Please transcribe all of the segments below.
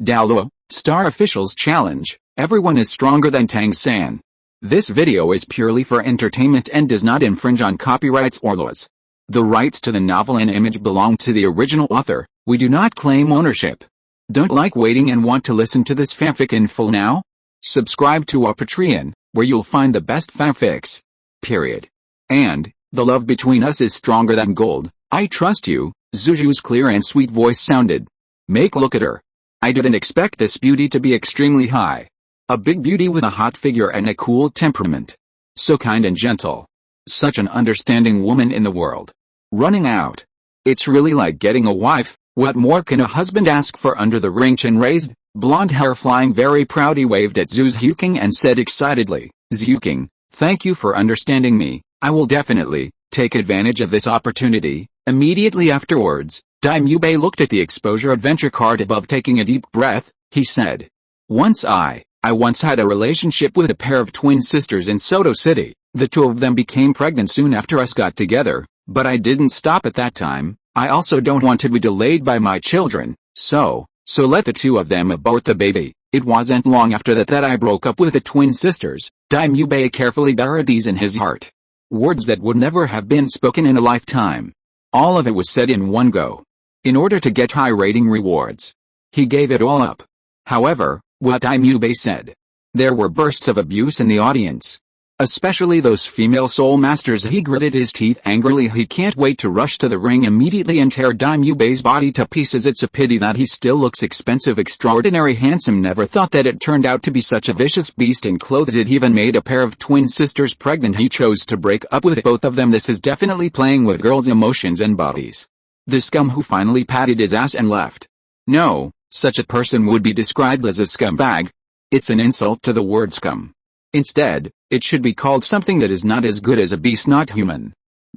Douluo, Star Officials Challenge, everyone is stronger than Tang San. This video is purely for entertainment and does not infringe on copyrights or laws. The rights to the novel and image belong to the original author, we do not claim ownership. Don't like waiting and want to listen to this fanfic in full now? Subscribe to our Patreon, where you'll find the best fanfics. Period. And, the love between us is stronger than gold, I trust you, Zuju's clear and sweet voice sounded. Make look at her. I didn't expect this beauty to be extremely high. A big beauty with a hot figure and a cool temperament. So kind and gentle. Such an understanding woman in the world. Running out. It's really like getting a wife. What more can a husband ask for? Under the ring chin raised, blonde hair flying very proud, he waved at Zhu Xiuqing and said excitedly, Xiuqing, thank you for understanding me, I will definitely take advantage of this opportunity. Immediately afterwards, Daimyo looked at the exposure adventure card above. Taking a deep breath, he said, I once had a relationship with a pair of twin sisters in Soto City. The two of them became pregnant soon after us got together, but I didn't stop at that time. I also don't want to be delayed by my children, so let the two of them abort the baby. It wasn't long after that I broke up with the twin sisters. Daimyo carefully buried these in his heart. Words that would never have been spoken in a lifetime. All of it was said in one go. In order to get high rating rewards, he gave it all up. However, what Daimyo said, there were bursts of abuse in the audience. Especially those female soul masters. He gritted his teeth angrily. He can't wait to rush to the ring immediately and tear Daimyo's body to pieces. It's a pity that he still looks expensive, extraordinary handsome. Never thought that it turned out to be such a vicious beast in clothes. It even made a pair of twin sisters pregnant. He chose to break up with both of them. This is definitely playing with girls' emotions and bodies. The scum who finally patted his ass and left. No, such a person would be described as a scumbag. It's an insult to the word scum. Instead, it should be called something that is not as good as a beast, not human.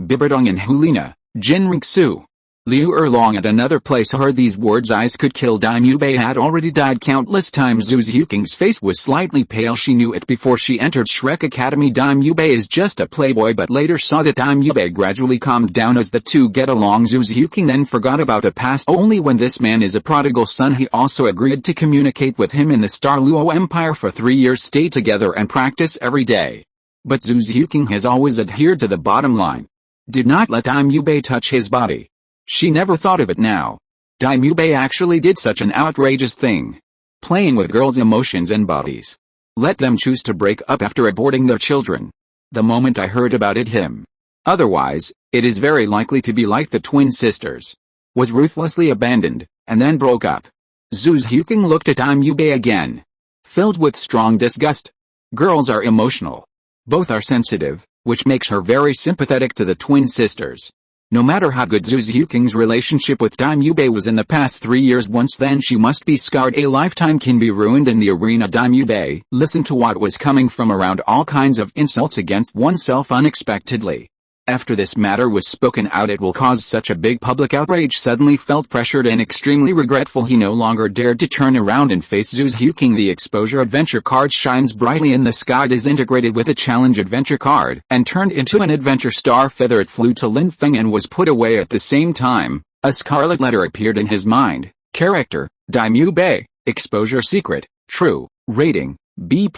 Bibi Dong and Liena, Jin Rixu. Liu Erlong at another place heard these words. Eyes could kill. Daimyo had already died countless times. Zhu Xiuqing's face was slightly pale. She knew it before she entered Shrek Academy. Daimyo is just a playboy, but later saw that Daimyo gradually calmed down as the two get along. Zhu Xiuqing then forgot about the past. Only when this man is a prodigal son. He also agreed to communicate with him in the Star Luo Empire for 3 years, stay together and practice every day. But Zhu Xiuqing has always adhered to the bottom line. Did not let Daimyo touch his body. She never thought of it now. Daimyo actually did such an outrageous thing. Playing with girls' emotions and bodies. Let them choose to break up after aborting their children. The moment I heard about it, otherwise, it is very likely to be like the twin sisters. Was ruthlessly abandoned, and then broke up. Zhu Xiuqing looked at Daimyo again. Filled with strong disgust. Girls are emotional. Both are sensitive, which makes her very sympathetic to the twin sisters. No matter how good Zhu Xiuqing's relationship with Daimyo was in the past 3 years, once then she must be scarred. A lifetime can be ruined in the arena. Daimyo listened to what was coming from around, all kinds of insults against oneself unexpectedly. After this matter was spoken out, it will cause such a big public outrage. Suddenly felt pressured and extremely regretful. He no longer dared to turn around and face Zhu Xiuqing. The exposure adventure card shines brightly in the sky. It is integrated with a challenge adventure card and turned into an adventure star feather. It flew to Lin Feng and was put away at the same time. A scarlet letter appeared in his mind. Character, Daimyo. Exposure secret, true. Rating, B+.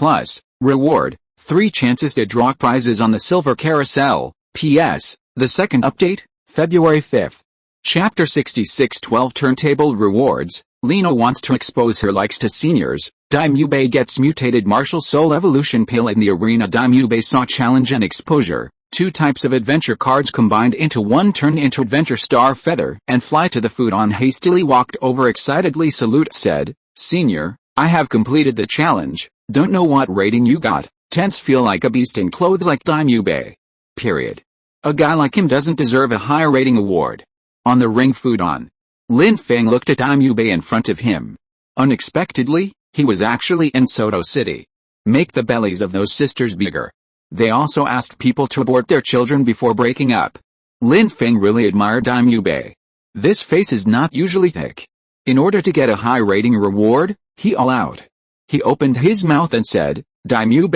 Reward, 3 chances to draw prizes on the silver carousel. P.S. The second update, February 5th. Chapter 66. 12 Turntable Rewards. Liena wants to expose her likes to seniors. Daimyo gets mutated martial soul evolution pale in the arena. Daimyo saw challenge and exposure, 2 types of adventure cards combined into one. Turn into adventure star feather and fly to the food on. Hastily walked over excitedly. Salute said, Senior, I have completed the challenge. Don't know what rating you got. Tense, feel like a beast in clothes like Daimyo. Period. A guy like him doesn't deserve a high rating award. On the ring food on. Lin Feng looked at Daimyo in front of him. Unexpectedly, he was actually in Soto City. Make the bellies of those sisters bigger. They also asked people to abort their children before breaking up. Lin Feng really admired Daimyo. This face is not usually thick. In order to get a high rating reward, he all out. He opened his mouth and said, Daimyo,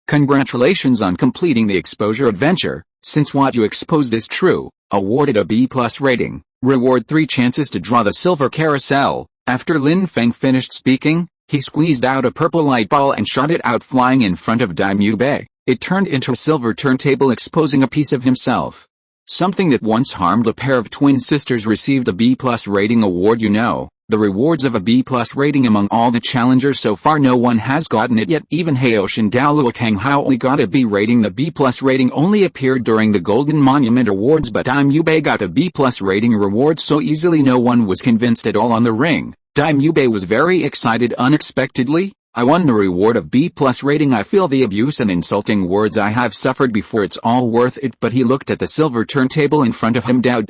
congratulations on completing the exposure adventure. Since what you exposed is true, awarded a B+ rating. Reward 3 chances to draw the silver carousel. After Lin Feng finished speaking, he squeezed out a purple light ball and shot it out flying in front of Daimyo Bei. It turned into a silver turntable exposing a piece of himself. Something that once harmed a pair of twin sisters received a B+ rating award. The rewards of a B+ rating among all the challengers so far, no one has gotten it yet. Even Haoshan Douluo Tang Hao only got a B rating. The B+ rating only appeared during the Golden Monument Awards, but Daimyo Bei got a B+ rating reward so easily no one was convinced at all on the ring. Daimyo Bei was very excited unexpectedly. I won the reward of B+ rating. I feel the abuse and insulting words I have suffered before, it's all worth it. But he looked at the silver turntable in front of him. Dare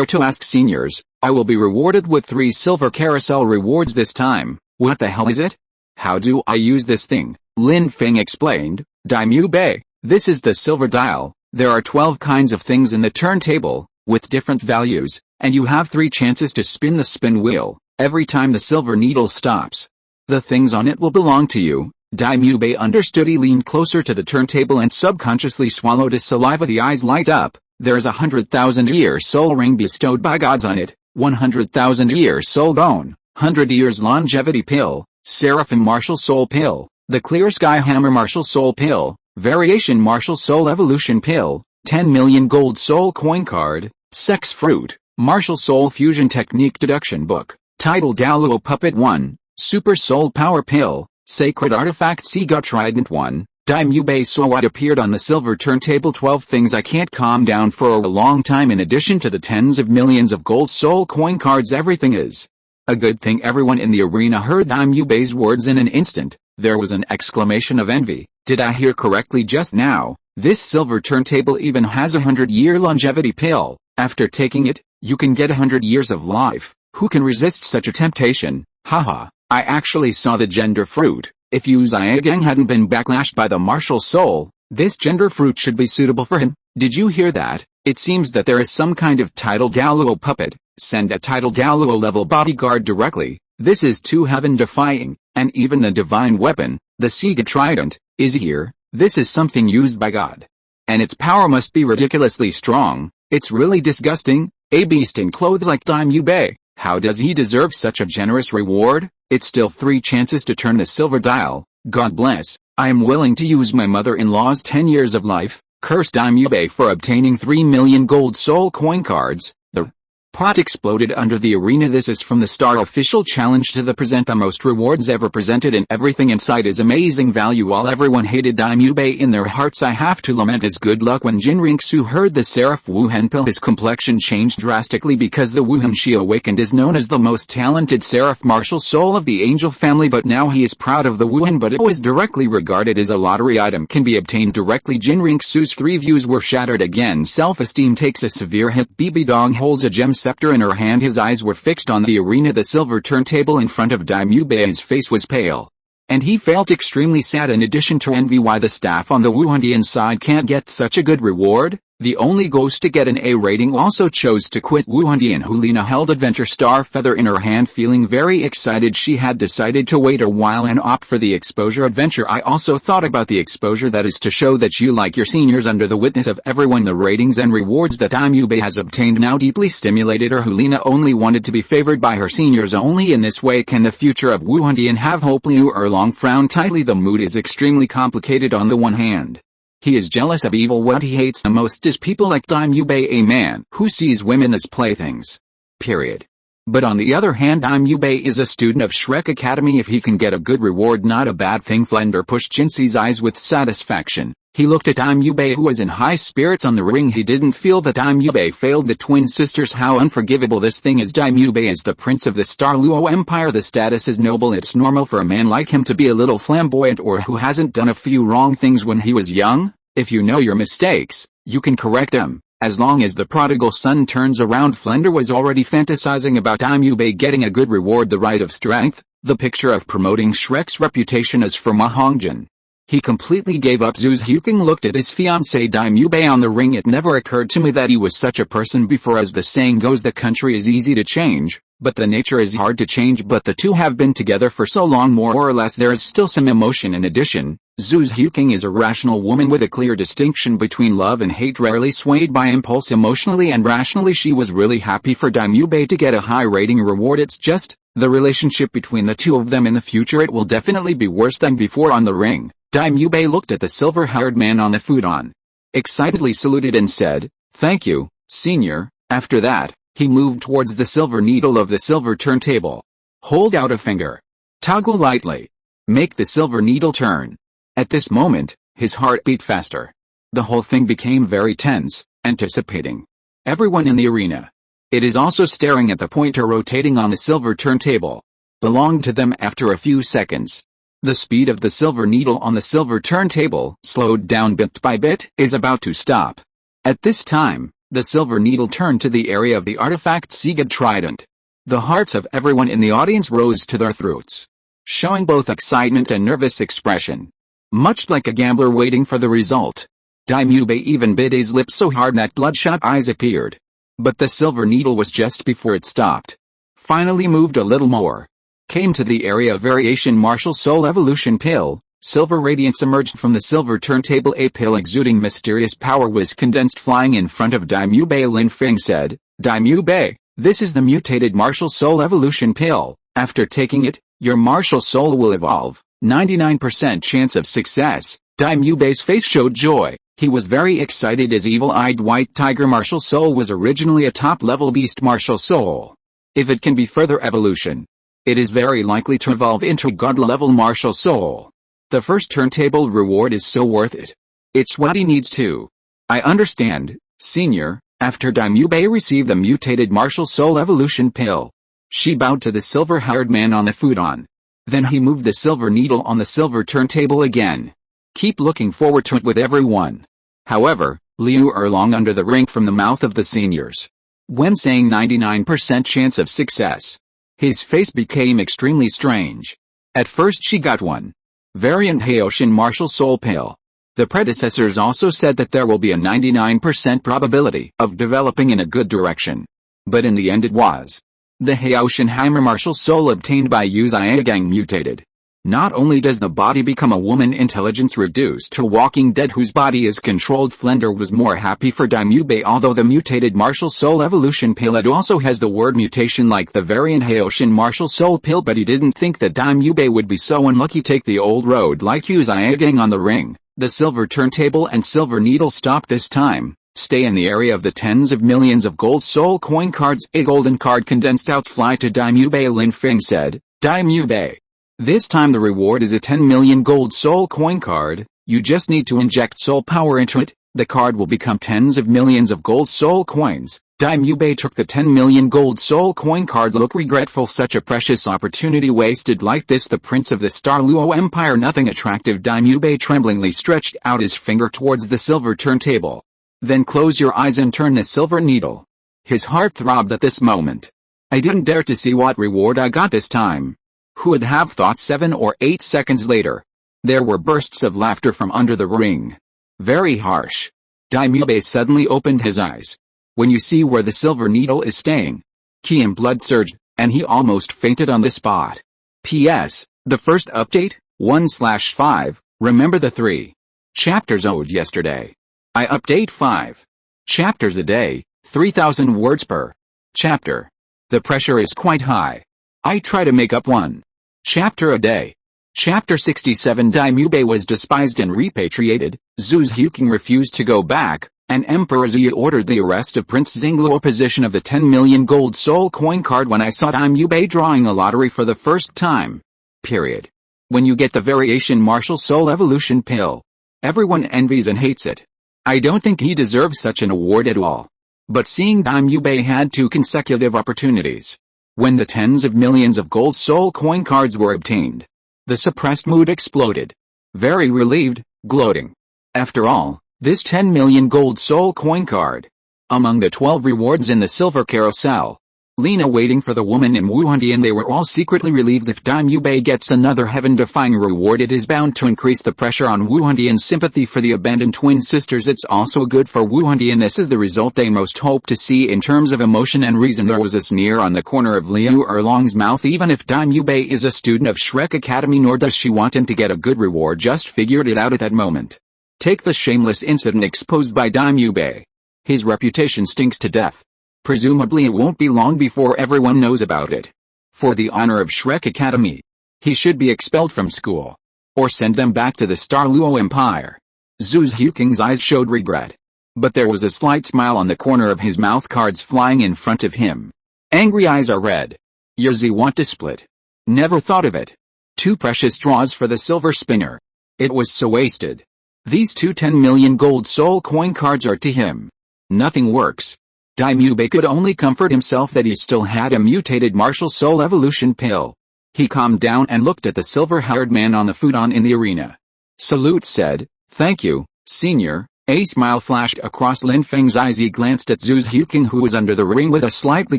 to ask seniors, I will be rewarded with 3 silver carousel rewards this time. What the hell is it? How do I use this thing? Lin Feng explained. Daimyo Bei, this is the silver dial. There are 12 kinds of things in the turntable, with different values, and you have 3 chances to spin the spin wheel. Every time the silver needle stops, the things on it will belong to you. Daimyo Bei understood. He leaned closer to the turntable and subconsciously swallowed his saliva. The eyes light up. There is a 100,000-year soul ring bestowed by gods on it, 100,000-year soul bone, 100 years longevity pill, seraphim martial soul pill, the clear sky hammer martial soul pill, variation martial soul evolution pill, 10 million gold soul coin card, sex fruit, martial soul fusion technique deduction book, title Douluo Puppet 1, super soul power pill, sacred artifact Sega trident 1. Daimyo Bei saw what appeared on the silver turntable. 12 things I can't calm down for a long time. In addition to the tens of millions of gold soul coin cards, everything is a good thing. Everyone in the arena heard Daimyo Bei's words in an instant. There was an exclamation of envy. Did I hear correctly just now? This silver turntable even has a 100-year longevity pill. After taking it, you can get 100 years of life. Who can resist such a temptation? Haha, I actually saw the gender fruit. If Yu Zhigang hadn't been backlashed by the martial soul, this gender fruit should be suitable for him. Did you hear that? It seems that there is some kind of title Douluo puppet. Send a title Douluo level bodyguard directly. This is too heaven-defying, and even the divine weapon, the Sega trident, is here. This is something used by God. And its power must be ridiculously strong. It's really disgusting. A beast in clothes like Daimyo Bei. How does he deserve such a generous reward? It's still 3 chances to turn the silver dial. God bless. I am willing to use my mother-in-law's 10 years of life. Curse Daimyo Bei for obtaining 3 million gold soul coin cards. The pot exploded under the arena. This is from the Star Official Challenge to the present the most rewards ever presented, and everything inside is amazing value. While everyone hated Daimyo Bei in their hearts, I have to lament his good luck. When Jin Ringsu heard the Seraph Wuhun Temple, his complexion changed drastically because the Wuhun she awakened is known as the most talented Seraph martial soul of the angel family, but now he is proud of the Wuhun, but it was directly regarded as a lottery item, can be obtained directly. Jin Ringsu's 3 views were shattered again. Self-esteem takes a severe hit. Bibi Dong holds a gem scepter in her hand. His eyes were fixed on the arena, the silver turntable in front of Daimyo Bei. His face was pale, and he felt extremely sad. In addition to envy, why the staff on the Wuhan side can't get such a good reward. The only ghost to get an A rating also chose to quit Wuhan. Liena held Adventure Star Feather in her hand, feeling very excited. She had decided to wait a while and opt for the exposure adventure. I also thought about the exposure, that is to show that you like your seniors under the witness of everyone. The ratings and rewards that Daimyo Bei has obtained now deeply stimulated her. Liena only wanted to be favored by her seniors. Only in this way can the future of Wuhan have hope. Liu Erlong frowned tightly. The mood is extremely complicated. On the one hand, he is jealous of evil. What he hates the most is people like Daimyo Bei, a man who sees women as playthings. Period. But on the other hand, Daimyo Bei is a student of Shrek Academy. If he can get a good reward, not a bad thing. Flender pushed Jinxi's eyes with satisfaction. He looked at Daimyo Bei, who was in high spirits on the ring. He didn't feel that Daimyo Bei failed the twin sisters. How unforgivable this thing is. Daimyo Bei is the prince of the Star Luo Empire. The status is noble. It's normal for a man like him to be a little flamboyant, or who hasn't done a few wrong things when he was young. If you know your mistakes, you can correct them. As long as the prodigal son turns around. Flender was already fantasizing about Daimyo Bei getting a good reward, the Rise of Strength. The picture of promoting Shrek's reputation is for Ma Hongjin. He completely gave up. Zhu Huking looked at his fiancée Daimyo Bei on the ring. It never occurred to me that he was such a person before. As the saying goes, the country is easy to change, but the nature is hard to change. But the two have been together for so long, more or less there is still some emotion. In addition, Zhu Huking is a rational woman with a clear distinction between love and hate, rarely swayed by impulse. Emotionally and rationally, she was really happy for Daimyo Bei to get a high rating reward. It's just The relationship between the two of them in the future, it will definitely be worse than before on the ring. Dai Mubei looked at the silver-haired man on the futon, excitedly saluted and said, "Thank you, senior." After that, he moved towards the silver needle of the silver turntable. Hold out a finger. Toggle lightly. Make the silver needle turn. At this moment, his heart beat faster. The whole thing became very tense, anticipating. Everyone in the arena. It is also staring at the pointer rotating on the silver turntable. Belonged to them after a few seconds. The speed of the silver needle on the silver turntable, slowed down bit by bit, is about to stop. At this time, the silver needle turned to the area of the artifact Sigurd Trident. The hearts of everyone in the audience rose to their throats, showing both excitement and nervous expression. Much like a gambler waiting for the result. Dai Mubei even bit his lips so hard that bloodshot eyes appeared. But the silver needle was just before it stopped. Finally moved a little more. Came to the area of variation martial soul evolution pill. Silver radiance emerged from the silver turntable. A pill exuding mysterious power was condensed, flying in front of Dai Mubei. Lin Feng said, "Dai Mubei, this is the mutated martial soul evolution pill. After taking it, your martial soul will evolve. 99% chance of success." Dai Mubei's face showed joy. He was very excited. His evil-eyed white tiger martial soul was originally a top-level beast martial soul. If it can be further evolution, it is very likely to evolve into god-level martial soul. The first turntable reward is so worth it. It's what he needs to. I understand, senior. After Dai Mubei received the mutated martial soul evolution pill, she bowed to the silver-haired man on the futon. Then he moved the silver needle on the silver turntable again. Keep looking forward to it with everyone. However, Liu Erlong under the ring from the mouth of the seniors. When saying 99% chance of success, his face became extremely strange. At first she got one variant Haoshin martial soul pill. The predecessors also said that there will be a 99% probability of developing in a good direction. But in the end it was the Haoshinheimer martial soul obtained by Yu Zhiagang mutated. Not only does the body become a woman, intelligence reduced to walking dead whose body is controlled. Flender was more happy for Dai Mubei, although the mutated martial soul evolution pill it also has the word mutation like the variant Haoshin martial soul pill, but he didn't think that Dai Mubei would be so unlucky. Take the old road like Yu Zhiagang on the ring. The silver turntable and silver needle stopped this time. Stay in the area of the tens of millions of gold soul coin cards. A golden card condensed out. Fly to Dai Mubei. Lin Feng said, "Dai Mubei, this time the reward is a 10 million gold soul coin card. You just need to inject soul power into it. The card will become tens of millions of gold soul coins." Dai Mubei took the 10 million gold soul coin card. Look regretful, such a precious opportunity wasted like this. The prince of the Star Luo Empire, nothing attractive. Dai Mubei tremblingly stretched out his finger towards the silver turntable. Then close your eyes and turn the silver needle. His heart throbbed at this moment. I didn't dare to see what reward I got this time. Who would have thought? 7 or 8 seconds later, there were bursts of laughter from under the ring. Very harsh. Dai Mubei suddenly opened his eyes. When you see where the silver needle is staying, qi and blood surged, and he almost fainted on the spot. P.S. The first update, 1/5, remember the 3 chapters owed yesterday. I update 5 chapters a day, 3,000 words per chapter. The pressure is quite high. I try to make up 1 chapter a day. Chapter 67. Dai Mubei was despised and repatriated. Zhu Zhuqing refused to go back, and Emperor Zhi ordered the arrest of Prince Xingluo. Position of the 10 million gold soul coin card. When I saw Dai Mubei drawing a lottery for the first time. Period. When you get the variation martial soul evolution pill, everyone envies and hates it. I don't think he deserves such an award at all. But seeing Dai Mubei had 2 consecutive opportunities, when the tens of millions of gold soul coin cards were obtained, the suppressed mood exploded. Very relieved, gloating. After all, this 10 million gold soul coin card. Among the 12 rewards in the silver carousel, Liena waiting for the woman in Wuhun, and they were all secretly relieved. If Dai Mubei gets another heaven-defying reward, it is bound to increase the pressure on Wuhun's sympathy for the abandoned twin sisters. It's also good for Wuhun, and this is the result they most hope to see in terms of emotion and reason. There was a sneer on the corner of Liu Erlong's mouth. Even if Dai Mubei is a student of Shrek Academy, nor does she want him to get a good reward, just figured it out at that moment. Take the shameless incident exposed by Dai Mubei. His reputation stinks to death. Presumably it won't be long before everyone knows about it. For the honor of Shrek Academy. He should be expelled from school. Or send them back to the Douluo Empire. Zhu Zhuking's eyes showed regret. But there was a slight smile on the corner of his mouth, cards flying in front of him. Angry eyes are red. Yerzi want to split. Never thought of it. 2 precious straws for the silver spinner. It was so wasted. These 2 10 million gold soul coin cards are to him. Nothing works. Daimyo could only comfort himself that he still had a mutated martial soul evolution pill. He calmed down and looked at the silver-haired man on the futon in the arena. Salute said, "Thank you, senior." A smile flashed across Lin Feng's eyes. He glanced at Zhu Zhuking, who was under the ring with a slightly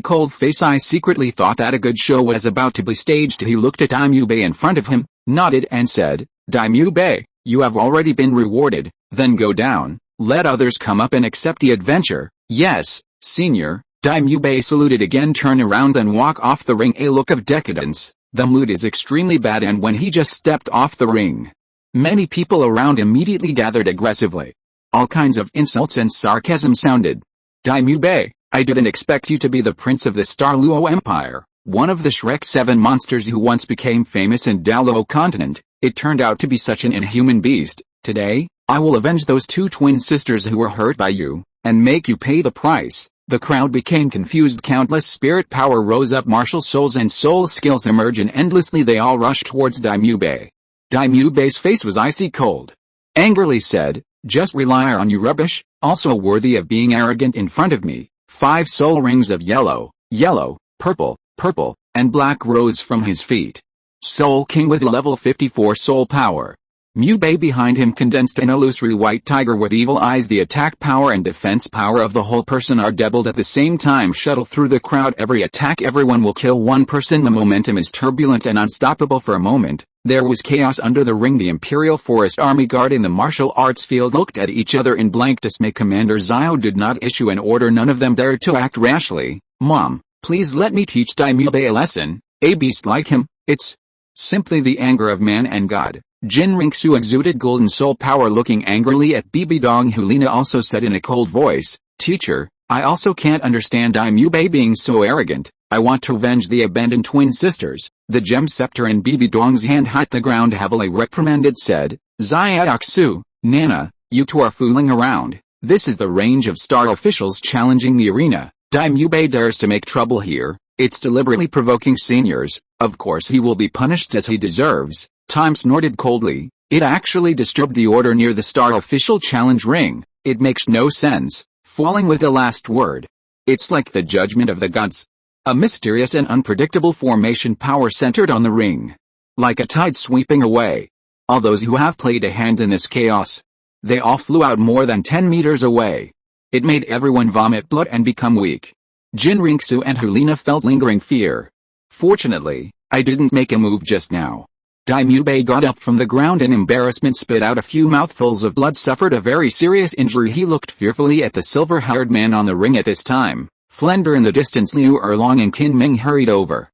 cold face. I secretly thought that a good show was about to be staged. He looked at Daimyo in front of him, nodded and said, "Daimyo, you have already been rewarded, then go down, let others come up and accept the adventure." "Yes, senior." Daimyo saluted again, turn around and walk off the ring. A look of decadence. The mood is extremely bad, and when he just stepped off the ring, many people around immediately gathered aggressively. All kinds of insults and sarcasm sounded. "Daimyo, I didn't expect you to be the prince of the Douluo Empire, one of the Shrek 7 monsters who once became famous in Douluo Continent. It turned out to be such an inhuman beast. Today, I will avenge those 2 twin sisters who were hurt by you, and make you pay the price." The crowd became confused. Countless spirit power rose up. Martial souls and soul skills emerged, and endlessly they all rushed towards Daimyo. Daimyo's face was icy cold. Angrily said, "Just rely on you rubbish, also worthy of being arrogant in front of me." 5 soul rings of yellow, purple, and black rose from his feet. Soul King with level 54 soul power. Mubei behind him, condensed an illusory white tiger with evil eyes. The attack power and defense power of the whole person are doubled at the same time. Shuttle through the crowd. Every attack, everyone will kill one person. The momentum is turbulent and unstoppable. For a moment, there was chaos under the ring. The Imperial Forest Army Guard in the martial arts field looked at each other in blank dismay. Commander Zhao did not issue an order. None of them dared to act rashly. "Mom, please let me teach Daimyo a lesson. A beast like him, it's simply the anger of man and God." Jin Ringsu exuded golden soul power. Looking angrily at Bibi Dong, who Liena also said in a cold voice, "Teacher, I also can't understand Daimyo being so arrogant. I want to avenge the abandoned twin sisters." The gem scepter in Bibi Dong's hand hit the ground heavily. Reprimanded said, "Xiaoxu, Nana, you 2 are fooling around. This is the range of star officials challenging the arena. Daimyo dares to make trouble here. It's deliberately provoking seniors. Of course he will be punished as he deserves." Time snorted coldly. It actually disturbed the order near the star official challenge ring. "It makes no sense," falling with the last word. "It's like the judgment of the gods." A mysterious and unpredictable formation power centered on the ring. Like a tide sweeping away. All those who have played a hand in this chaos. They all flew out more than 10 meters away. It made everyone vomit blood and become weak. Jin Ringsu and Liena felt lingering fear. "Fortunately, I didn't make a move just now." Daimyo got up from the ground in embarrassment, spit out a few mouthfuls of blood, suffered a very serious injury. He looked fearfully at the silver-haired man on the ring. At this time, Flender in the distance, Liu Erlong and Qin Ming hurried over.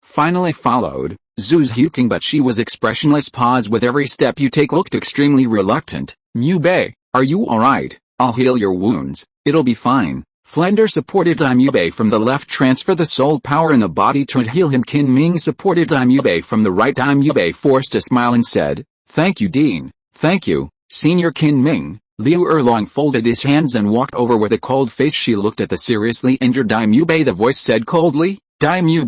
Finally followed, Zhu Zhuking, but she was expressionless. "Pause with every step you take." Looked extremely reluctant. "Mubei, are you alright? I'll heal your wounds, it'll be fine." Flender supported Daimyo from the left. "Transfer the soul power in the body to heal him." Qin Ming supported Daimyo from the right. Daimyo forced a smile and said, "Thank you, Dean." "Thank you, Senior Qin Ming." Liu Erlong folded his hands and walked over with a cold face. She looked at the seriously injured Daimyo. The voice said coldly, "Daimyo,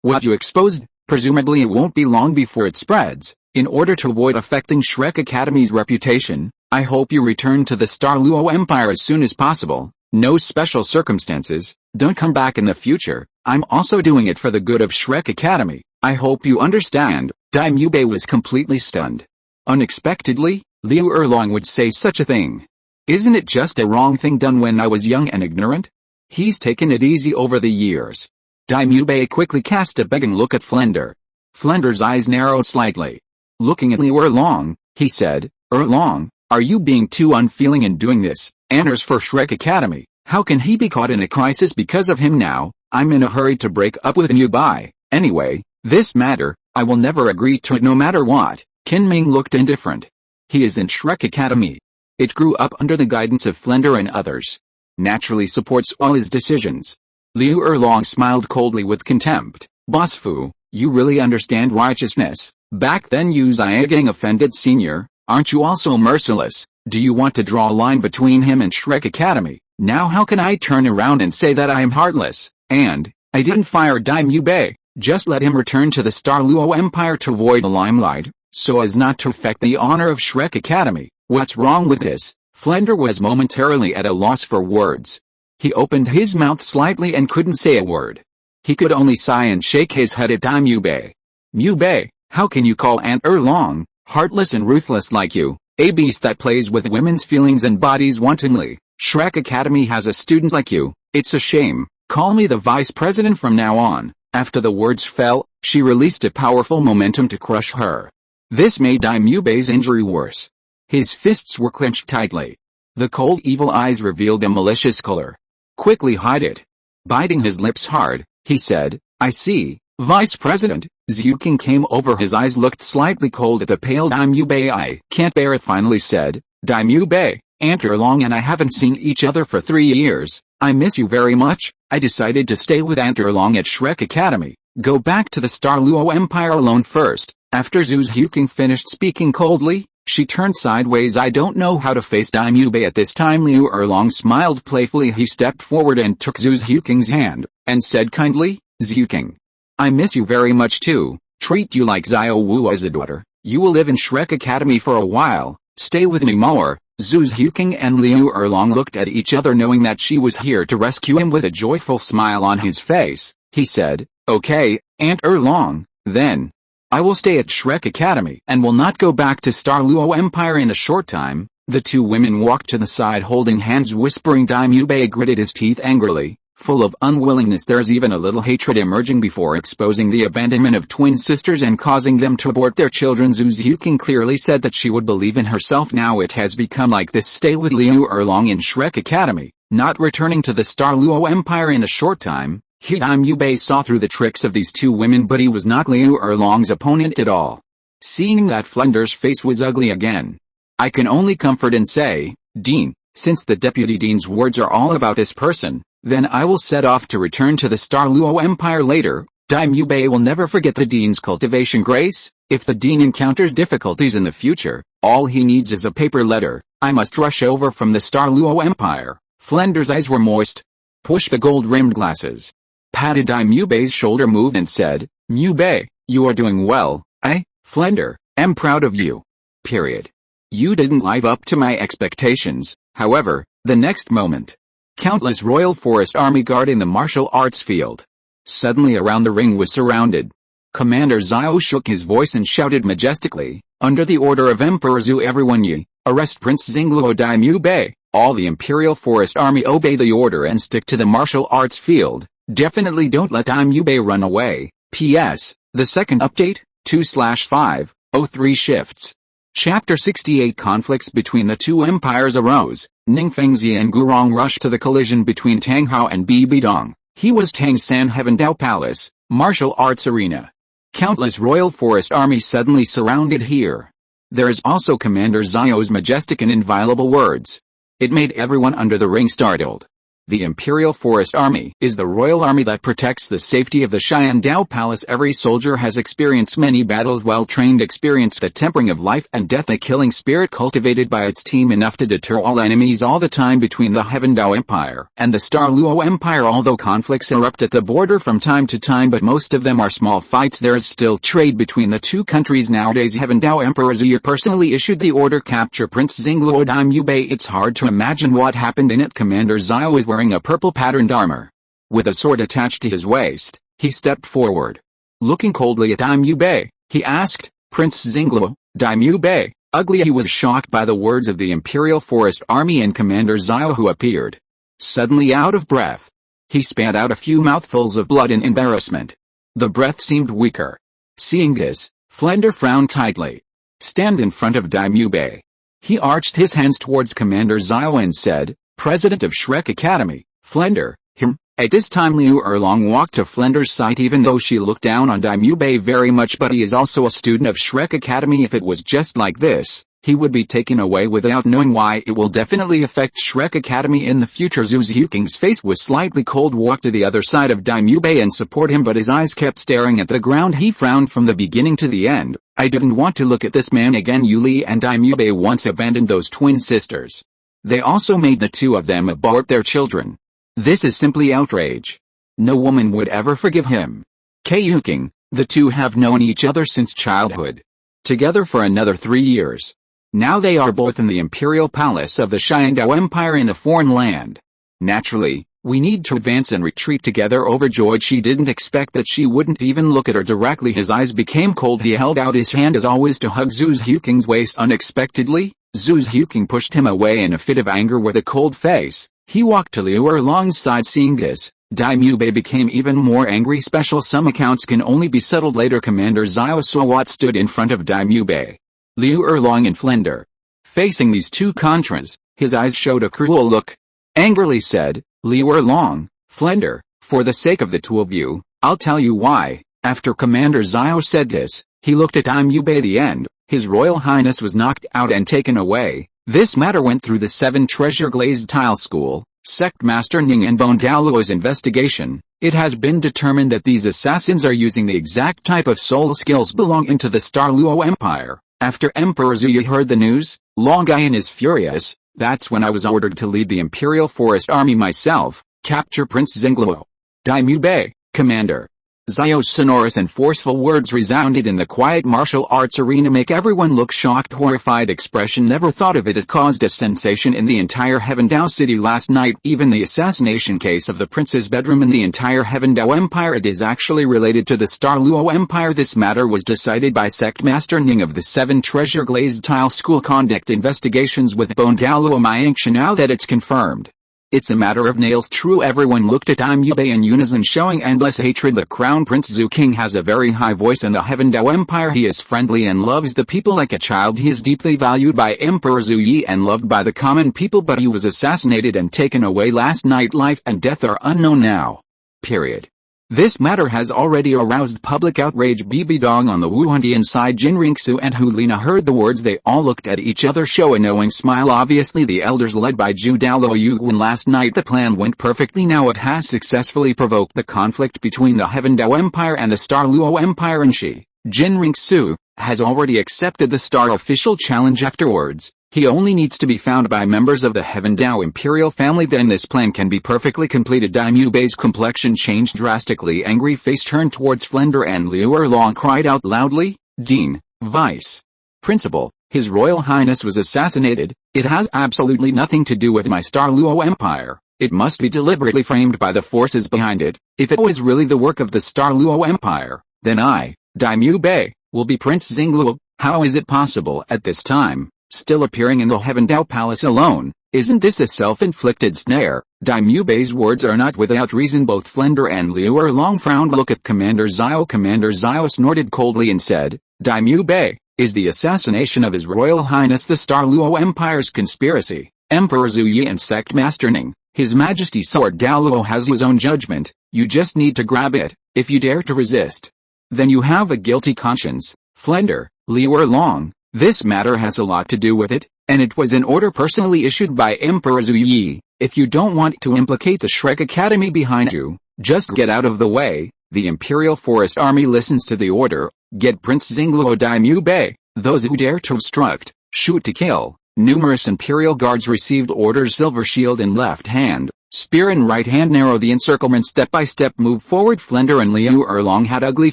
what you exposed, presumably it won't be long before it spreads. In order to avoid affecting Shrek Academy's reputation, I hope you return to the Douluo Empire as soon as possible. No special circumstances, don't come back in the future. I'm also doing it for the good of Shrek Academy. I hope you understand." Daimyo was completely stunned. Unexpectedly, Liu Erlong would say such a thing. Isn't it just a wrong thing done when I was young and ignorant? He's taken it easy over the years. Daimyo quickly cast a begging look at Flender. Flender's eyes narrowed slightly. Looking at Liu Erlong, he said, "Erlong, are you being too unfeeling in doing this? Honors for Shrek Academy. How can he be caught in a crisis because of him now? I'm in a hurry to break up with Mubei. Anyway, this matter, I will never agree to it no matter what." Qin Ming looked indifferent. He is in Shrek Academy. It grew up under the guidance of Flender and others. Naturally supports all his decisions. Liu Erlong smiled coldly with contempt. Boss Fu, you really understand righteousness. Back then you Zhigang offended senior, aren't you also merciless? Do you want to draw a line between him and Shrek Academy? Now how can I turn around and say that I am heartless? And, I didn't fire Daimyo Bei, just let him return to the Star Luo Empire to avoid the limelight, so as not to affect the honor of Shrek Academy. What's wrong with this? Flender was momentarily at a loss for words. He opened his mouth slightly and couldn't say a word. He could only sigh and shake his head at Daimyo Bei. Mu Bei, how can you call Aunt Erlong, heartless and ruthless like you, a beast that plays with women's feelings and bodies wantonly? Shrek Academy has a student like you, it's a shame. Call me the vice president from now on. After the words fell, she released a powerful momentum to crush her. This made Daimyo Bei's injury worse. His fists were clenched tightly. The cold evil eyes revealed a malicious color. Quickly hide it. Biting his lips hard, he said, I see, Vice President. Zhuking came over, his eyes looked slightly cold at the pale Daimyo Bei. I can't bear it, finally said. Daimyo Bei, Aunt Erlong and I haven't seen each other for 3 years. I miss you very much. I decided to stay with Aunt Erlong at Shrek Academy. Go back to the Star Luo Empire alone first. After Zhuking finished speaking coldly, she turned sideways. I don't know how to face Daimyo Bei at this time. Liu Erlong smiled playfully. He stepped forward and took Zhuking's hand, and said kindly, Zhuking, I miss you very much too. Treat you like Xiao Wu as a daughter. You will live in Shrek Academy for a while. Stay with me more. Zhuking and Liu Erlong looked at each other, knowing that she was here to rescue him. With a joyful smile on his face, he said, Okay, Aunt Erlong, then. I will stay at Shrek Academy and will not go back to Star Luo Empire. In a short time, the two women walked to the side holding hands, whispering. Daimyo Bei gritted his teeth angrily, full of unwillingness. There's even a little hatred emerging before exposing the abandonment of twin sisters and causing them to abort their children. Zhuking clearly said that she would believe in herself. Now it has become like this. Stay with Liu Erlong in Shrek Academy, not returning to the Star Luo Empire. In a short time, Daimyo Bei saw through the tricks of these two women, but he was not Liu Erlong's opponent at all. Seeing that, Flender's face was ugly again. I can only comfort and say, Dean, since the Deputy Dean's words are all about this person, then I will set off to return to the Star Luo Empire later. Daimyo Bei will never forget the Dean's cultivation grace. If the Dean encounters difficulties in the future, all he needs is a paper letter. I must rush over from the Star Luo Empire. Flender's eyes were moist. Push the gold-rimmed glasses. Patted Daimyo Bei's shoulder, moved and said, Mu Bei, you are doing well. I, Flender, am proud of you. Period. You didn't live up to my expectations. However, the next moment, countless Royal Forest Army guard in the martial arts field. Suddenly around the ring was surrounded. Commander Xiao shook his voice and shouted majestically, under the order of Emperor Zhu, everyone ye, arrest Prince Xingluo Daimyo Bei. All the Imperial Forest Army obey the order and stick to the martial arts field. Definitely don't let Daimyo Bei run away. P.S. The second update, 2/5/03 shifts. Chapter 68. Conflicts between the two empires arose. Ning Fengzi and Gurong rushed to the collision between Tang Hao and Bibi Dong. He was Tang San Heaven Dao Palace, martial arts arena. Countless Royal Forest Army suddenly surrounded here. There is also Commander Xiao's majestic and inviolable words. It made everyone under the ring startled. The Imperial Forest Army is the royal army that protects the safety of the Xian Dao Palace. Every soldier has experienced many battles, well trained, experienced the tempering of life and death, a killing spirit cultivated by its team, enough to deter all enemies all the time between the Heaven Dao Empire and the Star Luo Empire. Although conflicts erupt at the border from time to time, but most of them are small fights, there is still trade between the two countries nowadays. Heaven Dao Emperor Zhu personally issued the order, capture Prince Xingluo Daimyo Bei. It's hard to imagine what happened in it. Commander Xiao is wearing a purple patterned armor. With a sword attached to his waist, he stepped forward. Looking coldly at Daimyo Bei, he asked, Prince Xingluo, Daimyo Bei, ugly. He was shocked by the words of the Imperial Forest Army and Commander Xiao, who appeared suddenly out of breath. He spat out a few mouthfuls of blood in embarrassment. The breath seemed weaker. Seeing this, Flender frowned tightly. Stand in front of Daimyo Bei. He arched his hands towards Commander Xiao and said, President of Shrek Academy, Flender, him. At this time Liu Erlong walked to Flender's side, even though she looked down on Daimyo Bei very much, but he is also a student of Shrek Academy. If it was just like this, He would be taken away without knowing why. It will definitely affect Shrek Academy in the future. Zhu Zhuking's face was slightly cold. Walk to the other side of Daimyo Bei and support him, but his eyes kept staring at the ground. He frowned from the beginning to the end. I didn't want to look at this man again. Yu Li and Daimyo Bei once abandoned those twin sisters. They also made the two of them abort their children. This is simply outrage. No woman would ever forgive him. Kayuking, the two have known each other since childhood. Together for another 3 years. Now they are both in the imperial palace of the Xiandao Empire in a foreign land. Naturally, we need to advance and retreat together. Overjoyed, she didn't expect that she wouldn't even look at her directly. His eyes became cold. He held out his hand as always to hug Zhu Zhuking's waist. Unexpectedly, Zhu Zhuking pushed him away in a fit of anger with a cold face. He walked to Liu Erlong's side. Seeing this, Daimyo Bei became even more angry. Special some accounts can only be settled later. Commander Xiao Suowat stood in front of Daimyo Bei. Liu Erlong and Flender. Facing these two contras, his eyes showed a cruel look. Angrily said, Liu Erlong, Flender, for the sake of the two of you, I'll tell you why. After Commander Xiao said this, he looked at Daimyo Bei. The end. His Royal Highness was knocked out and taken away. This matter went through the 7 Treasure Glazed Tile School, Sect Master Ning and Bone Daluo's investigation. It has been determined that these assassins are using the exact type of soul skills belonging to the Star Luo Empire. After Emperor Zuyi heard the news, Longian is furious. That's when I was ordered to lead the Imperial Forest Army myself, capture Prince Xingluo. Daimyo Bei, Commander. Xiao's sonorous and forceful words resounded in the quiet martial arts arena, make everyone look shocked. Horrified expression. Never thought of it. It caused a sensation in the entire Heavendao city last night. Even the assassination case of the prince's bedroom in the entire Heavendao Empire. It is actually related to the Star Luo Empire. This matter was decided by Sect Master Ning of the 7 Treasure Glazed Tile School. Conduct investigations with Bone Daluo Myangsha. Now that it's confirmed, it's a matter of nails. True. Everyone looked at Daimyo Bei in unison, showing endless hatred. The Crown Prince Zhu King has a very high voice in the Heavendao Empire. He is friendly and loves the people like a child. He is deeply valued by Emperor Zhu Yi and loved by the common people, but he was assassinated and taken away last night. Life and death are unknown now. Period. This matter has already aroused public outrage. Bibi Dong on the Wuhun side, Jin Ringsu and Hu Liena heard the words. They all looked at each other, show a knowing smile. Obviously the elders led by Zhu Daluo Yuguan. Last night the plan went perfectly. Now it has successfully provoked the conflict between the Heavendao Empire and the Star Luo Empire, and she, Jin Ringsu, has already accepted the Star official challenge. Afterwards, he only needs to be found by members of the Heavendao imperial family. Then this plan can be perfectly completed. Daimyo Bei's complexion changed drastically. Angry face turned towards Flender and Liu Erlong cried out loudly, Dean, Vice Principal, His Royal Highness was assassinated. It has absolutely nothing to do with my Star Luo Empire. It must be deliberately framed by the forces behind it. If it was really the work of the Star Luo Empire, then I, Daimyo Bei, will be Prince Xingluo. How is it possible at this time, still appearing in the Heavendao Palace alone? Isn't this a self-inflicted snare? Daimyo Bei's words are not without reason. Both Flender and Liu Erlong frowned. Look at Commander Xiao. Commander Xiao snorted coldly and said, Daimyo Bei, is the assassination of His Royal Highness the Star Luo Empire's conspiracy? Emperor Zhu Yi and Sect Master Ning, His Majesty Sword Daluo has his own judgment. You just need to grab it. If you dare to resist, then you have a guilty conscience. Flender, Liu Erlong, this matter has a lot to do with it, and it was an order personally issued by Emperor Zhu Yi. If you don't want to implicate the Shrek Academy behind you, just get out of the way. The Imperial Forest Army listens to the order. Get Prince Xingluo. Daimyo Bei, those who dare to obstruct, shoot to kill. Numerous Imperial guards received orders. Silver shield in left hand, spear in right hand. Narrow the encirclement. Step by step move forward. Flender and Liu Erlong had ugly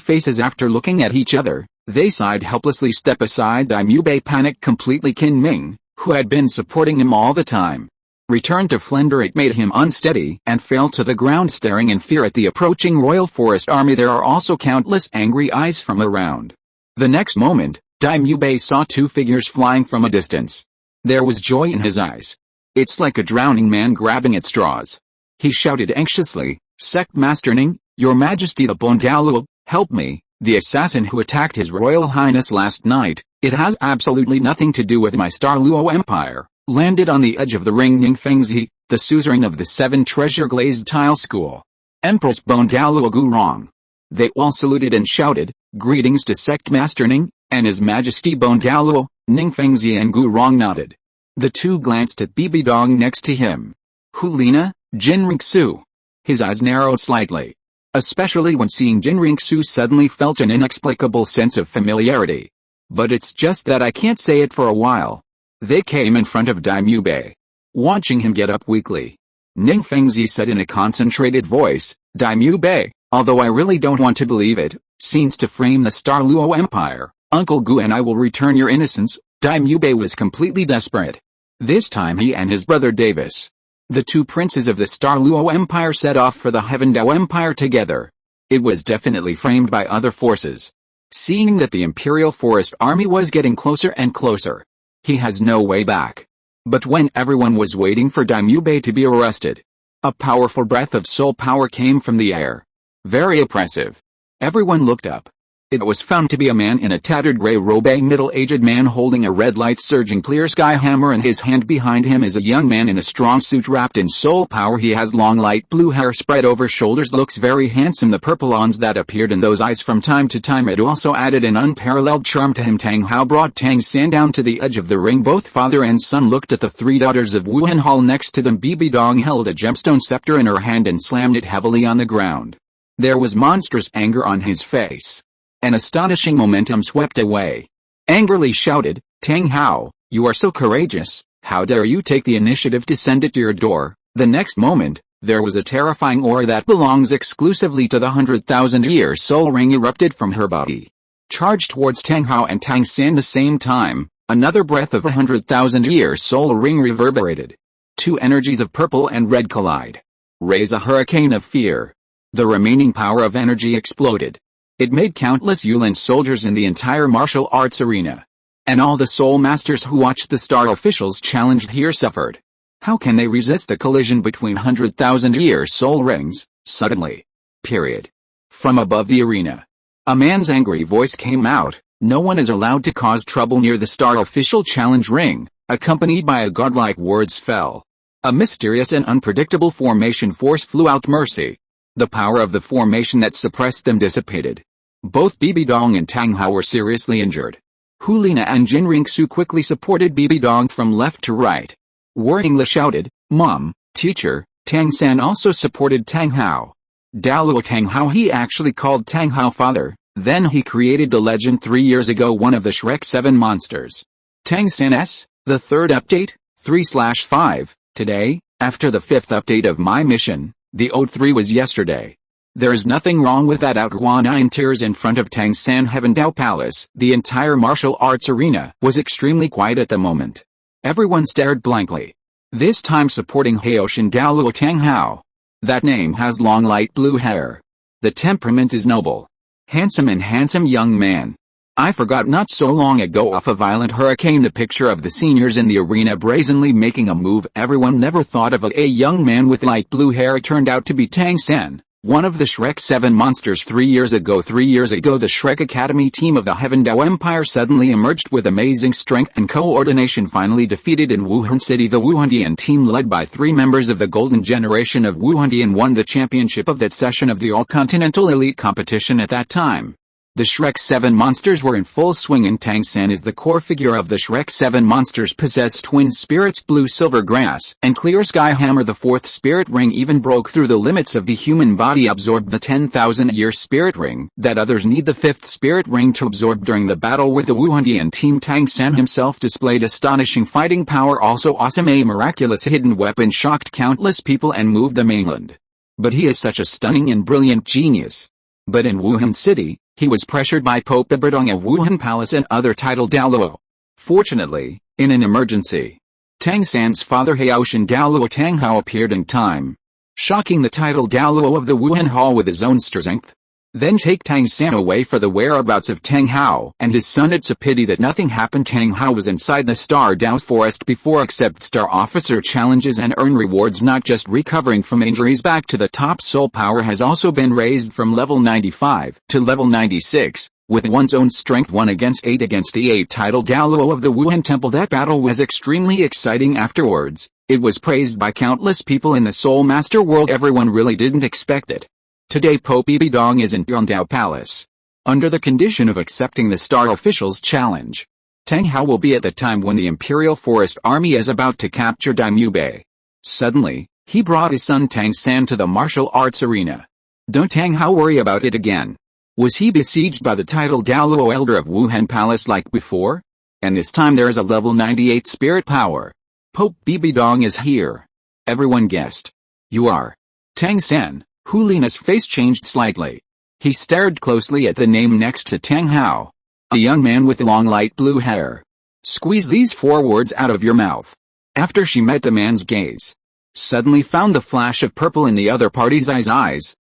faces after looking at each other. They sighed helplessly. Step aside. Daimyo Bei panicked completely. Qin Ming, who had been supporting him all the time, returned to Flender. It made him unsteady and fell to the ground, staring in fear at the approaching Royal Forest Army. There are also countless angry eyes from around. The next moment, Daimyo Bei saw two figures flying from a distance. There was joy in his eyes. It's like a drowning man grabbing at straws. He shouted anxiously, Sect Master Ning, Your Majesty the Bone Daluo, help me. The assassin who attacked His Royal Highness last night, it has absolutely nothing to do with my Star Luo Empire, landed on the edge of the ring. Lin Feng, the suzerain of the 7 Treasure Glazed Tile School, Empress Bone Daluo Gurong. They all saluted and shouted, Greetings to Sect Master Ning, and His Majesty Bone Daluo. Ning Fengzi and Gu Rong nodded. The two glanced at Bibi Dong next to him. Who, Liena? Jin Rixu. His eyes narrowed slightly. Especially when seeing Jin Rixu suddenly felt an inexplicable sense of familiarity. But it's just that I can't say it for a while. They came in front of Daimyo Bei. Watching him get up weakly. Ning Fengzi said in a concentrated voice, Daimyo Bei, although I really don't want to believe it, seems to frame the Star Luo Empire. Uncle Gu and I will return your innocence. Daimyo Bei was completely desperate. This time he and his brother Davis, the two princes of the Star Luo Empire, set off for the Heaven Dao Empire together. It was definitely framed by other forces. Seeing that the Imperial Forest Army was getting closer and closer, he has no way back. But when everyone was waiting for Daimyo Bei to be arrested, a powerful breath of soul power came from the air. Very oppressive. Everyone looked up. It was found to be a man in a tattered gray robe, a middle-aged man holding a red light-surging clear sky hammer in his hand. Behind him is a young man in a strong suit wrapped in soul power. He has long light blue hair spread over shoulders, looks very handsome. The purple ons that appeared in those eyes from time to time had also added an unparalleled charm to him. Tang Hao brought Tang San down to the edge of the ring. Both father and son looked at the three daughters of Wuhan Hall next to them. Bibi Dong held a gemstone scepter in her hand and slammed it heavily on the ground. There was monstrous anger on his face. An astonishing momentum swept away. Angrily shouted, Tang Hao, you are so courageous, how dare you take the initiative to send it to your door? The next moment, there was a terrifying aura that belongs exclusively to the 100,000-year soul ring erupted from her body. Charged towards Tang Hao and Tang San the same time, another breath of 100,000-year soul ring reverberated. Two energies of purple and red collide. Raise a hurricane of fear. The remaining power of energy exploded. It made countless Yulin soldiers in the entire martial arts arena, and all the soul masters who watched the star officials challenged here suffered. How can they resist the collision between 100,000-year soul rings, suddenly? Period. From above the arena, a man's angry voice came out, no one is allowed to cause trouble near the star official challenge ring, accompanied by a godlike words fell. A mysterious and unpredictable formation force flew out. Mercy. The power of the formation that suppressed them dissipated. Both Bibi Dong and Tang Hao were seriously injured. Liena and Jin Rixu quickly supported Bibi Dong from left to right. Worryingly shouted, Mom, teacher. Tang San also supported Tang Hao. Douluo Tang Hao, he actually called Tang Hao father, then he created the legend 3 years ago, one of the Shrek 7 monsters. Tang San's, the third update, 3/5, today, after the 5th update of my mission. The O3 was yesterday. There is nothing wrong with that. Outguana in tears in front of Tang San Heaven Dao Palace. The entire martial arts arena was extremely quiet at the moment. Everyone stared blankly. This time supporting Haoshin Douluo Tang Hao. That name has long light blue hair. The temperament is noble. Handsome young man. I forgot not so long ago off a violent hurricane the picture of the seniors in the arena brazenly making a move. Everyone never thought of a young man with light blue hair. It turned out to be Tang San, one of the Shrek 7 monsters. 3 years ago, the Shrek Academy team of the Heaven Dao Empire suddenly emerged with amazing strength and coordination, finally defeated in Wuhan City the Wuhandian team led by 3 members of the golden generation of Wuhandian won the championship of that session of the all-continental elite competition at that time. The Shrek 7 monsters were in full swing and Tang San is the core figure of the Shrek 7 monsters, possess twin spirits, blue silver grass and clear sky hammer. The 4th spirit ring even broke through the limits of the human body, absorbed the 10,000-year spirit ring that others need the 5th spirit ring to absorb. During the battle with the Wuhandian team, Tang San himself displayed astonishing fighting power, also awesome. A miraculous hidden weapon shocked countless people and moved the mainland. But he is such a stunning and brilliant genius. But in Wuhan City, he was pressured by Pope Bibi Dong of Wuhan Palace and other titled Douluo. Fortunately, in an emergency, Tang San's father Haoshin Douluo Tang Hao appeared in time, shocking the title Douluo of the Wuhan Hall with his own strength. Then take Tang San away for the whereabouts of Tang Hao and his son. It's a pity that nothing happened. Tang Hao was inside the Star Dao Forest before. Accept Star Officer challenges and earn rewards. Not just recovering from injuries, back to the top. Soul power has also been raised from level 95 to level 96, with one's own strength 1 against 8 against the 8 title Douluo of the Wuhun Temple. That battle was extremely exciting. Afterwards, it was praised by countless people in the Soul Master world. Everyone really didn't expect it. Today Pope Bibi Dong is in Yongdao Palace, under the condition of accepting the Star Officials challenge. Tang Hao will be at the time when the Imperial Forest Army is about to capture Daimyo. Suddenly, he brought his son Tang San to the martial arts arena. Don't Tang Hao worry about it again. Was he besieged by the titled Douluo Elder of Wuhun Palace like before? And this time there is a level 98 spirit power. Pope Bibi Dong is here. Everyone guessed. You are Tang San. Liena's face changed slightly. He stared closely at the name next to Tang Hao. A young man with long light blue hair. Squeeze these 4 words out of your mouth. After she met the man's gaze, suddenly found the flash of purple in the other party's eyes.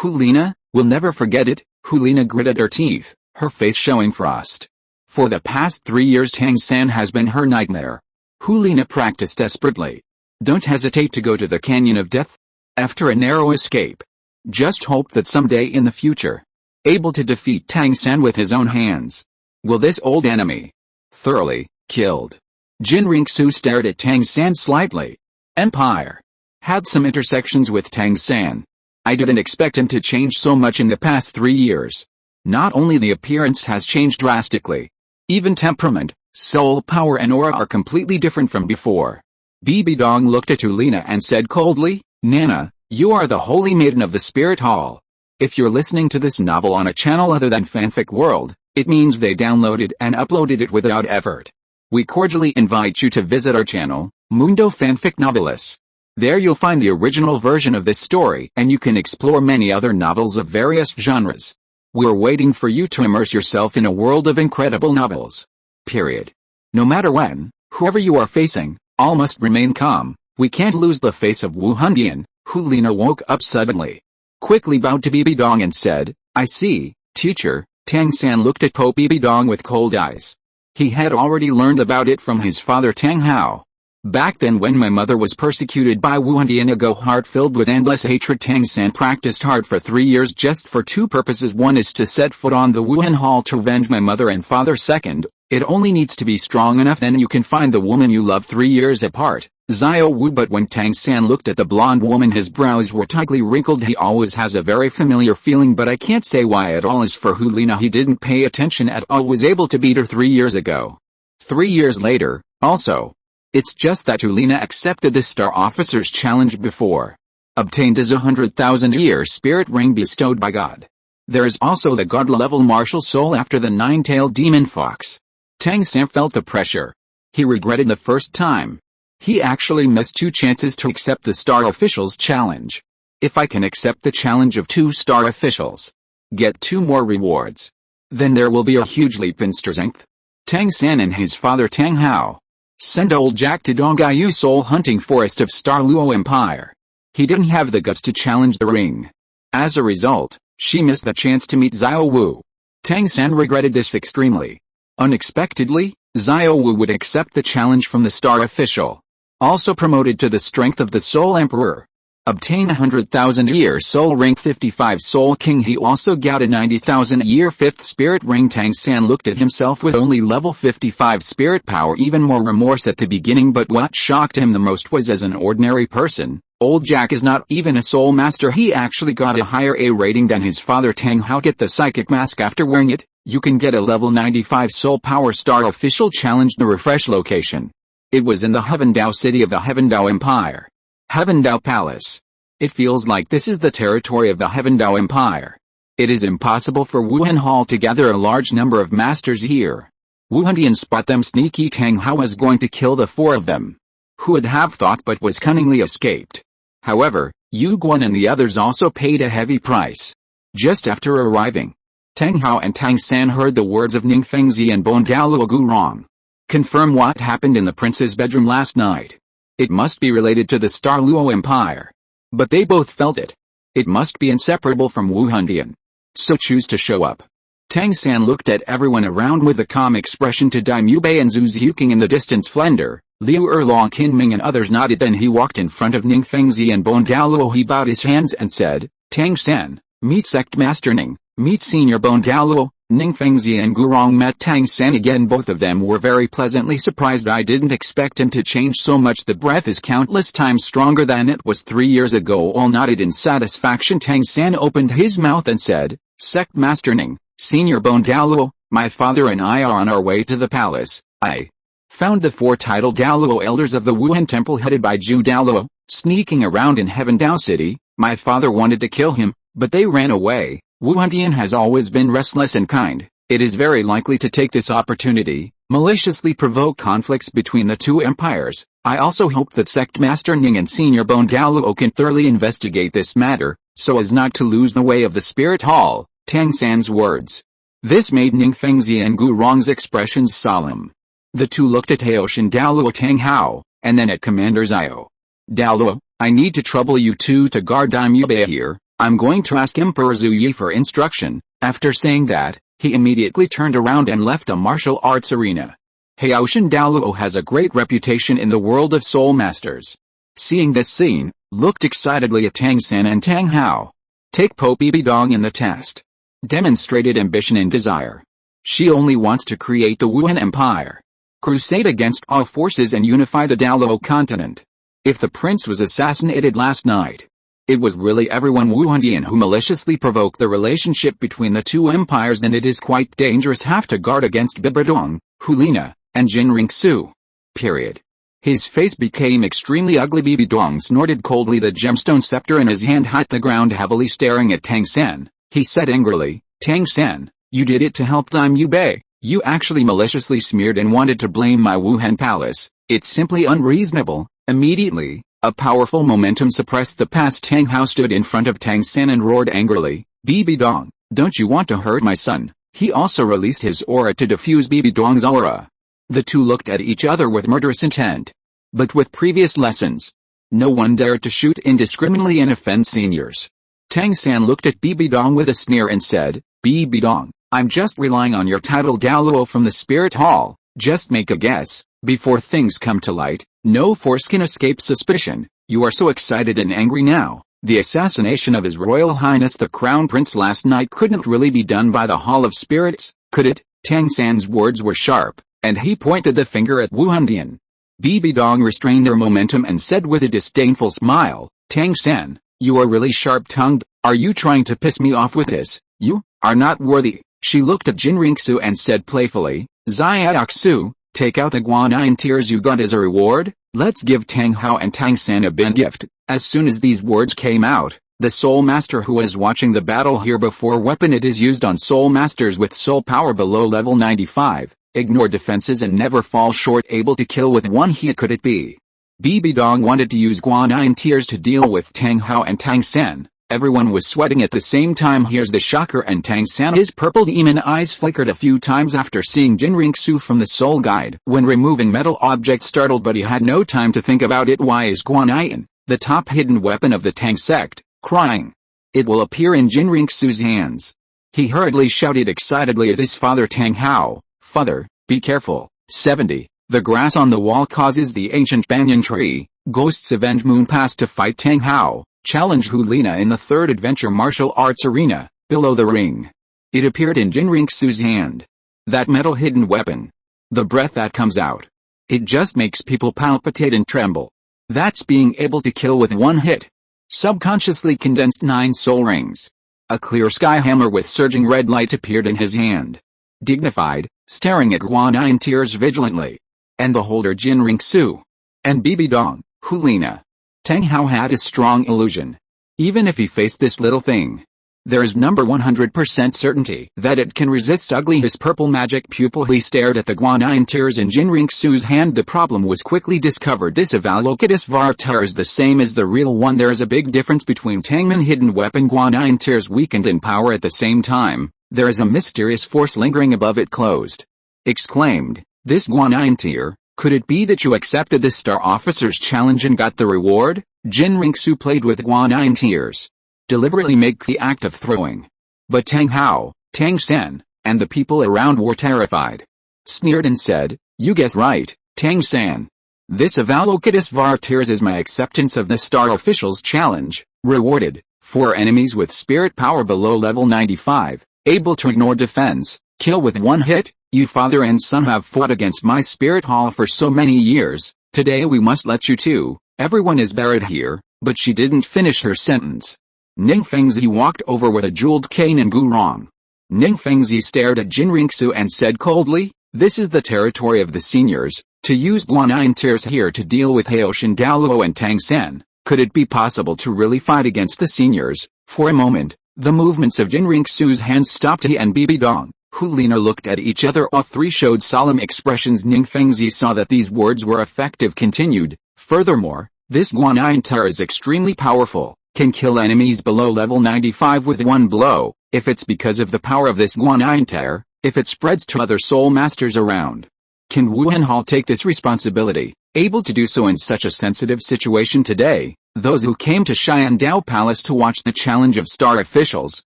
Liena, will never forget it. Liena gritted her teeth, her face showing frost. For the past 3 years Tang San has been her nightmare. Liena practiced desperately. Don't hesitate to go to the Canyon of Death. After a narrow escape. Just hope that someday in the future, able to defeat Tang San with his own hands. Will this old enemy thoroughly killed? Jin Ringsu stared at Tang San slightly. Empire had some intersections with Tang San. I didn't expect him to change so much in the past 3 years. Not only the appearance has changed drastically, even temperament, soul power and aura are completely different from before. Bibi Dong looked at Liena and said coldly, Nana, you are the holy maiden of the spirit hall. If you're listening to this novel on a channel other than Fanfic World, it means they downloaded and uploaded it without effort. We cordially invite you to visit our channel, Mundo Fanfic Novelis. There you'll find the original version of this story and you can explore many other novels of various genres. We're waiting for you to immerse yourself in a world of incredible novels. Period. No matter when, whoever you are facing, all must remain calm. We can't lose the face of Wuhundian. Liena woke up suddenly. Quickly bowed to Bibi Dong and said, I see, teacher. Tang San looked at Pope Bibi Dong with cold eyes. He had already learned about it from his father Tang Hao. Back then when my mother was persecuted by Wuhundian, a heart filled with endless hatred, Tang San practiced hard for 3 years just for 2 purposes. One is to set foot on the Wuhan Hall to avenge my mother and father. Second, it only needs to be strong enough, then you can find the woman you love 3 years apart. Xiao Wu. But when Tang San looked at the blonde woman, his brows were tightly wrinkled. He always has a very familiar feeling, but I can't say why at all. As for Liena, he didn't pay attention at all, was able to beat her 3 years ago. 3 years later, also. It's just that Liena accepted the Star Officer's challenge before. Obtained as 100,000-year spirit ring bestowed by God. There is also the God-level martial soul after the 9-tailed demon fox. Tang San felt the pressure. He regretted the first time. He actually missed 2 chances to accept the Star Official's challenge. If I can accept the challenge of 2 Star Officials, get 2 more rewards, then there will be a huge leap in strength. Tang San and his father Tang Hao send old Jack to Dongaiyu Soul Hunting Forest of Star Luo Empire. He didn't have the guts to challenge the ring. As a result, she missed the chance to meet Xiao Wu. Tang San regretted this extremely. Unexpectedly, Xiao Wu would accept the challenge from the Star Official. Also promoted to the strength of the Soul Emperor. Obtain 100,000-year Soul Ring 55 Soul King. He also got a 90,000-year 5th Spirit Ring. Tang San looked at himself with only level 55 spirit power, even more remorse at the beginning, but what shocked him the most was, as an ordinary person, old Jack is not even a Soul Master. He actually got a higher A rating than his father Tang Hao. Get the Psychic Mask. After wearing it, you can get a level 95 Soul Power. Star Official challenged the refresh location. It was in the Heavendao city of the Heavendao Empire. Heavendao Palace. It feels like this is the territory of the Heavendao Empire. It is impossible for Wuhan Hall to gather a large number of masters here. Wuhundian spot them sneaky. Tang Hao was going to kill the 4 of them. Who would have thought, but was cunningly escaped. However, Yu Guan and the others also paid a heavy price. Just after arriving, Tang Hao and Tang San heard the words of Ning Fengzi and Bon Galuo Gurong. Confirm what happened in the prince's bedroom last night. It must be related to the Star Luo Empire. But they both felt it. It must be inseparable from Wuhundian. So choose to show up. Tang San looked at everyone around with a calm expression. To Daimyo and Zhu Ziuking in the distance, Flender, Liu Erlong, Qin and others nodded. Then he walked in front of Ning Fengzi and Bon Galuo. He bowed his hands and said, Tang San, meet Sect Master Ning, meet Senior Bon Galuo. Ning Fengzi and Gurong met Tang San again. Both of them were very pleasantly surprised. I didn't expect him to change so much. The breath is countless times stronger than it was 3 years ago. All nodded in satisfaction. Tang San opened his mouth and said, Sect Master Ning, Senior Bon Galuo, my father and I are on our way to the palace. I found the 4 titled Douluo elders of the Wuhun Temple headed by Zhu Douluo, sneaking around in Heaven Dao City. My father wanted to kill him, but they ran away. Wuhun Tian has always been restless and kind. It is very likely to take this opportunity, maliciously provoke conflicts between the 2 empires. I also hope that Sect Master Ning and Senior Bone Douluo can thoroughly investigate this matter, so as not to lose the way of the Spirit Hall. Tang San's words. This made Ning Feng's and Gu Rong's expressions solemn. The 2 looked at Haoshan Douluo Tang Hao, and then at Commander Zhao. Douluo, I need to trouble you 2 to guard Daimyo Bei here. I'm going to ask Emperor Zhu Yi for instruction. After saying that, he immediately turned around and left the martial arts arena. Haoshan Douluo has a great reputation in the world of soul masters. Seeing this scene, looked excitedly at Tang San and Tang Hao. Take Bibi Dong in the test. Demonstrated ambition and desire. She only wants to create the Wuhan Empire. Crusade against all forces and unify the Douluo Continent. If the prince was assassinated last night, it was really everyone Wuhun Tian who maliciously provoked the relationship between the 2 empires, then it is quite dangerous have to guard against Bibi Dong, Liena, and Jin Ringsu. Period. His face became extremely ugly. Bibi Dong snorted coldly, the gemstone scepter in his hand hit the ground heavily. Staring at Tang San, he said angrily, Tang San, you did it to help Daimyo Bei. You actually maliciously smeared and wanted to blame my Wuhan palace. It's simply unreasonable. Immediately, a powerful momentum suppressed the past. Tang Hao stood in front of Tang San and roared angrily, Bibi Dong, don't you want to hurt my son? He also released his aura to diffuse Bibi Dong's aura. The 2 looked at each other with murderous intent. But with previous lessons, no one dared to shoot indiscriminately and offend seniors. Tang San looked at Bibi Dong with a sneer and said, Bibi Dong, I'm just relying on your title Douluo from the Spirit Hall. Just make a guess. Before things come to light, no force can escape suspicion. You are so excited and angry now. The assassination of His Royal Highness the Crown Prince last night couldn't really be done by the Hall of Spirits, could it? Tang San's words were sharp, and he pointed the finger at Wuhun Tian. Bibi Dong restrained their momentum and said with a disdainful smile, Tang San, you are really sharp-tongued. Are you trying to piss me off with this? You are not worthy. She looked at Jin Ringsu and said playfully, Xiaoxu, take out the guanyin tears you got as a reward. Let's give Tang Hao and Tang San a bin gift. As soon as these words came out, the Soul Master who was watching the battle here before weapon it is used on Soul Masters with soul power below level 95, ignore defenses and never fall short, able to kill with 1 hit. Could it be? Bibi Dong wanted to use guanyin tears to deal with Tang Hao and Tang San. Everyone was sweating at the same time. Here's the shocker, and Tang San, his purple demon eyes flickered a few times after seeing Jin Ringsu from the Soul Guide. When removing metal objects startled, but he had no time to think about it. Why is guanyin the top hidden weapon of the Tang sect? Crying. It will appear in Jin Ringsu's hands. He hurriedly shouted excitedly at his father Tang Hao, Father, be careful. 70. The grass on the wall causes the ancient banyan tree. Ghosts avenge Moon Pass to fight Tang Hao. Challenge Liena in the 3rd adventure martial arts arena, below the ring. It appeared in Jin Ringsu's hand. That metal hidden weapon. The breath that comes out. It just makes people palpitate and tremble. That's being able to kill with 1 hit. Subconsciously condensed 9 soul rings. A clear sky hammer with surging red light appeared in his hand. Dignified, staring at guanyin tears vigilantly. And the holder Jin Ringsu. And Bibi Dong, Liena. Tang Hao had a strong illusion. Even if he faced this little thing, there is number 100% certainty that it can resist ugly. His purple magic pupil. He stared at the guanyin tears in Jin Ringsu's hand. The problem was quickly discovered. This Avalokitess Vartar is the same as the real one. There is a big difference between Tangman hidden weapon. Guanyin tears weakened in power at the same time. There is a mysterious force lingering above it. Closed. Exclaimed, this guanyin tear. Could it be that you accepted the Star Officer's challenge and got the reward? Jin Ringsu played with guanyin tears. Deliberately make the act of throwing. But Tang Hao, Tang San, and the people around were terrified. Sneered and said, you guessed right, Tang San. This Avalokitess Vartar is my acceptance of the Star Official's challenge. Rewarded, 4 enemies with spirit power below level 95, able to ignore defense, kill with 1 hit. You father and son have fought against my spirit hall for so many years. Today we must let you too. Everyone is buried here. But she didn't finish her sentence. Ning Feng's he walked over with a jeweled cane and Gu Rong. Ning Fengzi stared at Jin Ringsu and said coldly, "This is the territory of the seniors. To use Guanyin tears here to deal with Haoshan Douluo and Tang San. Could it be possible to really fight against the seniors?" For a moment, the movements of Jin Ringsu's hands stopped. He and Bibi Dong, who Liena looked at each other. All three showed solemn expressions. Ning Fengzi saw that these words were effective. Continued, "Furthermore, this Guanyin tear is extremely powerful, can kill enemies below level 95 with one blow. If it's because of the power of this Guanyin tear, if it spreads to other soul masters around, can Wuhan Hall take this responsibility?" Able to do so in such a sensitive situation today, those who came to Xiandao Palace to watch the challenge of star officials,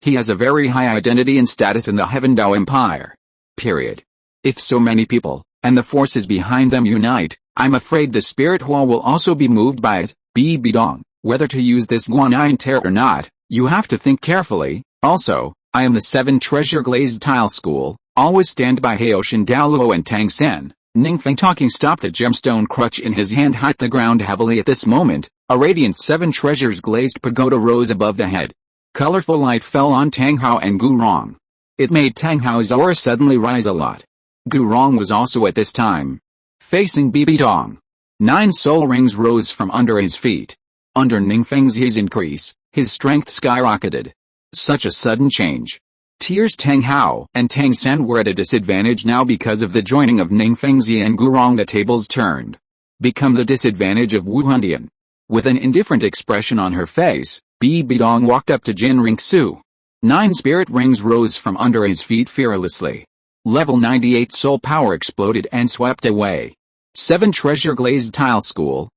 he has a very high identity and status in the Heaven Dao Empire. Period. If so many people, and the forces behind them unite, I'm afraid the spirit hall will also be moved by it. Bibi Dong, whether to use this Guanyin tear or not, you have to think carefully. Also, I am the 7 treasure glazed tile school, always stand by Haoshan Douluo and Tang San. Ning Feng talking stopped. A gemstone crutch in his hand hit the ground heavily at this moment. A radiant 7 treasures glazed pagoda rose above the head. Colorful light fell on Tang Hao and Gu Rong. It made Tang Hao's aura suddenly rise a lot. Gu Rong was also at this time facing Bibi Dong. 9 soul rings rose from under his feet. Under Ning Fengzi's increase, his strength skyrocketed. Such a sudden change. Tears. Tang Hao and Tang San were at a disadvantage now because of the joining of Ning Fengzi and Gu Rong. The tables turned. Become the disadvantage of Wuhun Temple. With an indifferent expression on her face, Bibi Dong walked up to Jin Ringsu. 9 spirit rings rose from under his feet fearlessly. Level 98 soul power exploded and swept away. 7 treasure glazed tile school,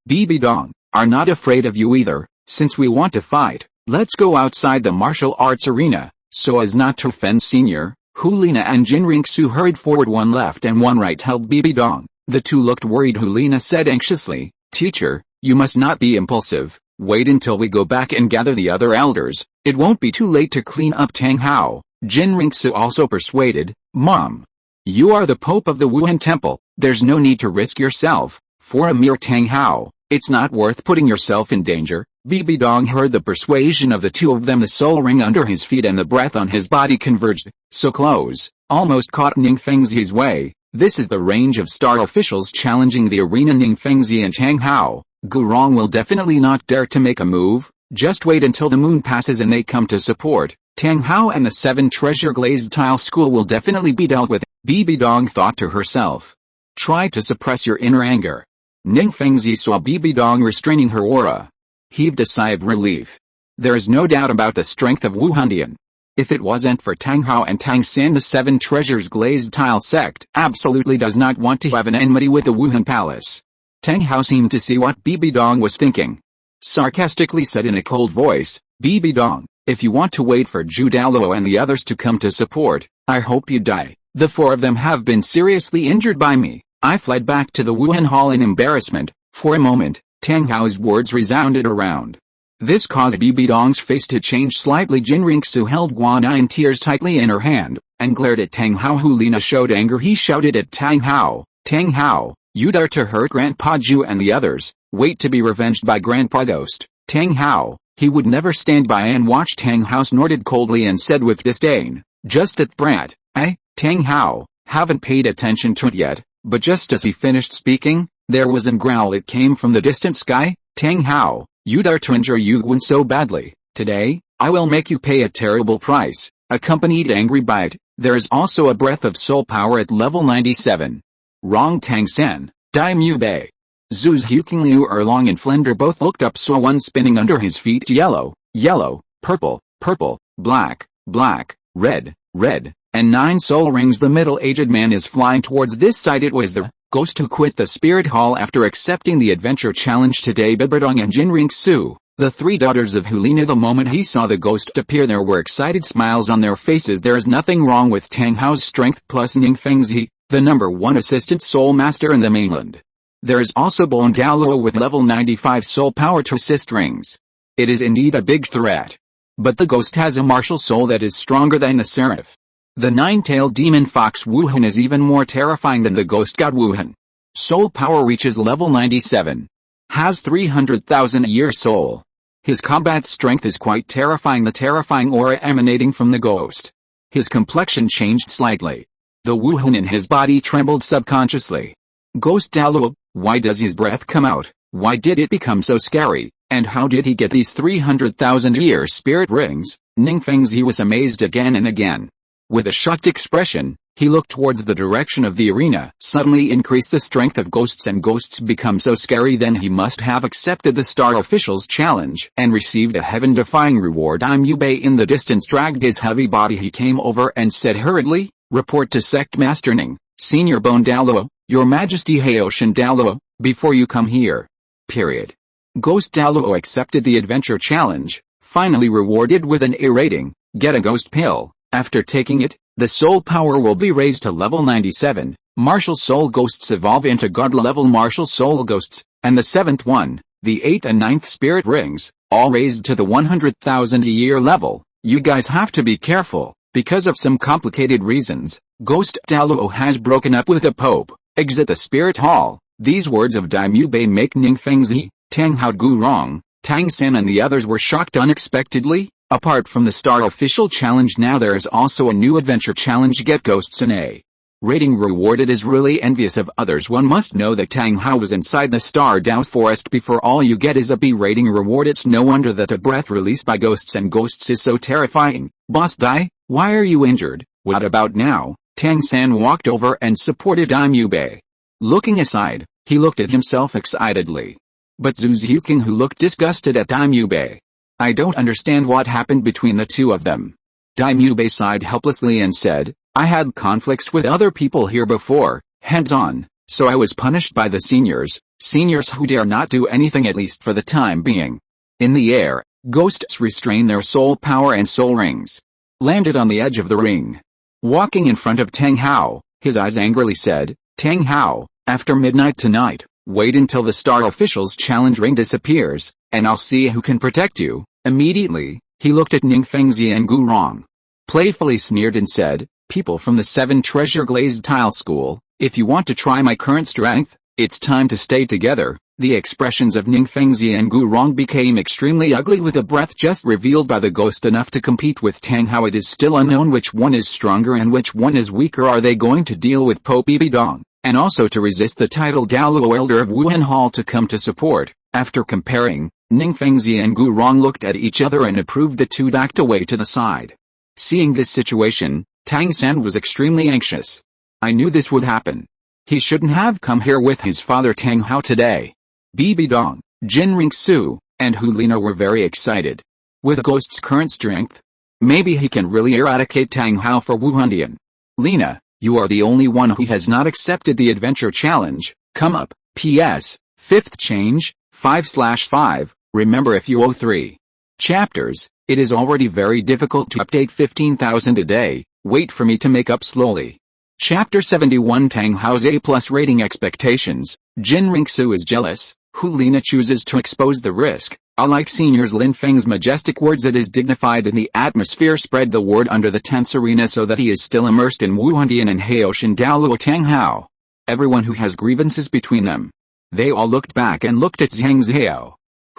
Bibi Dong, are not afraid of you either. Since we want to fight, let's go outside the martial arts arena, so as not to offend senior. Liena and Jin Ringsu hurried forward. One left and one right held Bibi Dong. The two looked worried. Liena said anxiously, "Teacher, you must not be impulsive. Wait until we go back and gather the other elders. It won't be too late to clean up Tang Hao." Jin Ringsu also persuaded, "Mom, you are the Pope of the Wuhun Temple. There's no need to risk yourself. For a mere Tang Hao, it's not worth putting yourself in danger." Bibi Dong heard the persuasion of the two of them. The soul ring under his feet and the breath on his body converged, so close, almost caught Ning Fengzi's way. This is the range of star officials challenging the arena. Ning Fengzi and Tang Hao. Gu Rong will definitely not dare to make a move. Just wait until the moon passes and they come to support. Tang Hao and the 7 treasure glazed tile school will definitely be dealt with. Bibi Dong thought to herself. Try to suppress your inner anger. Ning Fengzi saw Bibi Dong restraining her aura. Heaved a sigh of relief. There is no doubt about the strength of Wuhun Temple. If it wasn't for Tang Hao and Tang San, the 7 treasures glazed tile sect absolutely does not want to have an enmity with the Wuhun Palace. Tang Hao seemed to see what Bibi Dong was thinking. Sarcastically said in a cold voice, "Bibi Dong, if you want to wait for Zhu Daoluo and the others to come to support, I hope you die. The 4 of them have been seriously injured by me." I fled back to the Wuhan Hall in embarrassment. For a moment, Tang Hao's words resounded around. This caused Bibi Dong's face to change slightly. Jin Ringsu held Guanyin tears tightly in her hand, and glared at Tang Hao. Liena showed anger. He shouted at Tang Hao, "Tang Hao, you dare to hurt Grandpa Zhu and the others, wait to be revenged by Grandpa Ghost." Tang Hao, he would never stand by and watch. Tang Hao snorted coldly and said with disdain, "Just that brat, Tang Hao, haven't paid attention to it yet." But just as he finished speaking, there was a growl. It came from the distant sky. "Tang Hao, you dare to injure Yuguan so badly. Today, I will make you pay a terrible price." Accompanied angry by it, there is also a breath of soul power at level 97. Rong Tang San, Dai Mu Bei. Zhu's Huking Liu Erlong and Flender both looked up, saw one spinning under his feet. Yellow, yellow, purple, purple, black, black, red, red, and 9 soul rings. The middle-aged man is flying towards this side. It was the ghost who quit the spirit hall after accepting the adventure challenge today. Bibi Dong and Jin Ringsu, the 3 daughters of Liena. The moment he saw the ghost appear, there were excited smiles on their faces. There is nothing wrong with Tang Hao's strength plus Ning Fengzi, the number 1 assistant soul master in the mainland. There is also Bon Daoluo with level 95 soul power to assist rings. It is indeed a big threat. But the ghost has a martial soul that is stronger than the seraph. The 9-tailed demon fox Wuhan is even more terrifying than the ghost god Wuhan. Soul power reaches level 97. Has 300,000 a year soul. His combat strength is quite terrifying. The terrifying aura emanating from the ghost His complexion changed slightly. The Wuhun in his body trembled subconsciously. Ghost Douluo, why does his breath come out? Why did it become so scary? And how did he get these 300,000-year spirit rings? Ning Fengzi was amazed again and again. With a shocked expression, he looked towards the direction of the arena. Suddenly increased the strength of ghosts, and ghosts become so scary. Then he must have accepted the star official's challenge and received a heaven-defying reward. Yubei in the distance dragged his heavy body. He came over and said hurriedly, "Report to Sect Master Ning, Senior Bone Douluo, Your Majesty Haoshan Douluo, before you come here." Period. Ghost Douluo accepted the adventure challenge, finally rewarded with an A rating. Get a ghost pill. After taking it, the soul power will be raised to level 97. Martial soul ghosts evolve into god-level martial soul ghosts, and the 7th one, the 8th and 9th spirit rings, all raised to the 100,000-a-year level. You guys have to be careful, because of some complicated reasons. Ghost Douluo has broken up with the Pope. Exit the spirit hall. These words of Yubei make Ning Fengzi, Tang Hao Gurong, Tang San and the others were shocked unexpectedly. Apart from the Star Official Challenge, now there is also a new adventure challenge. Get ghosts an A rating rewarded is really envious of others. One must know that Tang Hao was inside the Star Dao Forest before. All you get is a B rating reward. It's no wonder that a breath released by ghosts and ghosts is so terrifying. Boss Dai, why are you injured? What about now? Tang San walked over and supported Yubei. Looking aside, he looked at himself excitedly. But Zhu Ziuqing, who looked disgusted at Yubei. I don't understand what happened between the two of them. Yubei sighed helplessly and said, I had conflicts with other people here before, hands-on, so I was punished by the seniors who dare not do anything, at least for the time being. In the air, ghosts restrain their soul power, and soul rings landed on the edge of the ring. Walking in front of Tang Hao, his eyes angrily said, Tang Hao, after midnight tonight, wait until the Star Official's challenge ring disappears, and I'll see who can protect you. Immediately, he looked at Ning Fengzi and Gurong, playfully sneered and said, people from the 7 Treasure Glazed Tile School, if you want to try my current strength, it's time to stay together. The expressions of Ning Fengzi and Gurong became extremely ugly. With a breath just revealed by the ghost enough to compete with Tang Hao, it is still unknown which one is stronger and which one is weaker. Are they going to deal with Pope Bibi Dong, and also to resist the title Douluo Elder of Wuhan Hall to come to support? After comparing, Ning Fengzi and Gurong looked at each other and approved. The two backed away to the side. Seeing this situation, Tang San was extremely anxious. I knew this would happen. He shouldn't have come here with his father Tang Hao today. Bibi Dong, Jin Ringsu, and Liena were very excited. With Ghost's current strength, maybe he can really eradicate Tang Hao for Wuhan. Liena, you are the only one who has not accepted the adventure challenge. Come up. P.S. 5th change, 5/5. Remember, if you owe 3 chapters, it is already very difficult to update 15,000 a day. Wait for me to make up slowly. Chapter 71 Tang Hao's A+ rating expectations. Jin Ringsu is jealous. Liena chooses to expose the risk. Unlike seniors Lin Feng's majestic words, it is dignified in the atmosphere. Spread the word under the tense arena so that he is still immersed in Wuhan and Haoshan Douluo Tang Hao. Everyone who has grievances between them. They all looked back and looked at Zhang Zhao.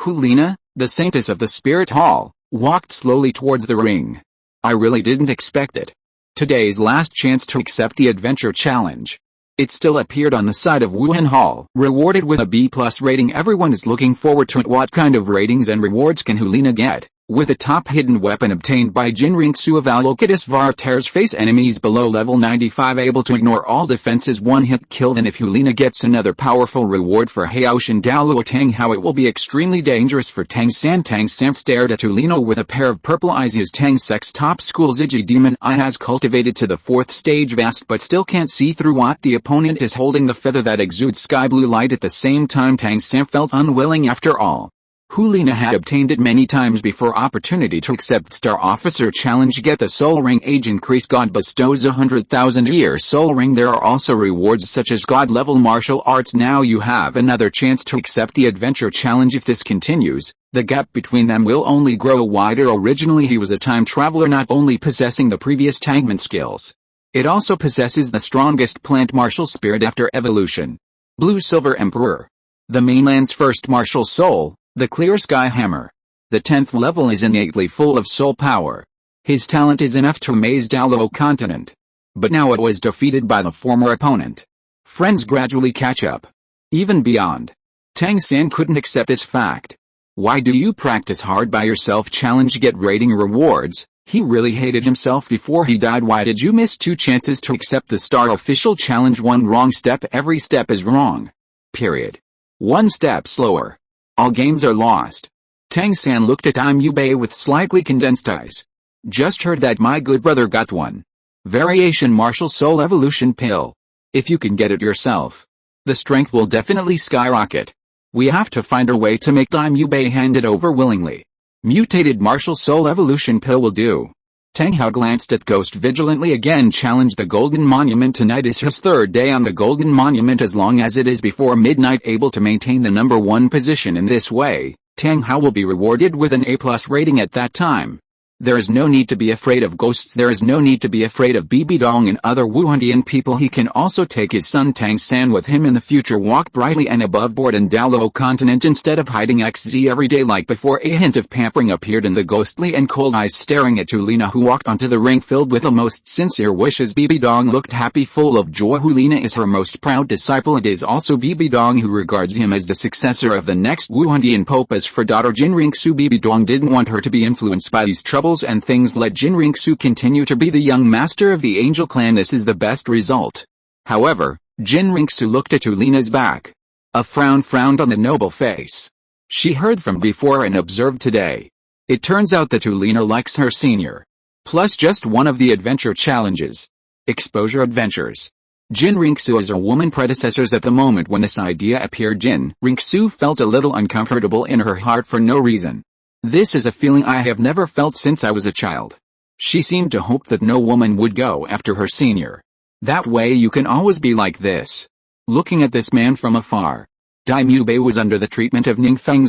Liena, the saintess of the spirit hall, walked slowly towards the ring. I really didn't expect it. Today's last chance to accept the adventure challenge. It still appeared on the side of Wuhan Hall. Rewarded with a B+ rating. Everyone is looking forward to it. What kind of ratings and rewards can Liena get? With a top hidden weapon obtained by Jin Ringsu of Avalokitesvar tears face enemies below level 95, able to ignore all defenses, one-hit kill. Then if Liena gets another powerful reward for Haoshan Douluo Tang Hao, it will be extremely dangerous for Tang San. Tang San stared at Liena with a pair of purple eyes. His Tang Sec's top school Ziji Demon Eye has cultivated to the 4th stage, vast but still can't see through what the opponent is holding, the feather that exudes sky blue light. At the same time, Tang San felt unwilling. After all, Liena had obtained it many times before. Opportunity to accept Star Officer Challenge. Get the Soul Ring. Age increase. God bestows 100,000-year Soul Ring. There are also rewards such as God-level martial arts. Now you have another chance to accept the Adventure Challenge. If this continues, the gap between them will only grow wider. Originally he was a time traveler, not only possessing the previous Tangman skills, it also possesses the strongest plant martial spirit after evolution. Blue Silver Emperor. The mainland's first martial soul. The Clear Sky Hammer. The 10th level is innately full of soul power. His talent is enough to amaze Douluo Continent. But now it was defeated by the former opponent. Friends gradually catch up. Even beyond. Tang San couldn't accept this fact. Why do you practice hard by yourself? Challenge get rating rewards. He really hated himself before he died. Why did you miss 2 chances to accept the star official challenge? 1 wrong step. Every step is wrong. Period. 1 step slower. All games are lost. Tang San looked at Yubei with slightly condensed eyes. Just heard that my good brother got one. Variation Martial Soul Evolution Pill. If you can get it yourself, the strength will definitely skyrocket. We have to find a way to make Yubei hand it over willingly. Mutated Martial Soul Evolution Pill will do. Tang Hao glanced at Ghost vigilantly. Again challenge the Golden Monument. Tonight is his 3rd day on the Golden Monument. As long as it is before midnight, able to maintain the number 1 position in this way, Tang Hao will be rewarded with an A+ rating at that time. There is no need to be afraid of ghosts. There is no need to be afraid of Bibi Dong and other Wuhundian people. He can also take his son Tang San with him in the future. Walk brightly and above board in Douluo Continent instead of hiding XZ every day like before. A hint of pampering appeared in the ghostly and cold eyes staring at Liena, who walked onto the ring filled with the most sincere wishes. Bibi Dong looked happy, full of joy. Liena is her most proud disciple. It is also Bibi Dong who regards him as the successor of the next Wuhundian Pope. As for daughter Jinriksu, Bibi Dong didn't want her to be influenced by these troubles and things. Let Jinriksu continue to be the young master of the Angel Clan. This is the best result. However, Jinriksu looked at Liena's back. A frown frowned on the noble face. She heard from before and observed today. It turns out that Liena likes her senior. Plus just one of the adventure challenges. Exposure adventures. Jinriksu is her woman predecessors. At the moment when this idea appeared, Jinriksu felt a little uncomfortable in her heart for no reason. This is a feeling I have never felt since I was a child. She seemed to hope that no woman would go after her senior. That way you can always be like this. Looking at this man from afar, Yubei was under the treatment of Lin Feng.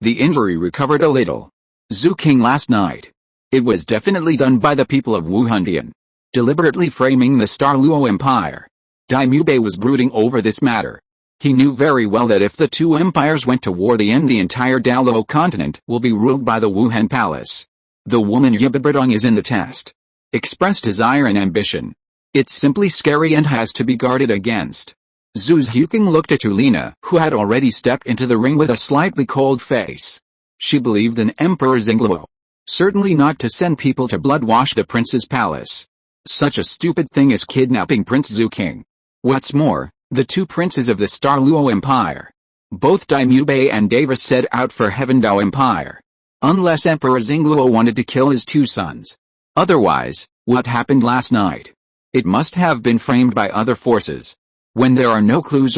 The injury recovered a little. Zhu King last night. It was definitely done by the people of Wuhundian. Deliberately framing the Star Luo Empire. Yubei was brooding over this matter. He knew very well that if the 2 empires went to war, the entire Douluo Continent will be ruled by the Wuhun Palace. The woman Bibi Dong is in the test. Expressed desire and ambition. It's simply scary and has to be guarded against. Zhu King looked at Liena, who had already stepped into the ring with a slightly cold face. She believed in Emperor Zingluo. Certainly not to send people to bloodwash the prince's palace. Such a stupid thing as kidnapping Prince Zhu King. What's more, the 2 princes of the Star Luo Empire, both Yubei and Davis, set out for Heaven Dao Empire. Unless Emperor Zingluo wanted to kill his 2 sons. Otherwise, what happened last night? It must have been framed by other forces. When there are no clues,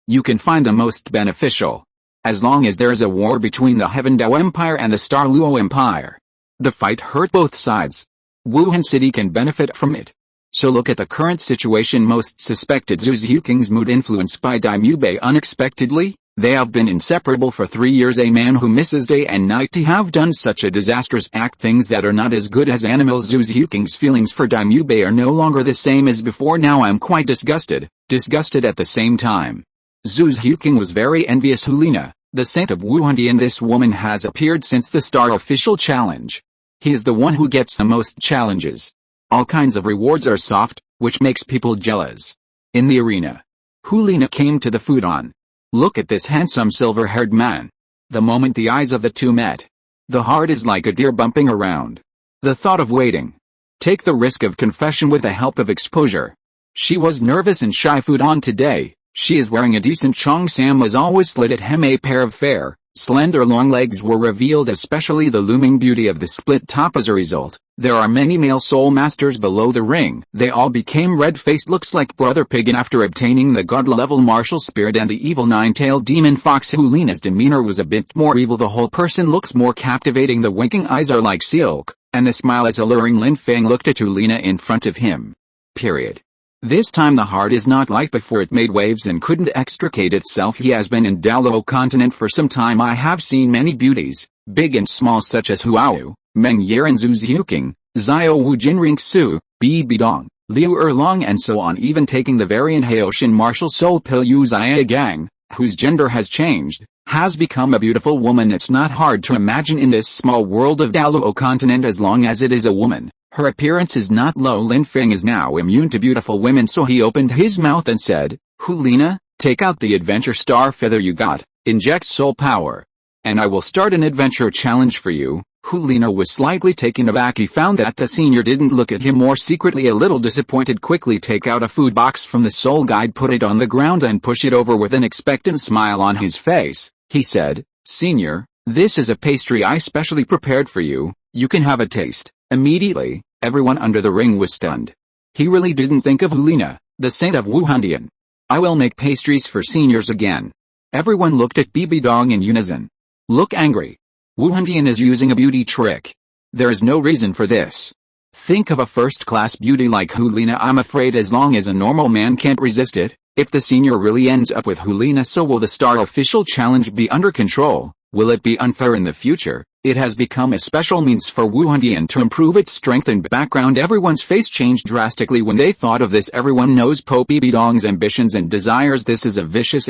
you can find the most beneficial. As long as there is a war between the Heaven Dao Empire and the Star Luo Empire, the fight hurt both sides. Wuhan City can benefit from it. So look at the current situation. Most suspected Zhu King's mood influenced by Yubei unexpectedly. They have been inseparable for 3 years. A man who misses day and night to have done such a disastrous act. Things that are not as good as animals. Zhu King's feelings for Yubei are no longer the same as before. Now I'm quite disgusted at the same time. Zhu King was very envious. Liena, the saint of Wuhundian. This woman has appeared since the Star Official Challenge. He is the one who gets the most challenges. All kinds of rewards are soft, which makes people jealous. In the arena, Liena came to the futon. Look at this handsome silver-haired man. The moment the eyes of the 2 met, the heart is like a deer bumping around. The thought of waiting. Take the risk of confession with the help of exposure. She was nervous and shy. Futon today, she is wearing a decent cheongsam was always slid at hem. A pair of fair, slender long legs were revealed, especially the looming beauty of the split top. As a result, there are many male soul masters below the ring. They all became red-faced, looks like Brother Pig, and after obtaining the god-level martial spirit and the evil 9-tailed demon fox. Liena's demeanor was a bit more evil. The whole person looks more captivating. The winking eyes are like silk, and the smile is alluring. Lin Feng looked at Liena in front of him. Period. This time the heart is not like before. It made waves and couldn't extricate itself. He has been in Douluo Continent for some time. I have seen many beauties, big and small, such as Huao, Meng Yer and Zhu King, Xiao Wu, Jinriksu, Bibi Dong, Liu Erlong and so on. Even taking the variant Haoshin martial soul pill Yu Zia Gang, whose gender has changed, has become a beautiful woman. It's not hard to imagine in this small world of Douluo Continent as long as it is a woman. Her appearance is not low. Lin Feng is now immune to beautiful women, so he opened his mouth and said, Liena, take out the adventure star feather you got, inject soul power, and I will start an adventure challenge for you. Liena was slightly taken aback. He found that the senior didn't look at him more, secretly a little disappointed. Quickly take out a food box from the soul guide, put it on the ground and push it over with an expectant smile on his face. He said, Senior, this is a pastry I specially prepared for you, you can have a taste. Immediately, everyone under the ring was stunned. He really didn't think of Liena, the saint of Wuhun. I will make pastries for seniors again. Everyone looked at Bibi Dong in unison. Look angry. Wuhun is using a beauty trick. There is no reason for this. Think of a first-class beauty like Liena. I'm afraid as long as a normal man can't resist it, if the senior really ends up with Liena, so will the star official challenge be under control. Will it be unfair in the future? It has become a special means for Wuhun to improve its strength and background. Everyone's face changed drastically when they thought of this. Everyone knows Bibi Dong's ambitions and desires. This is a vicious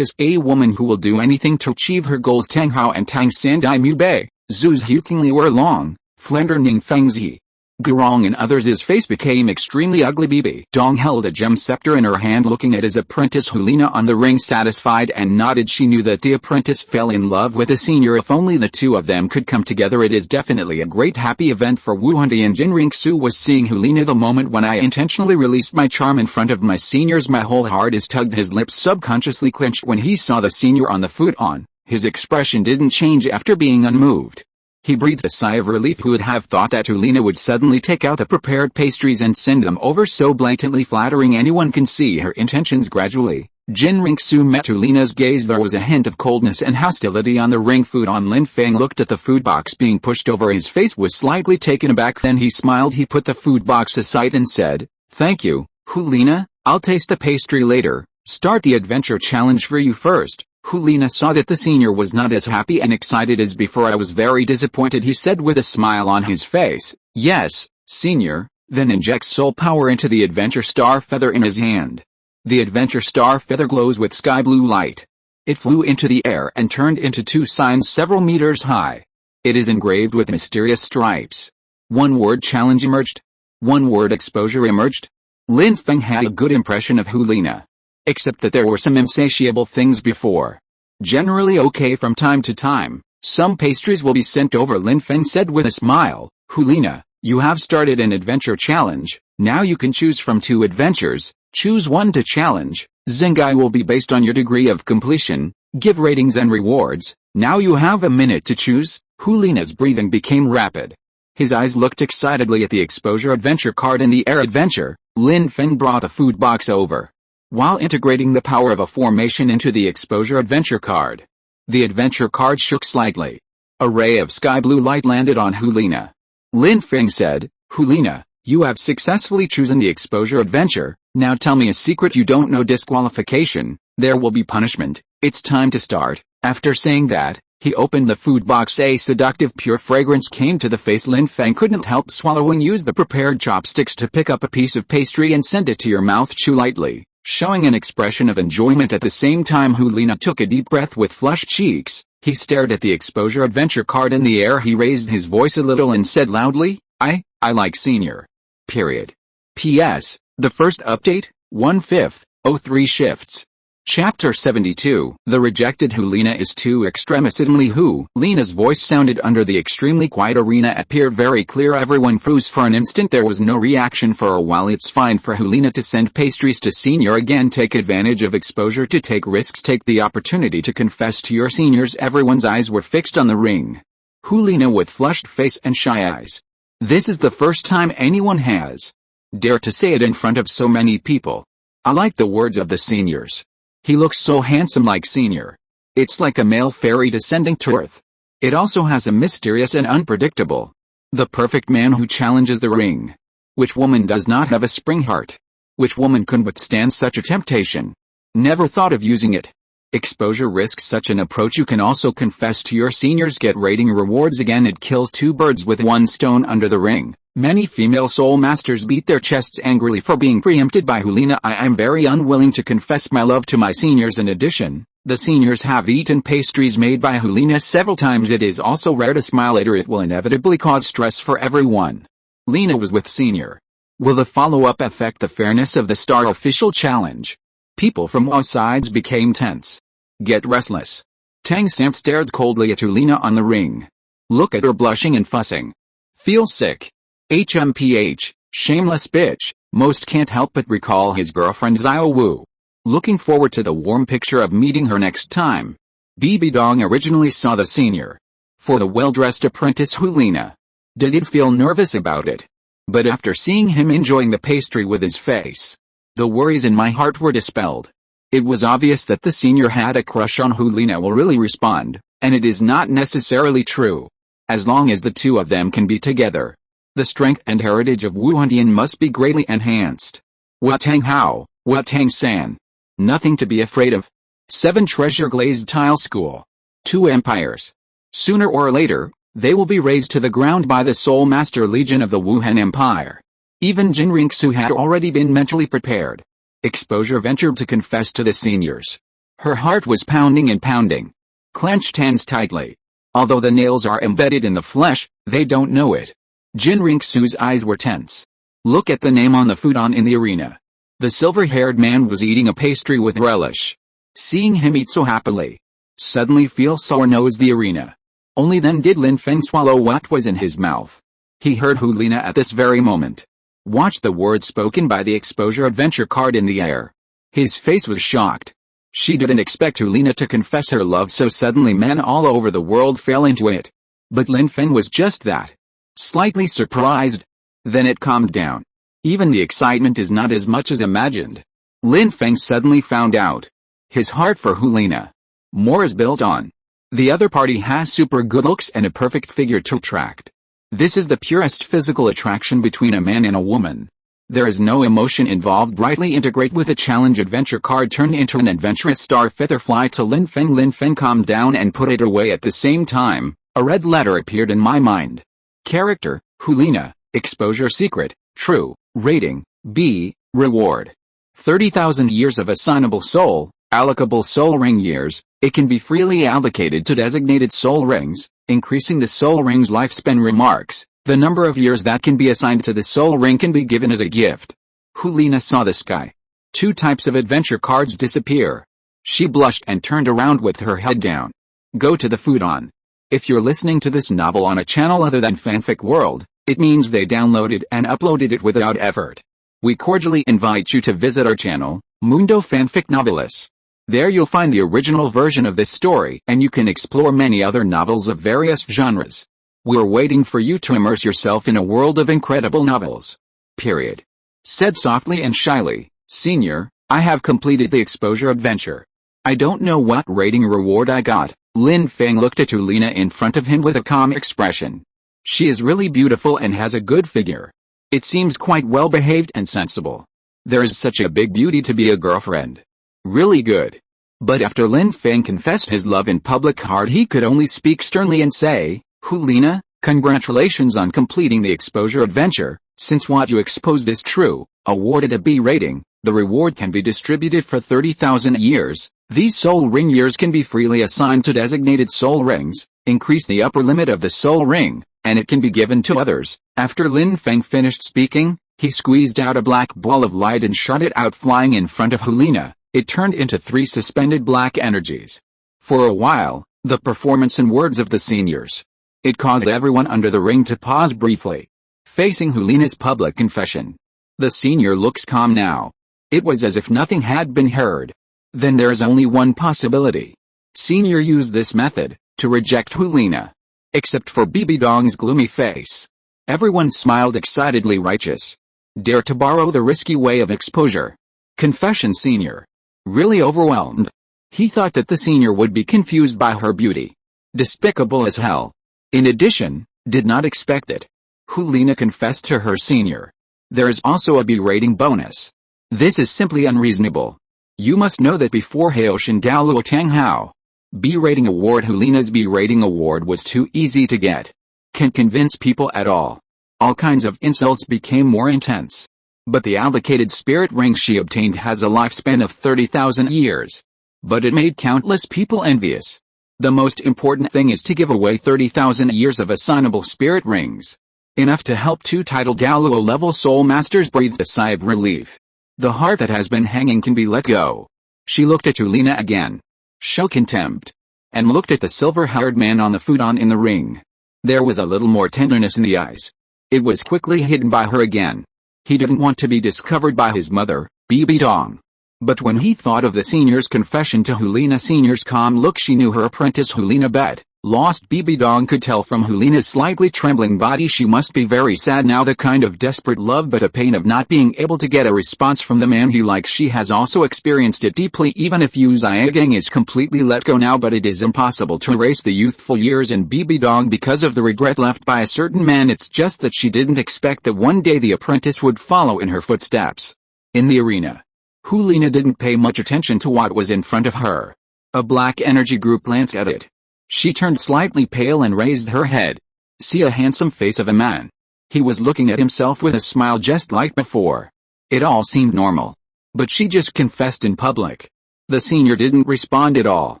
a woman who will do anything to achieve her goals. Tang Hao and Tang San Dai Mu Bei, Zhu's Hukingli were long, Flender Ning Fengzi, Gurong and others. His face became extremely ugly. Bibi Dong held a gem scepter in her hand, looking at his apprentice Liena on the ring, satisfied and nodded. She knew that the apprentice fell in love with the senior. If only the two of them could come together, it is definitely a great happy event for Wuhun. Jinrixu was seeing Liena. The moment when I intentionally released my charm in front of my seniors, my whole heart is tugged. His lips subconsciously clenched when he saw the senior on the futon. His expression didn't change after being unmoved. He breathed a sigh of relief. Who would have thought that Liena would suddenly take out the prepared pastries and send them over, so blatantly flattering? Anyone can see her intentions. Gradually, Jinrixu met Liena's gaze. There was a hint of coldness and hostility on the ring futon. Lin Feng looked at the food box being pushed over. His face was slightly taken aback. Then he smiled. He put the food box aside and said, Thank you, Liena, I'll taste the pastry later. Start the adventure challenge for you first. Liena saw that the senior was not as happy and excited as before. I was very disappointed, he said with a smile on his face. Yes, senior, then inject soul power into the adventure star feather in his hand. The adventure star feather glows with sky blue light. It flew into the air and turned into two signs several meters high. It is engraved with mysterious stripes. One word challenge emerged. One word exposure emerged. Lin Feng had a good impression of Liena. Except that there were some insatiable things before. Generally okay from time to time, some pastries will be sent over, Lin Feng said with a smile. Liena, you have started an adventure challenge, now you can choose from two adventures, choose one to challenge. Zengai will be based on your degree of completion, give ratings and rewards. Now you have a minute to choose. Liena's breathing became rapid. His eyes looked excitedly at the exposure adventure card in the air. Adventure, Lin Feng brought the food box over, while integrating the power of a formation into the exposure adventure card. The adventure card shook slightly. A ray of sky blue light landed on Liena. Lin Feng said, Liena, you have successfully chosen the exposure adventure, now tell me a secret you don't know. Disqualification, there will be punishment, it's time to start. After saying that, he opened the food box. A seductive pure fragrance came to the face. Lin Feng couldn't help swallowing. Use the prepared chopsticks to pick up a piece of pastry and send it to your mouth. Chew lightly, showing an expression of enjoyment at the same time. Liena took a deep breath with flushed cheeks. He stared at the exposure adventure card in the air. He raised his voice a little and said loudly, I like senior. Period. P.S. The first update, 1/5, 03 shifts. Chapter 72. The rejected Liena is too extreme. Suddenly Liena's voice sounded under the extremely quiet arena appeared very clear. Everyone froze for an instant. There was no reaction for a while. It's fine for Liena to send pastries to senior again. Take advantage of exposure to take risks. Take the opportunity to confess to your seniors. Everyone's eyes were fixed on the ring. Liena with flushed face and shy eyes. This is the first time anyone has dared to say it in front of so many people. I like the words of the seniors. He looks so handsome like senior. It's like a male fairy descending to earth. It also has a mysterious and unpredictable. The perfect man who challenges the ring. Which woman does not have a spring heart? Which woman can withstand such a temptation? Never thought of using it. Exposure risks such an approach. You can also confess to your seniors. Get rating rewards again. It kills two birds with one stone. Under the ring, many female soul masters beat their chests angrily for being preempted by Liena. I am very unwilling to confess my love to my seniors. In addition, The seniors have eaten pastries made by Liena several times. It is also rare to smile at her. It will inevitably cause stress for everyone. Liena was with senior. Will the follow-up affect the fairness of the Star Official Challenge? People from all sides became tense. Get restless. Tang San stared coldly at Liena on the ring. Look at her blushing and fussing. Feel sick. HMPH, shameless bitch. Most can't help but recall his girlfriend Xiao Wu. Looking forward to the warm picture of meeting her next time. Bibi Dong originally saw the senior. For the well-dressed apprentice Liena. Did feel nervous about it. But after seeing him enjoying the pastry with his face, the worries in my heart were dispelled. It was obvious that the senior had a crush on Liena will really respond, and it is not necessarily true. As long as the two of them can be together, the strength and heritage of Wuhun must be greatly enhanced. What Tang San. Nothing to be afraid of. 7 Treasure Glazed Tile School. 2 Empires. Sooner or later, they will be razed to the ground by the Soul Master Legion of the Wuhan Empire. Even Jinrixu had already been mentally prepared. Exposure ventured to confess to the seniors. Her heart was pounding and pounding. Clenched hands tightly. Although the nails are embedded in the flesh, they don't know it. Jinrixu's eyes were tense. Look at the name on the futon in the arena. The silver-haired man was eating a pastry with relish. Seeing him eat so happily, suddenly feel sore knows the arena. Only then did Lin Feng swallow what was in his mouth. He heard Liena at this very moment. Watch the words spoken by the exposure adventure card in the air. His face was shocked. She didn't expect Liena to confess her love so suddenly. Men all over the world fell into it. But Lin Feng was just that. Slightly surprised. Then it calmed down. Even the excitement is not as much as imagined. Lin Feng suddenly found out. His heart for Liena. More is built on. The other party has super good looks and a perfect figure to attract. This is the purest physical attraction between a man and a woman. There is no emotion involved. Brightly integrate with a challenge adventure card turned into an adventurous star feather fly to Lin Feng. Lin Feng calmed down and put it away at the same time. A red letter appeared in my mind. Character, Liena, exposure secret, true, rating, B, reward. 30,000 years of assignable soul, allocable soul ring years. It can be freely allocated to designated soul rings, increasing the soul ring's lifespan. Remarks, the number of years that can be assigned to the soul ring can be given as a gift. Liena saw the sky. 2 types of adventure cards disappear. She blushed and turned around with her head down. Go to the futon. If you're listening to this novel on a channel other than Fanfic World, it means they downloaded and uploaded it without effort. We cordially invite you to visit our channel, Mundo Fanfic Novelis. There you'll find the original version of this story and you can explore many other novels of various genres. We're waiting for you to immerse yourself in a world of incredible novels. Period. Said softly and shyly, Senior, I have completed the exposure adventure. I don't know what rating reward I got. Lin Feng looked at Liena in front of him with a calm expression. She is really beautiful and has a good figure. It seems quite well behaved and sensible. There is such a big beauty to be a girlfriend. Really good. But after Lin Feng confessed his love in public hard, he could only speak sternly and say, Liena, congratulations on completing the exposure adventure. Since what you exposed is true, awarded a B rating, the reward can be distributed for 30,000 years. These soul ring years can be freely assigned to designated soul rings. Increase the upper limit of the soul ring, and it can be given to others. After Lin Feng finished speaking, he squeezed out a black ball of light and shot it out flying in front of Liena. It turned into 3 suspended black energies. For a while, the performance and words of the seniors. It caused everyone under the ring to pause briefly. Facing Liena's public confession. The senior looks calm now. It was as if nothing had been heard. Then there is only one possibility. Senior used this method to reject Liena. Except for Bibi Dong's gloomy face. Everyone smiled excitedly righteous. Dare to borrow the risky way of exposure. Confession. Senior. Really overwhelmed. He thought that the senior would be confused by her beauty. Despicable as hell. In addition, did not expect it. Liena confessed to her senior. There is also a B rating bonus. This is simply unreasonable. You must know that before Haoshan Douluo Tang Hao, B rating award, Liena's B rating award was too easy to get. Can't convince people at all. All kinds of insults became more intense. But the allocated spirit ring she obtained has a lifespan of 30,000 years. But it made countless people envious. The most important thing is to give away 30,000 years of assignable spirit rings. Enough to help 2 titled Douluo level soul masters breathe a sigh of relief. The heart that has been hanging can be let go. She looked at Liena again. Show contempt. And looked at the silver-haired man on the futon in the ring. There was a little more tenderness in the eyes. It was quickly hidden by her again. He didn't want to be discovered by his mother, Bibi Dong. But when he thought of the senior's confession to Liena senior's calm look, she knew her apprentice Liena bet. Lost. Bibi Dong could tell from Liena's slightly trembling body she must be very sad now, the kind of desperate love but a pain of not being able to get a response from the man he likes. She has also experienced it deeply, even if Yu Zhigang is completely let go now, but it is impossible to erase the youthful years in Bibi Dong because of the regret left by a certain man. It's just that she didn't expect that one day the apprentice would follow in her footsteps. In the arena, Liena didn't pay much attention to what was in front of her. A black energy group glanced at it. She turned slightly pale and raised her head. See a handsome face of a man. He was looking at himself with a smile just like before. It all seemed normal. But she just confessed in public. The senior didn't respond at all.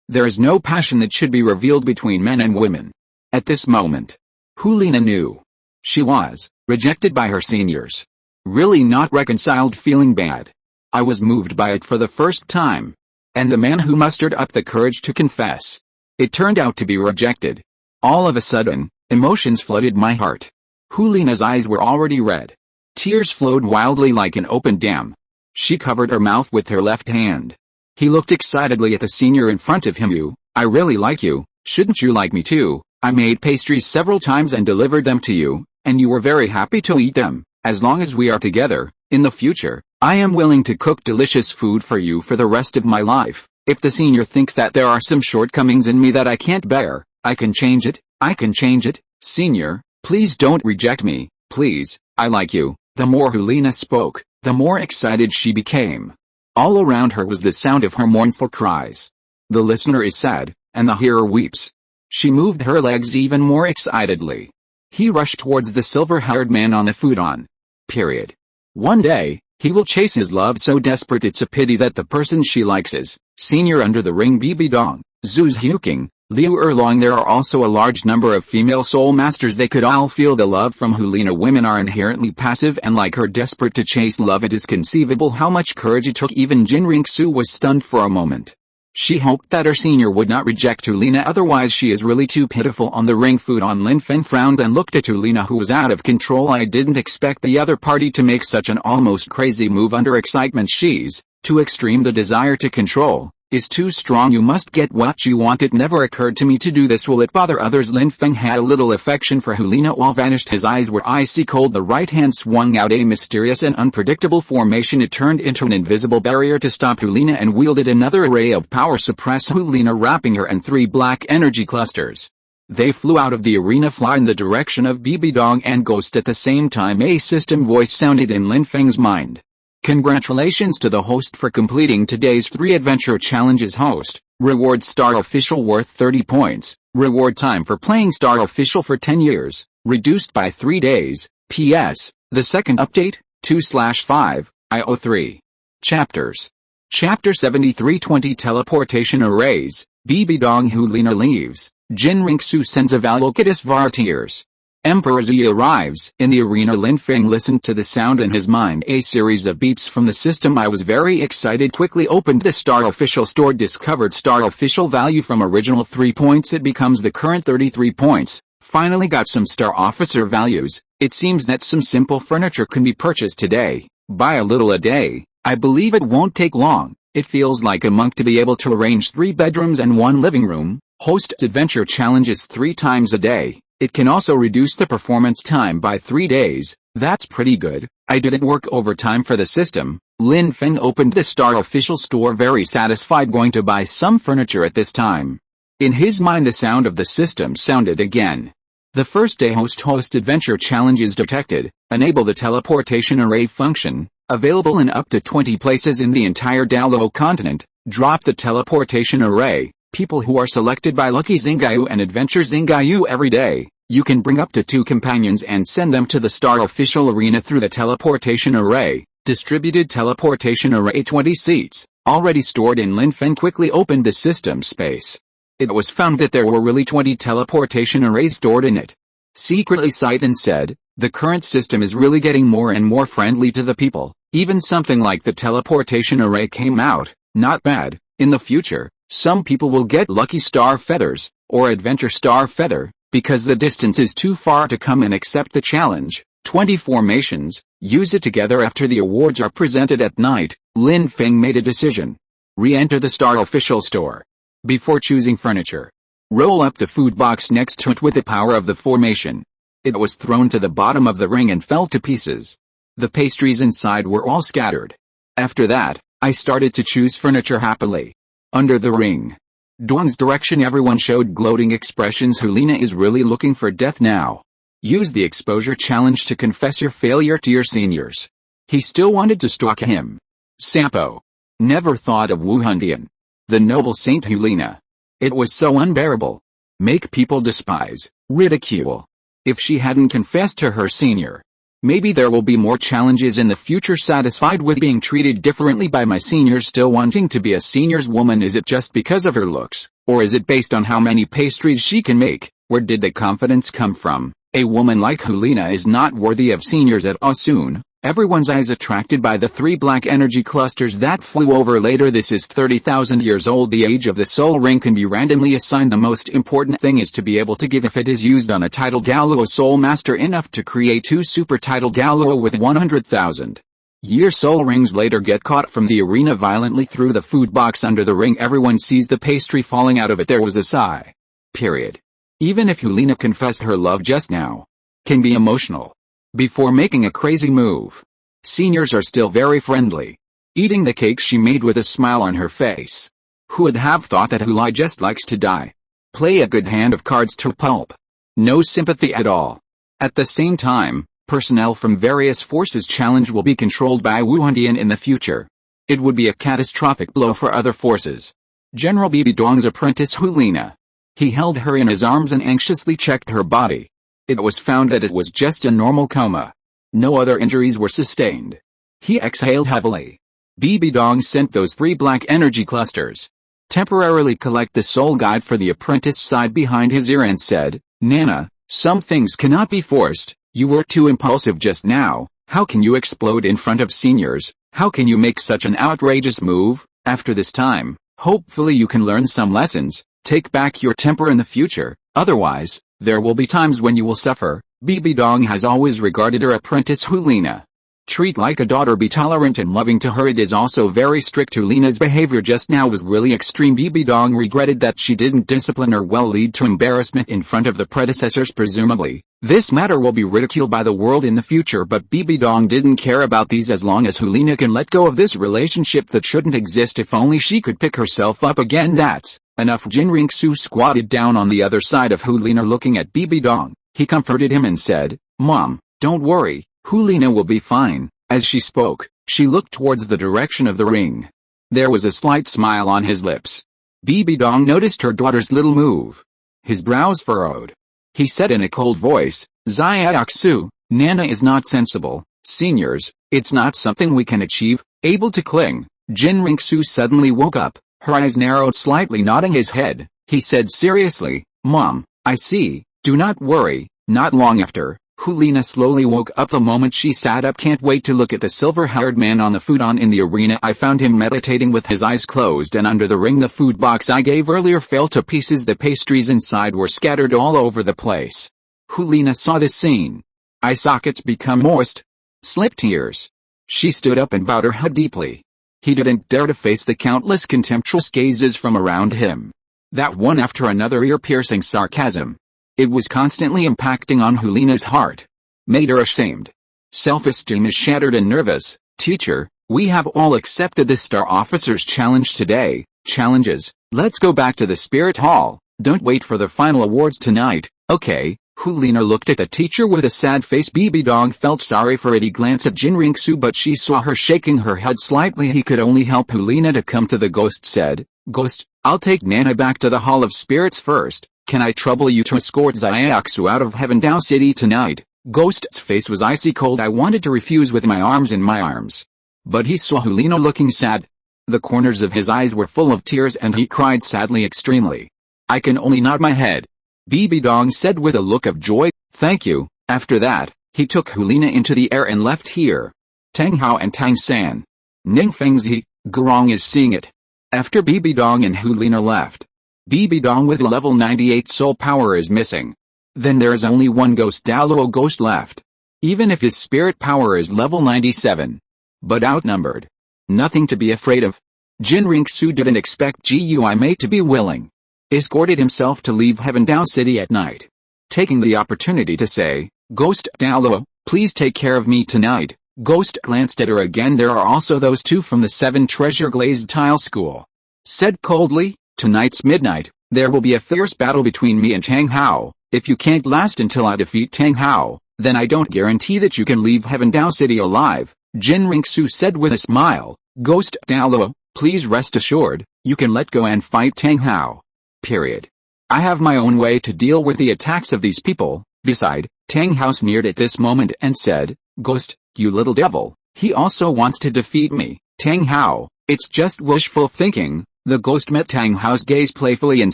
There is no passion that should be revealed between men and women. At this moment, Liena knew. She was rejected by her seniors. Really not reconciled, feeling bad. I was moved by it for the first time. And the man who mustered up the courage to confess. It turned out to be rejected. All of a sudden, emotions flooded my heart. Liena's eyes were already red. Tears flowed wildly like an open dam. She covered her mouth with her left hand. He looked excitedly at the senior in front of him. You, I really like you, shouldn't you like me too? I made pastries several times and delivered them to you, and you were very happy to eat them. As long as we are together, in the future, I am willing to cook delicious food for you for the rest of my life. If the senior thinks that there are some shortcomings in me that I can't bear, I can change it. I can change it. Senior, please don't reject me, please, I like you. The more Liena spoke, the more excited she became. All around her was the sound of her mournful cries. The listener is sad, and the hearer weeps. She moved her legs even more excitedly. He rushed towards the silver-haired man on the futon. Period. One day, he will chase his love so desperate it's a pity that the person she likes is senior under the ring. Bibi Dong, Zhu Zhuking, Liu Erlong. There are also a large number of female soul masters. They could all feel the love from Liena. Women are inherently passive and like her desperate to chase love. It is conceivable how much courage it took. Even Jin Ringsu was stunned for a moment. She hoped that her senior would not reject Liena, otherwise she is really too pitiful. On the ring futon, Lin Feng frowned and looked at Liena, who was out of control. I didn't expect the other party to make such an almost crazy move under excitement. She's too extreme. The desire to control is too strong. You must get what you want. It never occurred to me to do this. Will it bother others? Lin Feng had a little affection for Liena. All vanished. His eyes were icy cold. The right hand swung out a mysterious and unpredictable formation. It turned into an invisible barrier to stop Liena and wielded another array of power suppress Liena, wrapping her in 3 black energy clusters. They flew out of the arena, fly in the direction of Bibi Dong and Ghost. At the same time, a system voice sounded in Lin Feng's mind. Congratulations to the host for completing today's 3 adventure challenges. Host, reward star official worth 30 points, reward time for playing star official for 10 years, reduced by 3 days, PS, the second update, 2/5, IO3. Chapters. Chapter 73, 20 teleportation arrays, Bibi Dong Liena leaves, Jin Ringsu sends Avalokitous Vartiers. Emperor Zi arrives. In the arena, Lin Feng listened to the sound in his mind. A series of beeps from the system. I was very excited. Quickly opened the Star Official store. Discovered Star Official value from original 3 points. It becomes the current 33 points. Finally got some Star Officer values. It seems that some simple furniture can be purchased today. Buy a little a day. I believe it won't take long. It feels like a monk to be able to arrange 3 bedrooms and 1 living room. Host adventure challenges 3 times a day. It can also reduce the performance time by 3 days. That's pretty good. I didn't work overtime for the system. Lin Feng opened the Star Official store very satisfied, going to buy some furniture at this time. In his mind the sound of the system sounded again. The first day host adventure challenges detected. Enable the teleportation array function. Available in up to 20 places in the entire Douluo Continent. Drop the teleportation array. People who are selected by Lucky Zingayu and Adventure Zingayu every day. You can bring up to 2 companions and send them to the Star Official arena through the teleportation array. Distributed teleportation array 20 seats. already stored in Lin Feng quickly opened the system space. It was found that there were really 20 teleportation arrays stored in it. Secretly sighed and said, the current system is really getting more and more friendly to the people. Even something like the teleportation array came out. Not bad. In the future, some people will get lucky star feathers, or adventure star feather, because the distance is too far to come and accept the challenge. 20 formations, use it together after the awards are presented at night. Lin Feng made a decision. Re-enter the Star official store. Before choosing furniture, roll up the food box next to it with the power of the formation. It was thrown to the bottom of the ring and fell to pieces. The pastries inside were all scattered. After that, I started to choose furniture happily. Under the ring. Dong's direction, everyone showed gloating expressions. Liena is really looking for death now. Use the exposure challenge to confess your failure to your seniors. He still wanted to stalk him. Sampo. Never thought of Wuhun Temple. The noble Saint Liena. It was so unbearable. Make people despise, ridicule. If she hadn't confessed to her senior. Maybe there will be more challenges in the future. Satisfied with being treated differently by my seniors, still wanting to be a senior's woman. Is it just because of her looks, or is it based on how many pastries she can make? Where did the confidence come from? A woman like Liena is not worthy of seniors at all. Soon, everyone's eyes attracted by the 3 black energy clusters that flew over later. This is 30,000 years old. The age of the soul ring can be randomly assigned. The most important thing is to be able to give if it is used on a title Douluo soul master, enough to create 2 super title Douluo with 100,000 year soul rings. Later get caught from the arena violently through the food box under the ring. Everyone sees the pastry falling out of it. There was a sigh. Period. Even if Liena confessed her love just now, can be emotional. Before making a crazy move. Seniors are still very friendly. Eating the cake she made with a smile on her face. Who would have thought that Li just likes to die? Play a good hand of cards to pulp. No sympathy at all. At the same time, personnel from various forces challenge will be controlled by Wuhun Temple in the future. It would be a catastrophic blow for other forces. General Bibi Dong's apprentice Liena. He held her in his arms and anxiously checked her body. It was found that it was just a normal coma. No other injuries were sustained. He exhaled heavily. Bibi Dong sent those 3 black energy clusters. Temporarily collect the soul guide for the apprentice, sighed behind his ear and said, Nana, some things cannot be forced. You were too impulsive just now. How can you explode in front of seniors? How can you make such an outrageous move? After this time, hopefully you can learn some lessons. Take back your temper in the future. Otherwise, there will be times when you will suffer. Bibi Dong has always regarded her apprentice Liena. Treat like a daughter, be tolerant and loving to her. It is also very strict. Liena's behavior just now was really extreme. Bibi Dong regretted that she didn't discipline her well, lead to embarrassment in front of the predecessors. Presumably, this matter will be ridiculed by the world in the future, but Bibi Dong didn't care about these as long as Liena can let go of this relationship that shouldn't exist. If only she could pick herself up again. That's enough. Jinringsu squatted down on the other side of Liena, looking at Bibi Dong. He comforted him and said, Mom, don't worry, Liena will be fine. As she spoke, she looked towards the direction of the ring. There was a slight smile on his lips. Bibi Dong noticed her daughter's little move. His brows furrowed. He said in a cold voice, Xiaoxu, Nana is not sensible. Seniors, it's not something we can achieve. Able to cling. Jinringsu suddenly woke up. Her eyes narrowed slightly, nodding his head. He said seriously, Mom, I see. Do not worry. Not long after, Liena slowly woke up the moment she sat up. Can't wait to look at the silver-haired man on the futon in the arena. I found him meditating with his eyes closed, and under the ring the food box I gave earlier fell to pieces. The pastries inside were scattered all over the place. Liena saw this scene. Eye sockets become moist. Slip tears. She stood up and bowed her head deeply. He didn't dare to face the countless contemptuous gazes from around him. That one after another ear-piercing sarcasm. It was constantly impacting on Liena's heart. Made her ashamed. Self-esteem is shattered and nervous. Teacher, we have all accepted the Star Officer's challenge today. Challenges, let's go back to the Spirit Hall. Don't wait for the final awards tonight, okay? Liena looked at the teacher with a sad face. Bibi Dong felt sorry for it. He glanced at Jinringsu, but she saw her shaking her head slightly. He could only help Liena to come to the ghost. Said, Ghost, I'll take Nana back to the Hall of Spirits first. Can I trouble you to escort Xiaoxu out of Heaven Dao City tonight? Ghost's face was icy cold. I wanted to refuse with my arms in my arms. But he saw Liena looking sad. The corners of his eyes were full of tears and he cried sadly extremely. I can only nod my head. Bibi Dong said with a look of joy, thank you. After that, he took Liena into the air and left here. Tang Hao and Tang San. Ning Feng's Gurong is seeing it. After Bibi Dong and Liena left, Bibi Dong with level 98 soul power is missing. Then there is only one ghost Douluo ghost left. Even if his spirit power is level 97. But outnumbered. Nothing to be afraid of. Jin Ringsu didn't expect Gui mate to be willing. Escorted himself to leave Heaven Dao City at night. Taking the opportunity to say, Ghost Douluo, please take care of me tonight. Ghost glanced at her again. There are also those two from the 7 treasure glazed tile school. Said coldly, tonight's midnight, there will be a fierce battle between me and Tang Hao. If you can't last until I defeat Tang Hao, then I don't guarantee that you can leave Heaven Dao City alive. Jin Ringsu said with a smile, Ghost Douluo, please rest assured, you can let go and fight Tang Hao. Period. I have my own way to deal with the attacks of these people. Beside, Tang Hao sneered at this moment and said, Ghost, you little devil, he also wants to defeat me. Tang Hao, it's just wishful thinking. The ghost met Tang Hao's gaze playfully and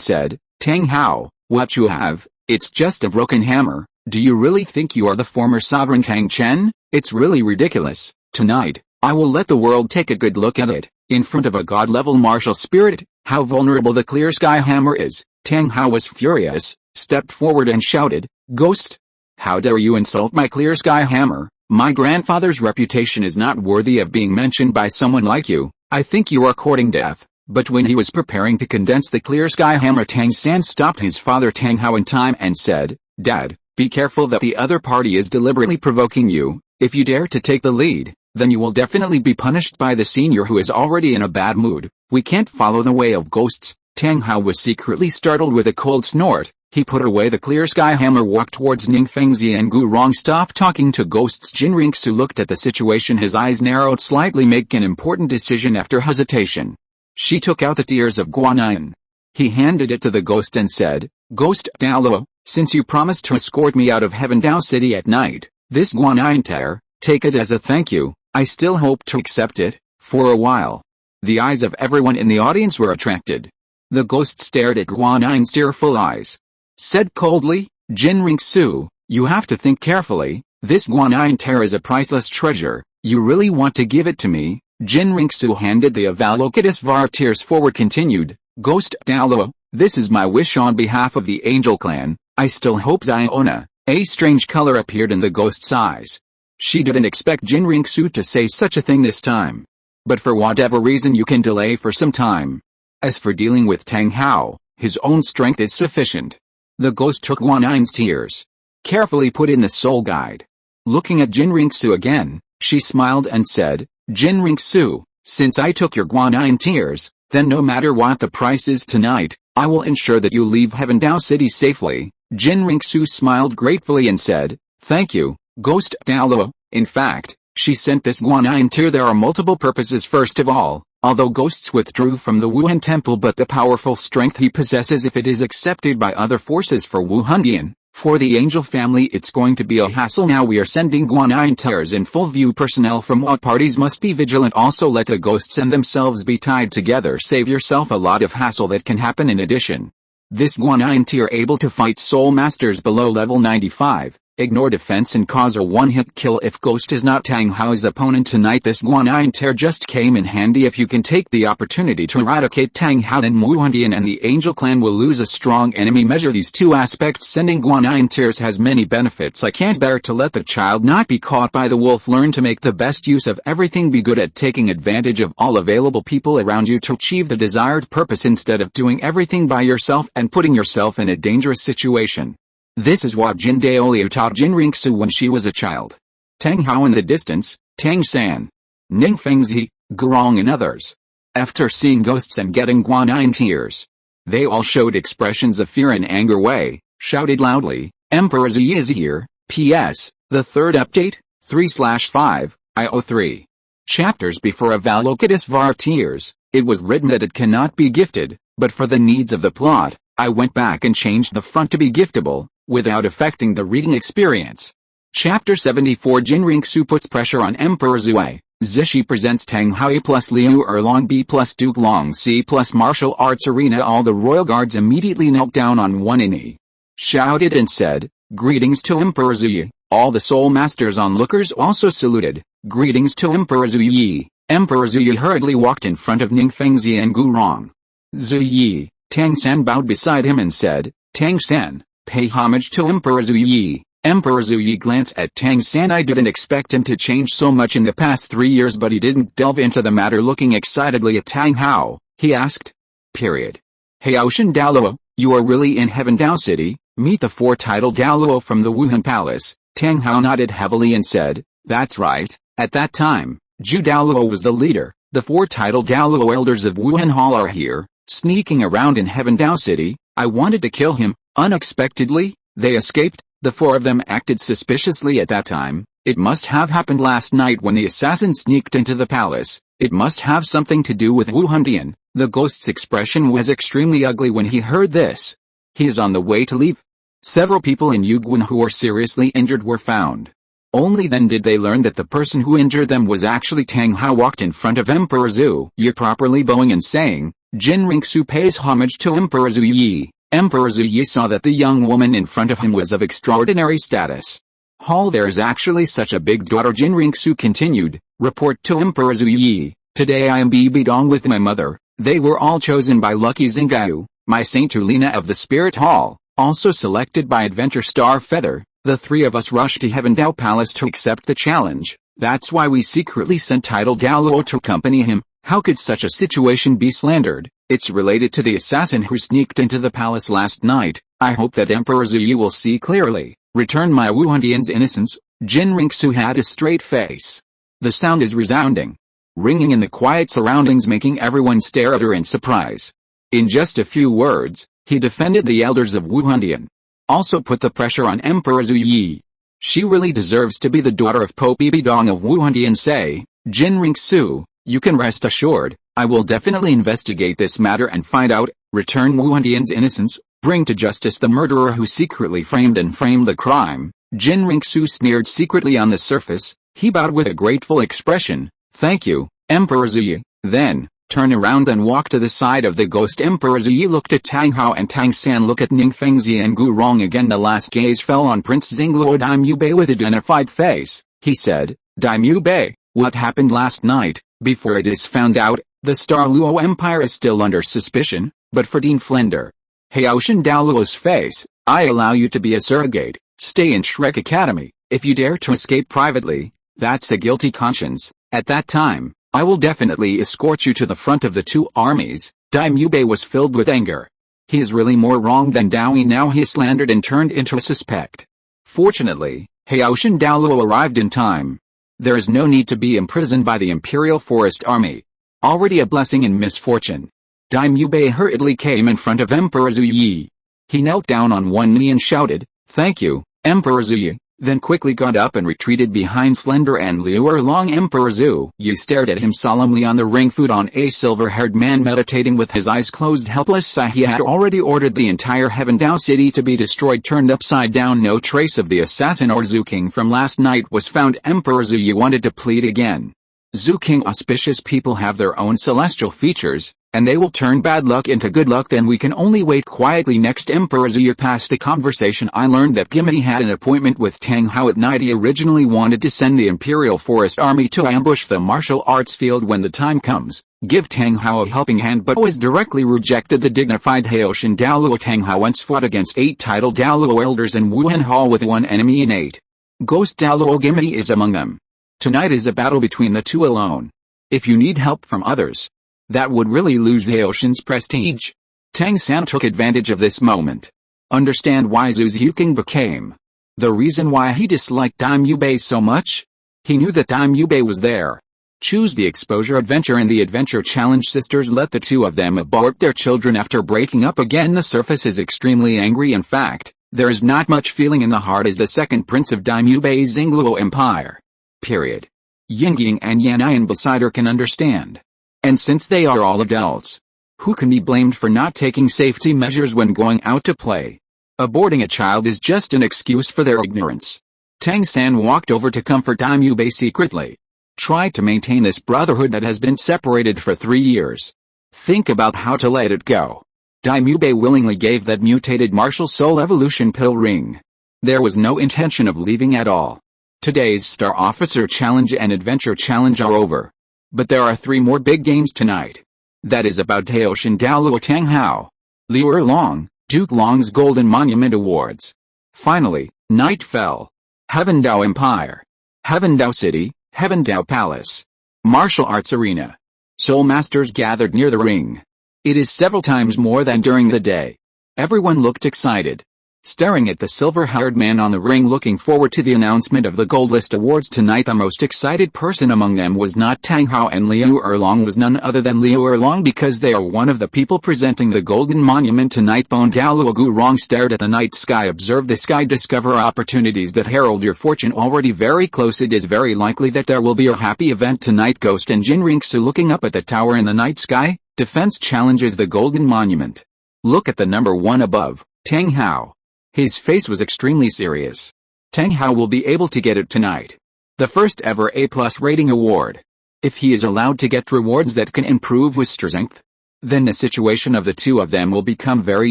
said, Tang Hao, what you have, it's just a broken hammer. Do you really think you are the former sovereign Tang Chen? It's really ridiculous. Tonight, I will let the world take a good look at it, in front of a god-level martial spirit, how vulnerable the clear sky hammer is. Tang Hao was furious, stepped forward and shouted, Ghost! How dare you insult my clear sky hammer? My grandfather's reputation is not worthy of being mentioned by someone like you. I think you are courting death. But when he was preparing to condense the clear sky hammer, Tang San stopped his father Tang Hao in time and said, Dad, be careful that the other party is deliberately provoking you. If you dare to take the lead, then you will definitely be punished by the senior who is already in a bad mood. We can't follow the way of ghosts. Tang Hao was secretly startled with a cold snort. He put away the clear sky hammer, walked towards Ning Fengzi and Gurong. Stop talking to ghosts. Jin Ringsu looked at the situation, his eyes narrowed slightly. Make an important decision after hesitation. She took out the tears of Guanyin. He handed it to the ghost and said, Ghost Douluo, since you promised to escort me out of Heaven Dao City at night, this Guanyin tear, take it as a thank you. I still hope to accept it, for a while. The eyes of everyone in the audience were attracted. The ghost stared at Guanyin's tearful eyes. Said coldly, Jin Ringsu, you have to think carefully. This Guanyin tear is a priceless treasure. You really want to give it to me? Jin Ringsu handed the Avalokitesvara tears forward, continued, Ghost Douluo, this is my wish on behalf of the Angel Clan. I still hope Ziona. A strange color appeared in the ghost's eyes. She didn't expect Jin Ringsu to say such a thing this time. But for whatever reason you can delay for some time. As for dealing with Tang Hao, his own strength is sufficient. The ghost took Guanyin's tears. Carefully put in the soul guide. Looking at Jin Ringsu again, she smiled and said, Jin Ringsu, since I took your Guanyin tears, then no matter what the price is tonight, I will ensure that you leave Heaven Dao City safely. Jin Ringsu smiled gratefully and said, Thank you, Ghost Douluo. In fact, she sent this Guanyin tear. There are multiple purposes. First of all, although ghosts withdrew from the Wuhun Temple, but the powerful strength he possesses, if it is accepted by other forces for Wuhundian, for the angel family it's going to be a hassle. Now we are sending Guanyin tears in full view. Personnel from all parties must be vigilant. Also let the ghosts and themselves be tied together. Save yourself a lot of hassle that can happen. In addition, this Guanyin tear able to fight soul masters below level 95. Ignore defense and cause a one-hit kill if ghost is not Tang Hao's opponent tonight. This Guanyin tear just came in handy. If you can take the opportunity to eradicate Tang Hao, then Wuhundian and the Angel Clan will lose a strong enemy. Measure these two aspects. Sending Guanyin tears has many benefits. I can't bear to let the child not be caught by the wolf. Learn to make the best use of everything. Be good at taking advantage of all available people around you to achieve the desired purpose instead of doing everything by yourself and putting yourself in a dangerous situation. This is what Jin Daoliu taught Jin Ringsu when she was a child. Tang Hao in the distance, Tang San, Ning Fengzi, Gurong and others. After seeing ghosts and getting Guanyin tears, they all showed expressions of fear and anger. Wei shouted loudly, Emperor Zi is here. P.S. The third update, 3/5, IO3. Chapters before Avalokitesvara tears, it was written that it cannot be gifted, but for the needs of the plot, I went back and changed the front to be giftable, without affecting the reading experience. Chapter 74 Jin Ringsu puts pressure on Emperor Zui. Zishi presents Tang Hui plus Liu Erlong B plus Duke Long C plus Martial Arts Arena. All the royal guards immediately knelt down on one knee, shouted and said, "Greetings to Emperor Zuyi." All the soul masters onlookers also saluted, "Greetings to Emperor Zuyi." Emperor Zuyi hurriedly walked in front of Lin Feng and Gurong. "Zuyi." Tang San bowed beside him and said, "Tang San, pay homage to Emperor Zuyi." Emperor Zuyi glanced at Tang San. I didn't expect him to change so much in the past 3 years, but he didn't delve into the matter. Looking excitedly at Tang Hao, he asked, "Hey Ocean Douluo, you are really in Heaven Dao City? Meet the 4-titled Douluo from the Wuhun Palace." Tang Hao nodded heavily and said, "That's right." At that time, Zhu Douluo was the leader. "The 4-titled Douluo elders of Wuhan Hall are here, sneaking around in Heaven Dao City. I wanted to kill him. Unexpectedly, they escaped." The 4 of them acted suspiciously at that time. It must have happened last night when the assassin sneaked into the palace. It must have something to do with Wuhun Tian. The ghost's expression was extremely ugly when he heard this. "He is on the way to leave." Several people in Yugwan who were seriously injured were found. Only then did they learn that the person who injured them was actually Tang Hao. Walked in front of Emperor Zhu Yi, properly bowing and saying, "Jin Ringsu pays homage to Emperor Zhu Yi." Emperor Zhu Yi saw that the young woman in front of him was of extraordinary status. "Hall, there is actually such a big daughter." Jin Ringsu continued, "Report to Emperor Zhu Yi. Today I am Bibi Dong with my mother. They were all chosen by Lucky Xingao, my saint Liena of the Spirit Hall, also selected by Adventure Star Feather. The 3 of us rushed to Heaven Dao Palace to accept the challenge. That's why we secretly sent title Douluo to accompany him." How could such a situation be slandered? It's related to the assassin who sneaked into the palace last night. I hope that Emperor Zuyi will see clearly, return my Wuhun Tian's innocence. Jin Ringsu had a straight face. The sound is resounding, ringing in the quiet surroundings, making everyone stare at her in surprise. In just a few words, he defended the elders of Wuhun Tian. Also put the pressure on Emperor Zuyi. She really deserves to be the daughter of Pope Bibi Dong of Wuhun Tian. Say, Jin Ringsu, you can rest assured, I will definitely investigate this matter and find out, return Wuhun Tian's innocence, bring to justice the murderer who secretly framed the crime. Jin Ringsu sneered secretly. On the surface, he bowed with a grateful expression. "Thank you, Emperor Zuyi." Then, turn around and walk to the side of the ghost. Emperor Zuyi looked at Tang Hao and Tang San. Look at Lin Feng and Gurong again. The last gaze fell on Prince Xingluo Daimyo Bei with a dignified face. He said, "Daimyo Bei, what happened last night? Before it is found out, the Star Luo Empire is still under suspicion, but for Dean Flender." Hey Ocean Douluo's face, "I allow you to be a surrogate, stay in Shrek Academy. If you dare to escape privately, that's a guilty conscience. At that time, I will definitely escort you to the front of the 2 armies. Daimyo Bei was filled with anger. He is really more wrong than Dowie. Now he is slandered and turned into a suspect. Fortunately, Hey Ocean Douluo arrived in time. There is no need to be imprisoned by the Imperial Forest Army. Already a blessing in misfortune. Daimyo Bei hurriedly came in front of Emperor Zuyi. He knelt down on one knee and shouted, "Thank you, Emperor Zuyi," then quickly got up and retreated behind Flender and Liu Erlong. Emperor Zuyi stared at him solemnly on the ring foot on a silver-haired man meditating with his eyes closed, helpless. He had already ordered the entire Heaven Dao City to be destroyed, turned upside down. No trace of the assassin or Zhu King from last night was found. Emperor Zuyi wanted to plead again. Zhu King, auspicious people have their own celestial features, and they will turn bad luck into good luck. Then we can only wait quietly. Next, Emperor Zuyi passed the conversation. I learned that Gimli had an appointment with Tang Hao at night. He originally wanted to send the Imperial Forest Army to ambush the martial arts field when the time comes. Give Tang Hao a helping hand, but was directly rejected. The dignified Haoshan Douluo Tang Hao once fought against 8 titled Douluo elders in Wuhan Hall with 1 enemy in 8. Ghost Douluo Gimli is among them. Tonight is a battle between the 2 alone. If you need help from others, that would really lose Haoshan's prestige. Tang San took advantage of this moment. Understand why Zhu King became the reason why he disliked Daimyo Bei so much? He knew that Daimyo Bei was there. Choose the exposure adventure and the adventure challenge. Sisters, let the 2 of them abort their children after breaking up again. The surface is extremely angry. In fact, there is not much feeling in the heart as the second prince of Daimyo Bei's Xingluo Empire. Period. Yingying and Yanai beside her can understand. And since they are all adults, who can be blamed for not taking safety measures when going out to play? Aborting a child is just an excuse for their ignorance. Tang San walked over to comfort Daimyo Bei secretly. Try to maintain this brotherhood that has been separated for 3 years. Think about how to let it go. Dai Mubei willingly gave that mutated martial soul evolution pill ring. There was no intention of leaving at all. Today's Star Officer Challenge and Adventure Challenge are over. But there are 3 more big games tonight. That is about Taoshan Douluo Tang Hao, Liu Erlong, Duke Long's Golden Monument Awards. Finally, night fell. Heaven Dao Empire, Heaven Dao City, Heaven Dao Palace, Martial Arts Arena. Soul Masters gathered near the ring. It is several times more than during the day. Everyone looked excited, staring at the silver-haired man on the ring, looking forward to the announcement of the Gold List Awards tonight. The most excited person among them was not Tang Hao, and Liu Erlong was none other than Liu Erlong, because they are one of the people presenting the Golden Monument tonight. Bone Daluo Gurong stared at the night sky. Observe the sky, discover opportunities that herald your fortune. Already very close, it is very likely that there will be a happy event tonight. Ghost and Jin Ringsu looking up at the tower in the night sky. Defense challenges the Golden Monument. Look at the number 1 above, Tang Hao. His face was extremely serious. Tang Hao will be able to get it tonight. The first ever A+ rating award. If he is allowed to get rewards that can improve his strength, then the situation of the 2 of them will become very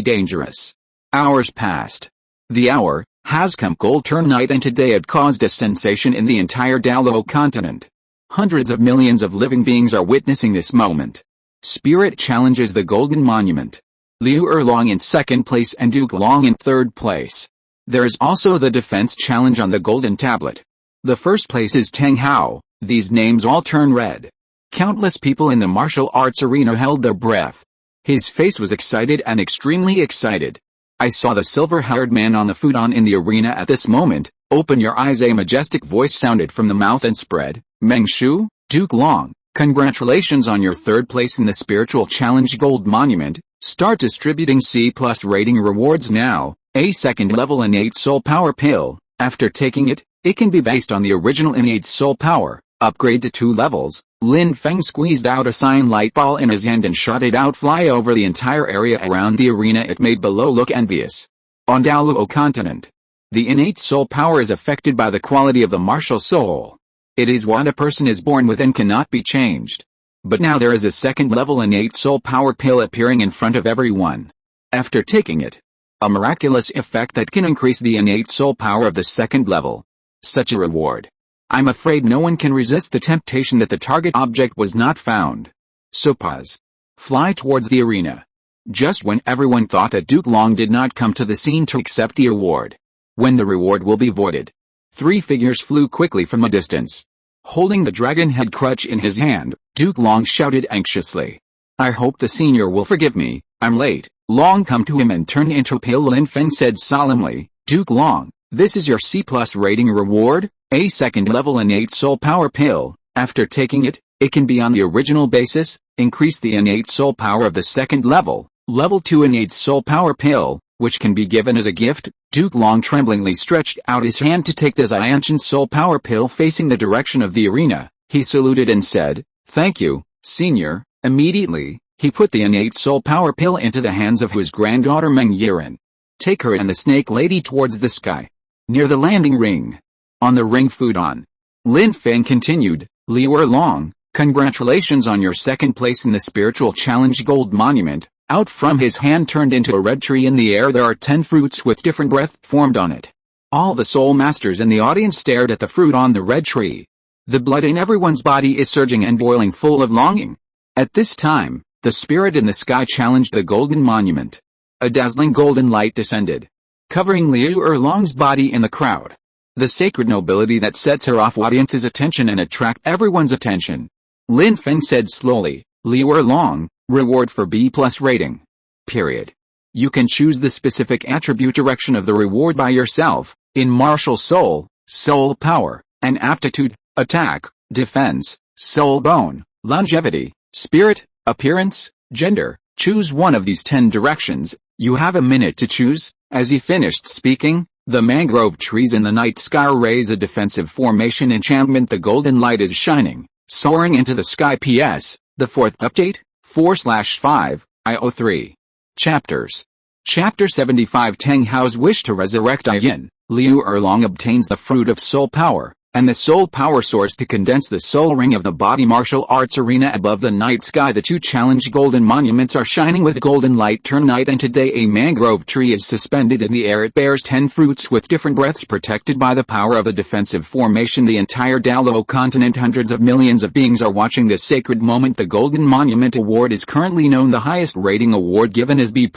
dangerous. Hours passed. The hour has come. Gold turn night, and today it caused a sensation in the entire Douluo Continent. Hundreds of millions of living beings are witnessing this moment. Spirit challenges the Golden Monument. Liu Erlong in 2nd place and Duke Long in 3rd place. There is also the defense challenge on the Golden Tablet. The 1st place is Tang Hao. These names all turn red. Countless people in the martial arts arena held their breath. His face was excited and extremely excited. I saw the silver-haired man on the futon in the arena at this moment. Open your eyes, a majestic voice sounded from the mouth and spread. Meng Shu, Duke Long, congratulations on your 3rd place in the Spiritual Challenge Gold Monument. Start distributing C+ rating rewards now. A 2nd level innate soul power pill. After taking it, it can be based on the original innate soul power. Upgrade to 2 levels. Lin Feng squeezed out a cyan light ball in his hand and shot it out, fly over the entire area around the arena. It made below look envious. On Douluo Continent, the innate soul power is affected by the quality of the martial soul. It is what a person is born with and cannot be changed. But now there is a 2nd level innate soul power pill appearing in front of everyone. After taking it, a miraculous effect that can increase the innate soul power of the 2nd level. Such a reward. I'm afraid no one can resist the temptation that the target object was not found. So pause. Fly towards the arena. Just when everyone thought that Duke Long did not come to the scene to accept the award. When the reward will be voided. 3 figures flew quickly from a distance. Holding the dragon head crutch in his hand, Duke Long shouted anxiously. I hope the senior will forgive me, I'm late. Long come to him and turned into pale. Lin Feng said solemnly, Duke Long, this is your C+ rating reward, a 2nd level innate soul power pill. After taking it, it can be on the original basis. Increase the innate soul power of the 2nd level. Level 2 innate soul power pill, which can be given as a gift. Duke Long tremblingly stretched out his hand to take the Xiantian soul power pill. Facing the direction of the arena, he saluted and said, Thank you, senior. Immediately, he put the innate soul power pill into the hands of his granddaughter Meng Yiren. Take her and the snake lady towards the sky. Near the landing ring. On the ring futon. Lin Feng continued, Liu Erlong, congratulations on your 2nd place in the Spiritual Challenge Gold Monument. Out from his hand turned into a red tree in the air. There are 10 fruits with different breath formed on it. All the soul masters in the audience stared at the fruit on the red tree. The blood in everyone's body is surging and boiling, full of longing. At this time, the spirit in the sky challenged the Golden Monument. A dazzling golden light descended, covering Liu Erlong's body in the crowd. The sacred nobility that sets her off audience's attention and attract everyone's attention. Lin Feng said slowly, Liu Erlong, reward for B+ rating. Period. You can choose the specific attribute direction of the reward by yourself, in martial soul, soul power, and aptitude, attack, defense, soul bone, longevity, spirit, appearance, gender. Choose one of these 10 directions. You have a minute to choose. As he finished speaking, the mangrove trees in the night sky raise a defensive formation enchantment. The golden light is shining, soaring into the sky. PS, the 4th update, 4/5, IO3. Chapters. Chapter 75 Tang Hao's wish to resurrect Yin. Liu Erlong obtains the fruit of soul power. and the soul power source to condense the soul ring of the body martial arts arena above the night sky. The two challenge golden monuments are shining with golden light tonight, and today a mangrove tree is suspended in the air. It bears 10 fruits with different breaths, protected by the power of a defensive formation. The entire Douluo Continent, hundreds of millions of beings are watching this sacred moment. The Golden Monument Award is currently known. The highest rating award given is B+.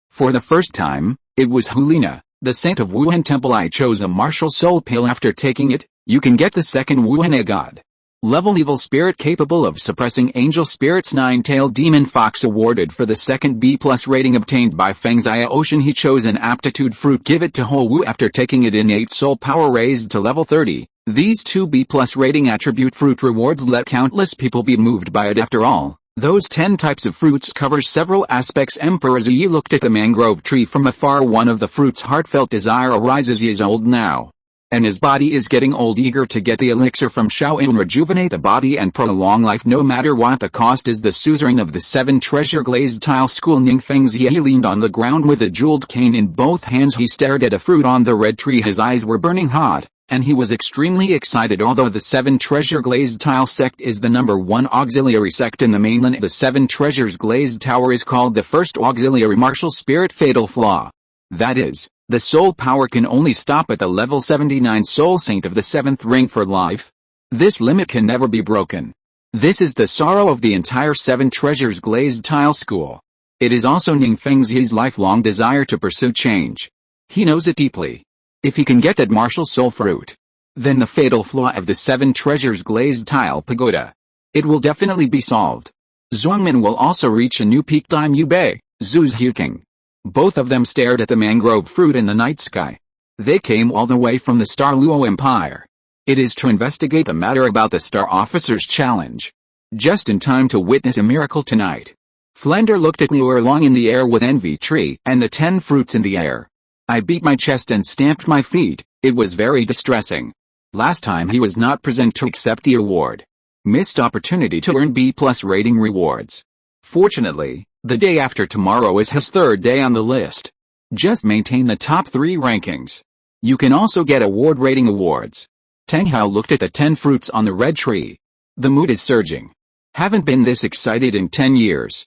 For the first time, it was Liena, the saint of Wuhun Temple. I chose a martial soul pill. After taking it, you can get the second Wuhun God level evil spirit capable of suppressing angel spirits. Nine-tailed demon fox awarded for the second B+ rating obtained by Feng's Ocean. He chose an aptitude fruit. Give it to Whole Wu. After taking it, innate soul power raised to level 30. These two B+ rating attribute fruit rewards let countless people be moved by it. After all, those 10 types of fruits cover several aspects. Emperor Ziyi looked at the mangrove tree from afar. One of the fruit's heartfelt desire arises. He is old now, and his body is getting old, eager to get the elixir from Shaoyin, rejuvenate the body and prolong life no matter what the cost. Is the suzerain of the 7 treasure glazed tile school. Lin Feng He leaned on the ground with a jeweled cane in both hands. He stared at a fruit on the red tree. His eyes were burning hot, and he was extremely excited. Although the 7 treasure glazed tile sect is the #1 auxiliary sect in the mainland, the 7 treasures glazed tower is called the first auxiliary martial spirit. Fatal flaw. That is, the soul power can only stop at the level 79 soul saint of the 7th ring for life. This limit can never be broken. This is the sorrow of the entire 7 treasures glazed tile school. It is also Lin Feng's lifelong desire to pursue change. He knows it deeply. If he can get that martial soul fruit, then the fatal flaw of the 7 treasures glazed tile pagoda, it will definitely be solved. Zhuangmin will also reach a new peak. Dime Yubei, Zhu's Huking. Both of them stared at the mangrove fruit in the night sky. They came all the way from the Star Luo Empire. It is to investigate the matter about the Star Officer's challenge. Just in time to witness a miracle tonight. Flender looked at Liu Erlong in the air with envy. Tree and the 10 fruits in the air. I beat my chest and stamped my feet. It was very distressing. Last time he was not present to accept the award. Missed opportunity to earn B+ rating rewards. Fortunately, the day after tomorrow is his 3rd day on the list. Just maintain the top 3 rankings. You can also get award rating awards. Tang Hao looked at the 10 fruits on the red tree. The mood is surging. Haven't been this excited in 10 years.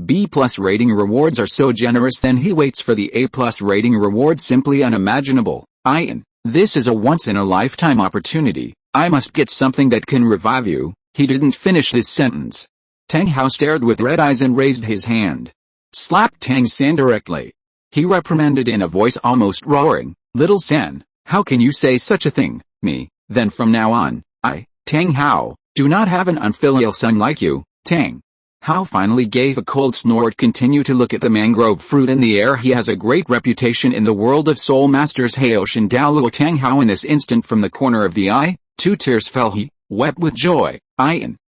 B+ rating rewards are so generous. Then he waits for the A+ rating rewards. Simply unimaginable. This is a once-in-a-lifetime opportunity. I must get something that can revive you. He didn't finish his sentence. Tang Hao stared with red eyes and raised his hand. Slapped Tang San directly. He reprimanded in a voice almost roaring, "Little San, how can you say such a thing? Me, then from now on, I, Tang Hao, do not have an unfilial son like you." Tang Hao finally gave a cold snort. Continue to look at the mangrove fruit in the air. He has a great reputation in the world of soul masters. Haoshan Douluo. Tang Hao in this instant from the corner of the eye, 2 tears fell. He wept with joy.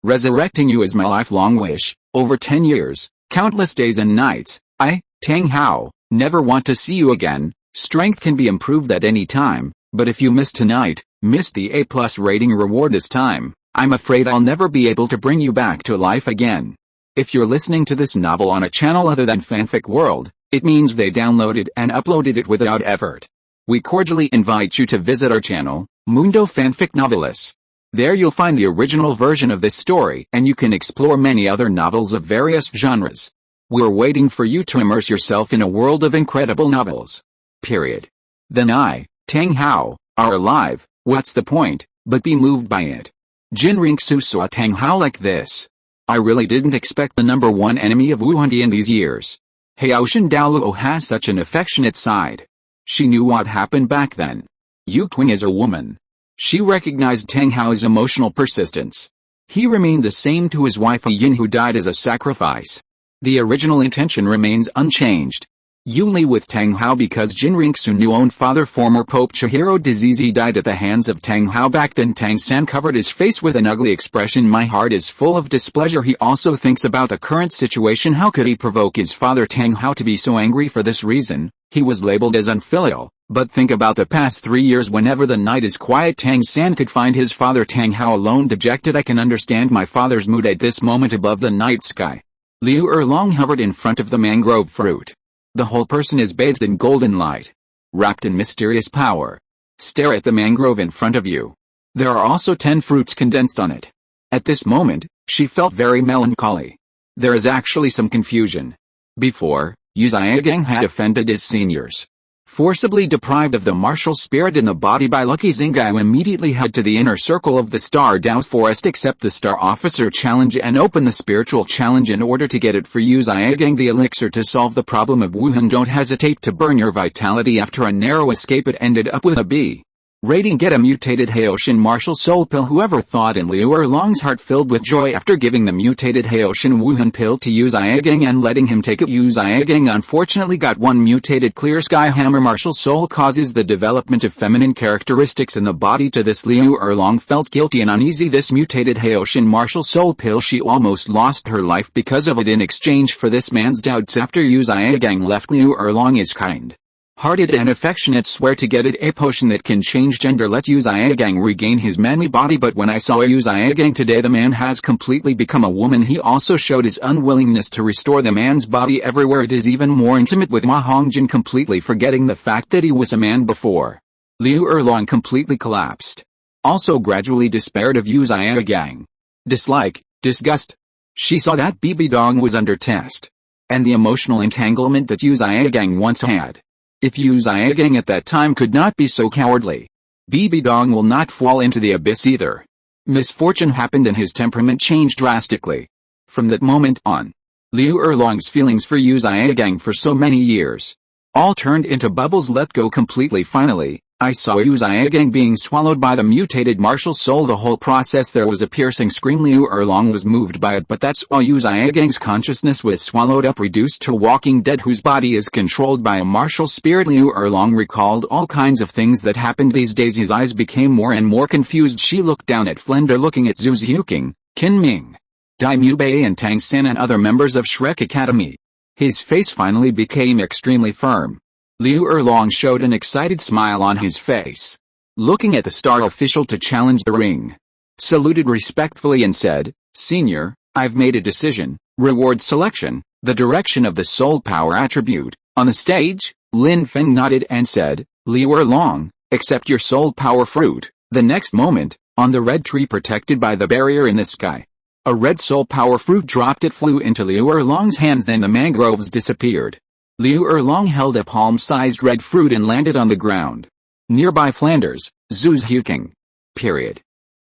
Resurrecting you is my lifelong wish. Over 10 years, countless days and nights, I, Tang Hao, never want to see you again. Strength can be improved at any time, but if you miss tonight, miss the A+ rating reward this time, I'm afraid I'll never be able to bring you back to life again. If you're listening to this novel on a channel other than Fanfic World, it means they downloaded and uploaded it without effort. We cordially invite you to visit our channel, Mundo Fanfic Novelis. There you'll find the original version of this story, and you can explore many other novels of various genres. We're waiting for you to immerse yourself in a world of incredible novels. Period. Then I, Tang Hao, are alive. What's the point, but be moved by it? Jin Ringsu saw Tang Hao like this. I really didn't expect the #1 enemy of Wuhun in these years. Haoshan Douluo has such an affectionate side. She knew what happened back then. Yu Qing is a woman. She recognized Tang Hao's emotional persistence. He remained the same to his wife Yin, who died as a sacrifice. The original intention remains unchanged. Yu Li with Tang Hao because Jin Ringsu knew own father, former Pope Chihiro Dizizi, died at the hands of Tang Hao. Back then Tang San covered his face with an ugly expression. My heart is full of displeasure. He also thinks about the current situation. How could he provoke his father Tang Hao to be so angry? For this reason, he was labeled as unfilial. But think about the past 3 years. Whenever the night is quiet, Tang San could find his father Tang Hao alone, dejected. I can understand my father's mood at this moment. Above the night sky, Liu Erlong hovered in front of the mangrove fruit. The whole person is bathed in golden light, wrapped in mysterious power. Stare at the mangrove in front of you. There are also 10 fruits condensed on it. At this moment, she felt very melancholy. There is actually some confusion. Before, Yu Zhigang had offended his seniors. Forcibly deprived of the martial spirit in the body by Lucky Xingao, immediately head to the inner circle of the Star Dao Forest, accept the Star Officer challenge and open the spiritual challenge in order to get it for Yu Zhigang the elixir to solve the problem of Wuhan. Don't hesitate to burn your vitality. After a narrow escape, it ended up with a B rating. Get a mutated Haoshan martial soul pill. Whoever thought in Liu Erlong's heart filled with joy after giving the mutated Haoshan Wuhan pill to Yu Zhigang and letting him take it. Yu Zhigang unfortunately got one mutated Clear Sky Hammer martial soul, causes the development of feminine characteristics in the body. To this Liu Erlong felt guilty and uneasy. This mutated Haoshan martial soul pill, she almost lost her life because of it. In exchange for this man's doubts after Yu Zhigang left, Liu Erlong is kind-hearted and affectionate, swear to get it a potion that can change gender, let Yu Zhigang regain his manly body. But when I saw Yu Zhigang today, the man has completely become a woman. He also showed his unwillingness to restore the man's body everywhere. It is even more intimate with Ma Hongjin, completely forgetting the fact that he was a man before. Liu Erlong completely collapsed. Also gradually despaired of Yu Zhigang. Dislike, disgust. She saw that Bibi Dong was under test. And the emotional entanglement that Yu Zhigang once had. If Yu Zhigang at that time could not be so cowardly, Bibi Dong will not fall into the abyss either. Misfortune happened and his temperament changed drastically. From that moment on, Liu Erlong's feelings for Yu Zhigang for so many years all turned into bubbles, let go completely. Finally, I saw Yu Zhigang being swallowed by the mutated martial soul. The whole process, there was a piercing scream. Liu Erlong was moved by it, but that's all. Yu Zhigang's consciousness was swallowed up, reduced to walking dead, whose body is controlled by a martial spirit. Liu Erlong recalled all kinds of things that happened these days. His eyes became more and more confused. She looked down at Flender, looking at Zhu Xiuqing, Qin Ming, Dai Mubei and Tang San and other members of Shrek Academy. His face finally became extremely firm. Liu Erlong showed an excited smile on his face. Looking at the star official to challenge the ring, saluted respectfully and said, "Senior, I've made a decision. Reward selection, the direction of the soul power attribute." On the stage, Lin Feng nodded and said, "Liu Erlong, accept your soul power fruit." The next moment, on the red tree protected by the barrier in the sky, a red soul power fruit dropped. It flew into Liu Erlong's hands, then the mangroves disappeared. Liu Erlong held a palm-sized red fruit and landed on the ground. Nearby Flanders, Zhu Xiuqing,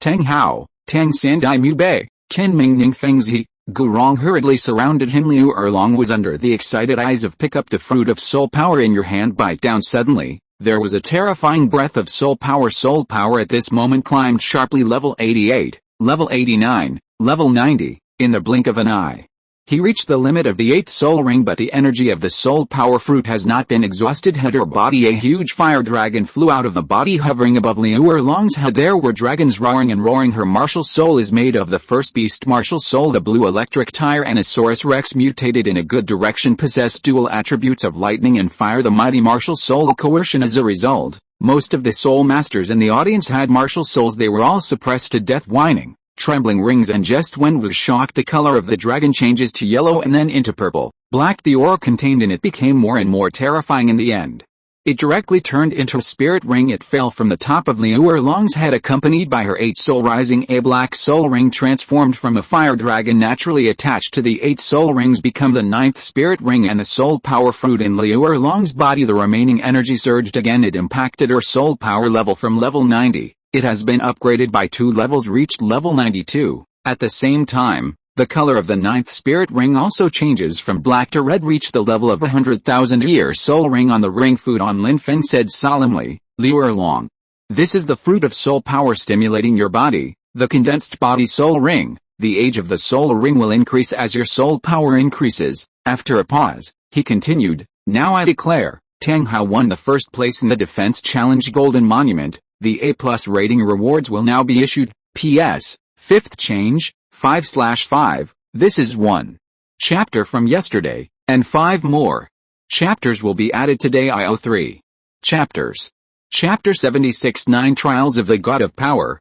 Tang Hao, Tang San, Dai Mubei, Qin Ming, Ning Fengzi, Gurong hurriedly surrounded him. Liu Erlong was under the excited eyes of "Pick up the fruit of soul power in your hand, bite down." Suddenly, there was a terrifying breath of soul power. Soul power at this moment climbed sharply, level 88, level 89, level 90, in the blink of an eye. He reached the limit of the 8th soul ring, but the energy of the soul power fruit has not been exhausted. Head or body, a huge fire dragon flew out of the body, hovering above Liu Erlong's head. There were dragons roaring and roaring. Her martial soul is made of the first beast martial soul, the blue electric Tyrannosaurus Rex, mutated in a good direction, possessed dual attributes of lightning and fire. The mighty martial soul coercion. As a result, most of the soul masters in the audience had martial souls. They were all suppressed to death, whining, trembling rings, and just when was shocked, the color of the dragon changes to yellow and then into purple, black. The aura contained in it became more and more terrifying. In the end, it directly turned into a spirit ring. It fell from the top of Liu Erlong's head, accompanied by her 8th soul rising. A black soul ring transformed from a fire dragon naturally attached to the 8 soul rings become the 9th spirit ring and the soul power fruit in Liu Erlong's body. The remaining energy surged again. It impacted her soul power level from level 90. It has been upgraded by 2 levels, reached level 92. At the same time, the color of the 9th spirit ring also changes from black to red, reached the level of 100,000-year soul ring. On the ring, food on, Lin Feng said solemnly, "Liu Erlong, this is the fruit of soul power stimulating your body, the condensed body soul ring. The age of the soul ring will increase as your soul power increases." After a pause, he continued, "Now I declare, Tang Hao won the first place in the Defense Challenge Golden Monument. The A+ rating rewards will now be issued. P.S. 5th change, 5/5. This is 1 chapter from yesterday, and 5 more chapters will be added today. IO3 chapters. Chapter 76, 9 Trials of the God of Power,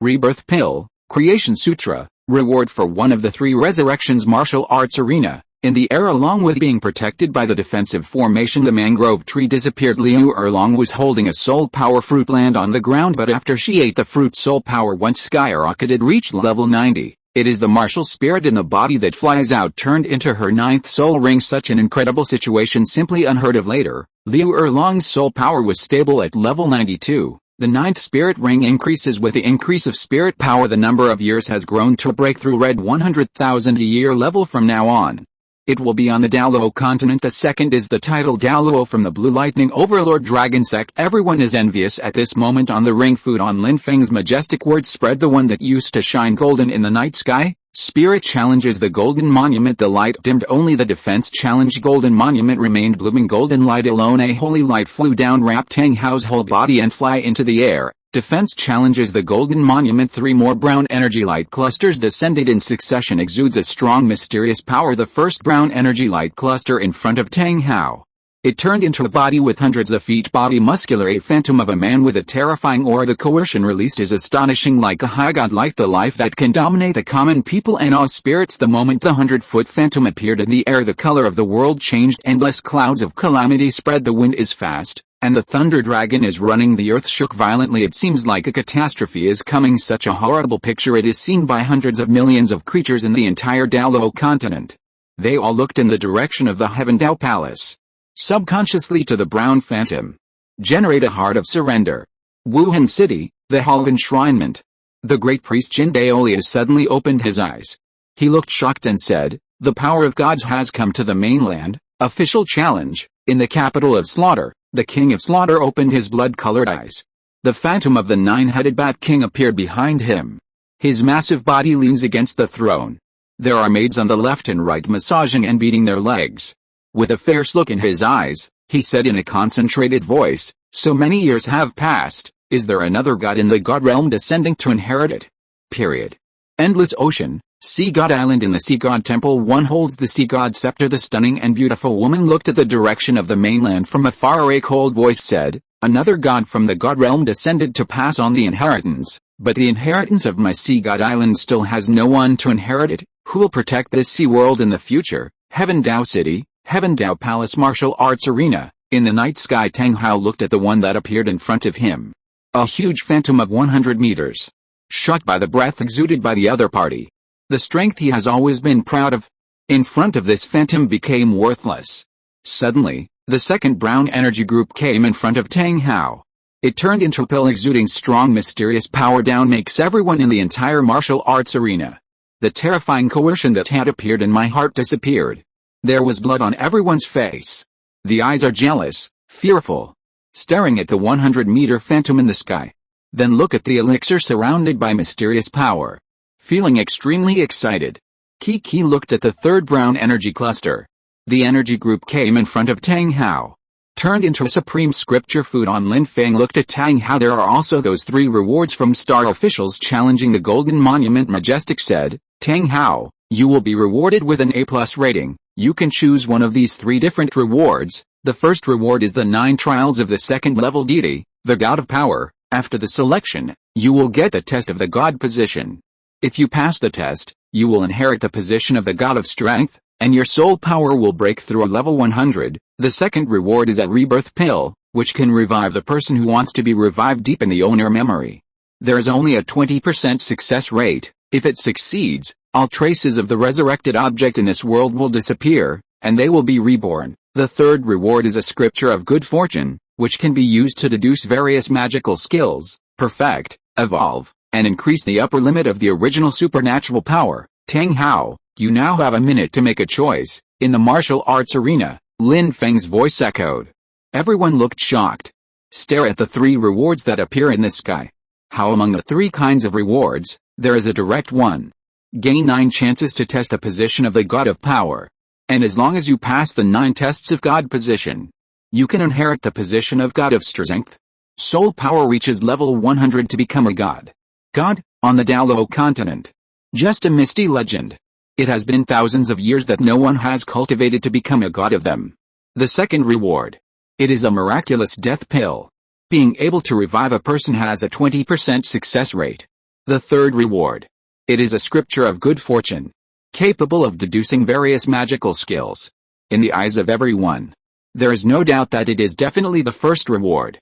Rebirth Pill, Creation Sutra, reward for one of the 3 resurrections, martial arts arena, In the air, along with being protected by the defensive formation, the mangrove tree disappeared. Liu Erlong was holding a soul power fruit land on the ground, but after she ate the fruit, soul power once skyrocketed, reached level 90. It is the martial spirit in the body that flies out turned into her 9th soul ring. Such an incredible situation, simply unheard of. Later, Liu Erlong's soul power was stable at level 92. The 9th spirit ring increases with the increase of spirit power. The number of years has grown to a breakthrough red 100,000 a year level from now on. It will be on the Douluo Continent. The second is the title Douluo from the Blue Lightning Overlord Dragon Sect. Everyone is envious at this moment on the ring. Food on Lin Feng's majestic words spread. The one that used to shine golden in the night sky. Spirit challenges the golden monument. The light dimmed, only the defense challenged. Golden monument remained blooming. Golden light alone. A holy light flew down, wrapped Tang Hao's whole body and fly into the air. Defense challenges the golden monument. 3 more brown energy light clusters descended in succession. Exudes a strong mysterious power. The first brown energy light cluster in front of Tang Hao. It turned into a body with hundreds of feet body muscular, a phantom of a man with a terrifying aura. The coercion released is astonishing, like a high god, like the life that can dominate the common people and all spirits. The moment the 100-foot phantom appeared in the air, the color of the world changed. Endless clouds of calamity spread. The wind is fast, and the thunder dragon is running. The earth shook violently. It seems like a catastrophe is coming. Such a horrible picture. It is seen by hundreds of millions of creatures in the entire Douluo Continent. They all looked in the direction of the Heaven Dao Palace. Subconsciously to the brown phantom. Generate a heart of surrender. Wuhan City, the Hall of Enshrinement. The great priest Jin Daolius suddenly opened his eyes. He looked shocked and said, "The power of gods has come to the mainland." Official challenge. In the capital of slaughter, the king of slaughter opened his blood-colored eyes. The phantom of the 9-headed bat king appeared behind him. His massive body leans against the throne. There are maids on the left and right massaging and beating their legs. With a fierce look in his eyes, he said in a concentrated voice, "So many years have passed, is there another god in the god realm descending to inherit it?" Period. Endless ocean, Sea God Island. In the Sea God Temple, one holds the Sea God scepter. The stunning and beautiful woman looked at the direction of the mainland from afar. A cold voice said, "Another god from the god realm descended to pass on the inheritance, but the inheritance of my Sea God Island still has no one to inherit it. Who will protect this sea world in the future?" Heaven Dao City, Heaven Dao Palace Martial Arts Arena. In the night sky, Tang Hao looked at the one that appeared in front of him. A huge phantom of 100 meters. Shocked by the breath exuded by the other party. The strength he has always been proud of, in front of this phantom became worthless. Suddenly, the second brown energy group came in front of Tang Hao. It turned into a pill exuding strong mysterious power. Down makes everyone in the entire martial arts arena. The terrifying coercion that had appeared in my heart disappeared. There was blood on everyone's face. The eyes are jealous, fearful, staring at the 100-meter phantom in the sky. Then look at the elixir surrounded by mysterious power. Feeling extremely excited, Kiki looked at the third brown energy cluster. The energy group came in front of Tang Hao. Turned into a supreme scripture. Food on Lin Feng looked at Tang Hao. There are also those 3 rewards from star officials challenging the golden monument. Majestic said, "Tang Hao, you will be rewarded with an A+ rating. You can choose one of these 3 different rewards. The first reward is the 9 trials of the second-level deity, the God of Power. After the selection, you will get the test of the God position. If you pass the test, you will inherit the position of the God of Strength, and your soul power will break through a level 100. The second reward is a rebirth pill, which can revive the person who wants to be revived deep in the owner memory. There is only a 20% success rate. If it succeeds, all traces of the resurrected object in this world will disappear, and they will be reborn. The third reward is a scripture of good fortune, which can be used to deduce various magical skills, perfect, evolve, and increase the upper limit of the original supernatural power. Tang Hao, you now have a minute to make a choice." In the martial arts arena, Lin Feng's voice echoed. Everyone looked shocked. Stare at the 3 rewards that appear in the sky. How among the 3 kinds of rewards, there is a direct one. Gain 9 chances to test the position of the God of Power. And as long as you pass the 9 tests of God position, you can inherit the position of God of Strength. Soul power reaches level 100 to become a god. God, on the Douluo Continent. Just a misty legend. It has been thousands of years that no one has cultivated to become a god of them. The second reward. It is a miraculous death pill. Being able to revive a person has a 20% success rate. The third reward. It is a scripture of good fortune. capable of deducing various magical skills. In the eyes of everyone, there is no doubt that it is definitely the first reward.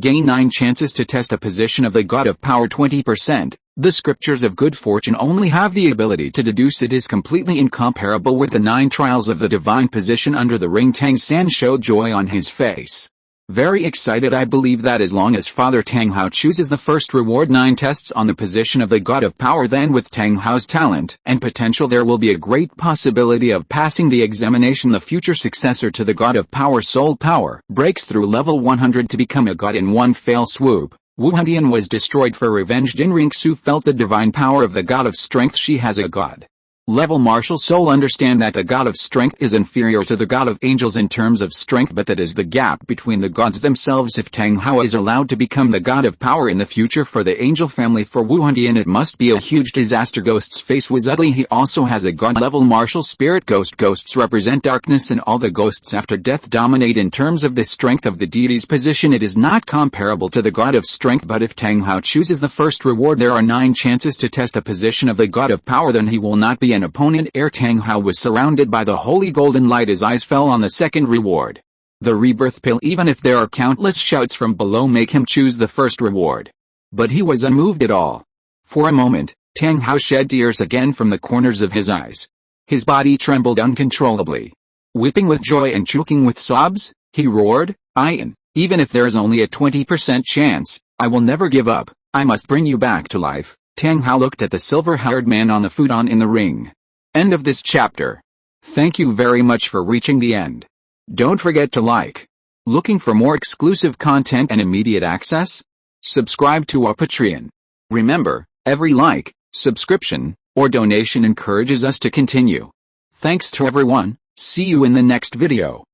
Gain 9 chances to test a position of the God of Power 20%. The scriptures of good fortune only have the ability to deduce it is completely incomparable with the 9 trials of the divine position under the ring. Tang San showed joy on his face. Very excited. I believe that as long as Father Tang Hao chooses the first reward 9 tests on the position of the God of Power, then with Tang Hao's talent and potential there will be a great possibility of passing the examination. The future successor to the God of Power, Soul Power, breaks through level 100 to become a god in one fell swoop. Wuhun Temple was destroyed for revenge. Din Ringsu felt the divine power of the God of Strength. She has a god level martial soul. Understand that the God of Strength is inferior to the God of Angels in terms of strength, but that is the gap between the gods themselves. If Tang Hao is allowed to become the God of Power in the future for the Angel family, for Wuhun Temple it must be a huge disaster. Ghost's face was ugly. He also has a god level martial spirit ghost. Ghosts represent darkness, and all the ghosts after death dominate. In terms of the strength of the deity's position, it is not comparable to the God of Strength, but if Tang Hao chooses the first reward there are 9 chances to test a position of the God of Power, then he will not be an opponent. Tang Hao was surrounded by the holy golden light. His eyes fell on the second reward, the rebirth pill. Even if there are countless shouts from below, make him choose the first reward. But he was unmoved at all. For a moment, Tang Hao shed tears again from the corners of his eyes. His body trembled uncontrollably. Weeping with joy and choking with sobs, he roared, even if there is only a 20% chance, I will never give up. I must bring you back to life." Tang Hao looked at the silver-haired man on the futon in the ring. End of this chapter. Thank you very much for reaching the end. Don't forget to like. Looking for more exclusive content and immediate access? Subscribe to our Patreon. Remember, every like, subscription, or donation encourages us to continue. Thanks to everyone. See you in the next video.